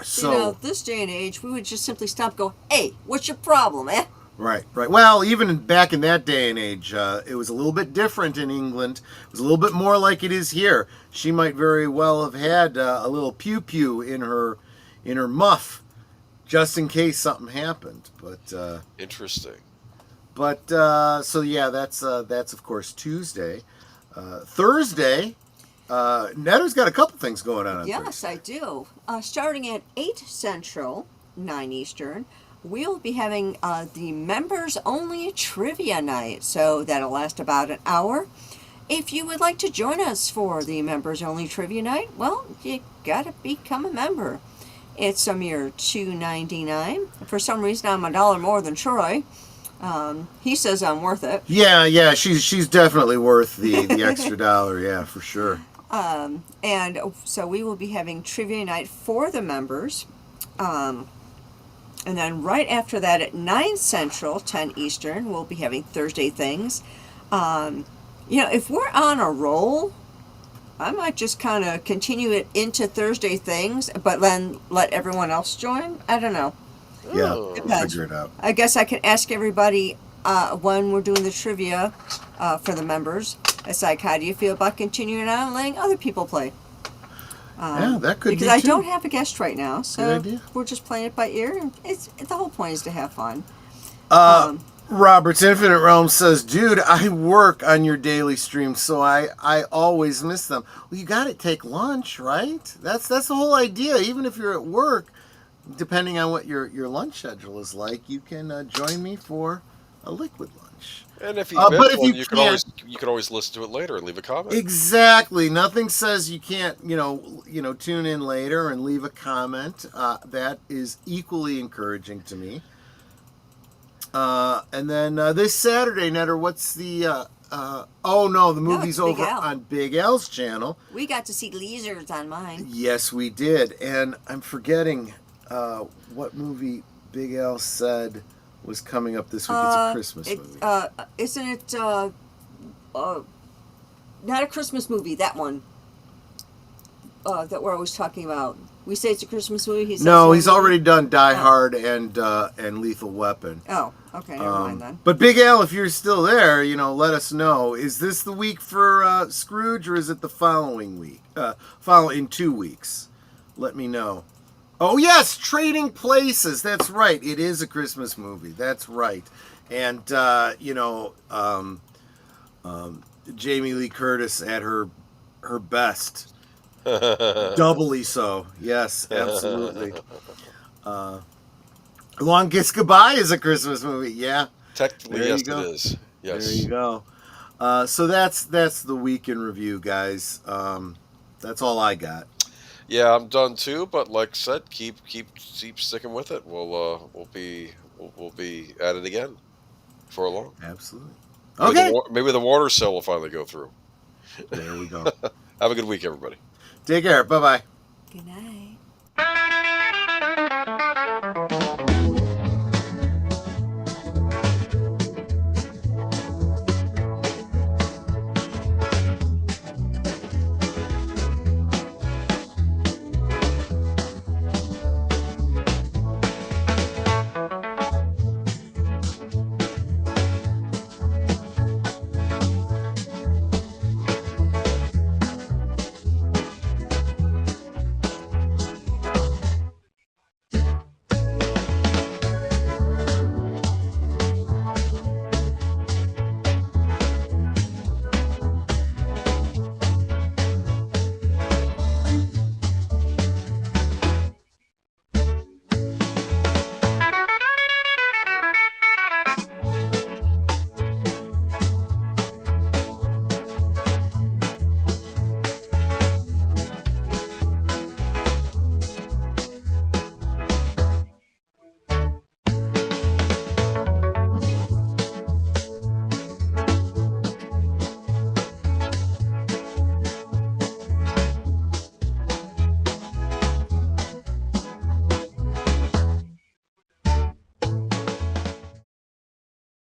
[SPEAKER 2] So,
[SPEAKER 4] this day and age, we would just simply stop and go, hey, what's your problem, eh?
[SPEAKER 2] Right. Well, even back in that day and age, it was a little bit different in England. It was a little bit more like it is here. She might very well have had a little pew-pew in her muff, just in case something happened. But
[SPEAKER 3] Interesting.
[SPEAKER 2] so yeah, that's of course Tuesday. Thursday, Netter's got a couple things going on.
[SPEAKER 4] Yes, I do. Starting at 8 Central, 9 Eastern, we'll be having the members-only trivia night. So that'll last about an hour. If you would like to join us for the members-only trivia night, well, you gotta become a member. It's a mere $2.99. For some reason, I'm $1 more than Troy. He says I'm worth it.
[SPEAKER 2] Yeah, she's definitely worth the extra $1. Yeah, for sure.
[SPEAKER 4] And so we will be having trivia night for the members. And then right after that at 9 Central, 10 Eastern, we'll be having Thursday Things. If we're on a roll, I might just kind of continue it into Thursday Things, but then let everyone else join. I don't know.
[SPEAKER 2] Yeah,
[SPEAKER 3] Oh.
[SPEAKER 2] we'll figure it out.
[SPEAKER 4] I guess I can ask everybody when we're doing the trivia for the members. It's like, how do you feel about continuing on and letting other people play?
[SPEAKER 2] Yeah, that could be
[SPEAKER 4] because I
[SPEAKER 2] too.
[SPEAKER 4] don't have a guest right now, so
[SPEAKER 2] Good idea.
[SPEAKER 4] we're just playing it by ear. And the whole point is to have fun.
[SPEAKER 2] Robert's Infinite Realm says, dude, I work on your daily streams, so I always miss them. Well, you got to take lunch, right? That's the whole idea. Even if you're at work, depending on what your lunch schedule is like, you can join me for a liquid lunch.
[SPEAKER 3] And if you
[SPEAKER 2] but
[SPEAKER 3] miss
[SPEAKER 2] if
[SPEAKER 3] one,
[SPEAKER 2] you
[SPEAKER 3] you can always listen to it later and leave a comment.
[SPEAKER 2] Exactly. Nothing says you can't, tune in later and leave a comment. That is equally encouraging to me. And then this Saturday, Netter, what's the? The movie's
[SPEAKER 4] it's Big
[SPEAKER 2] over
[SPEAKER 4] Al.
[SPEAKER 2] on Big Al's channel.
[SPEAKER 4] We got to see lasers on mine.
[SPEAKER 2] Yes, we did, and I'm forgetting what movie Big Al said was coming up this week. It's a Christmas movie.
[SPEAKER 4] Isn't it not a Christmas movie, that one that we're always talking about? We say it's a Christmas movie. He says
[SPEAKER 2] No, he's
[SPEAKER 4] one movie?
[SPEAKER 2] already done Die Hard and Lethal Weapon.
[SPEAKER 4] Oh, okay, never mind then.
[SPEAKER 2] But Big Al, if you're still there, let us know. Is this the week for Scrooge, or is it the following week? In 2 weeks. Let me know. Oh yes, Trading Places. That's right. It is a Christmas movie. That's right. And
[SPEAKER 5] Jamie Lee Curtis at her best. Doubly so. Yes, absolutely. Long Kiss Goodbye is a Christmas movie. Yeah.
[SPEAKER 3] Technically,
[SPEAKER 5] There
[SPEAKER 3] yes,
[SPEAKER 5] you go.
[SPEAKER 3] it is. Yes.
[SPEAKER 5] There you go. So that's the week in review, guys. That's all I got.
[SPEAKER 3] Yeah, I'm done too. But like I said, keep sticking with it. We'll be at it again before long.
[SPEAKER 5] Absolutely.
[SPEAKER 3] Maybe
[SPEAKER 5] Okay.
[SPEAKER 3] maybe the water cell will finally go through.
[SPEAKER 5] There we go.
[SPEAKER 3] Have a good week, everybody.
[SPEAKER 5] Take care. Bye-bye.
[SPEAKER 4] Good night.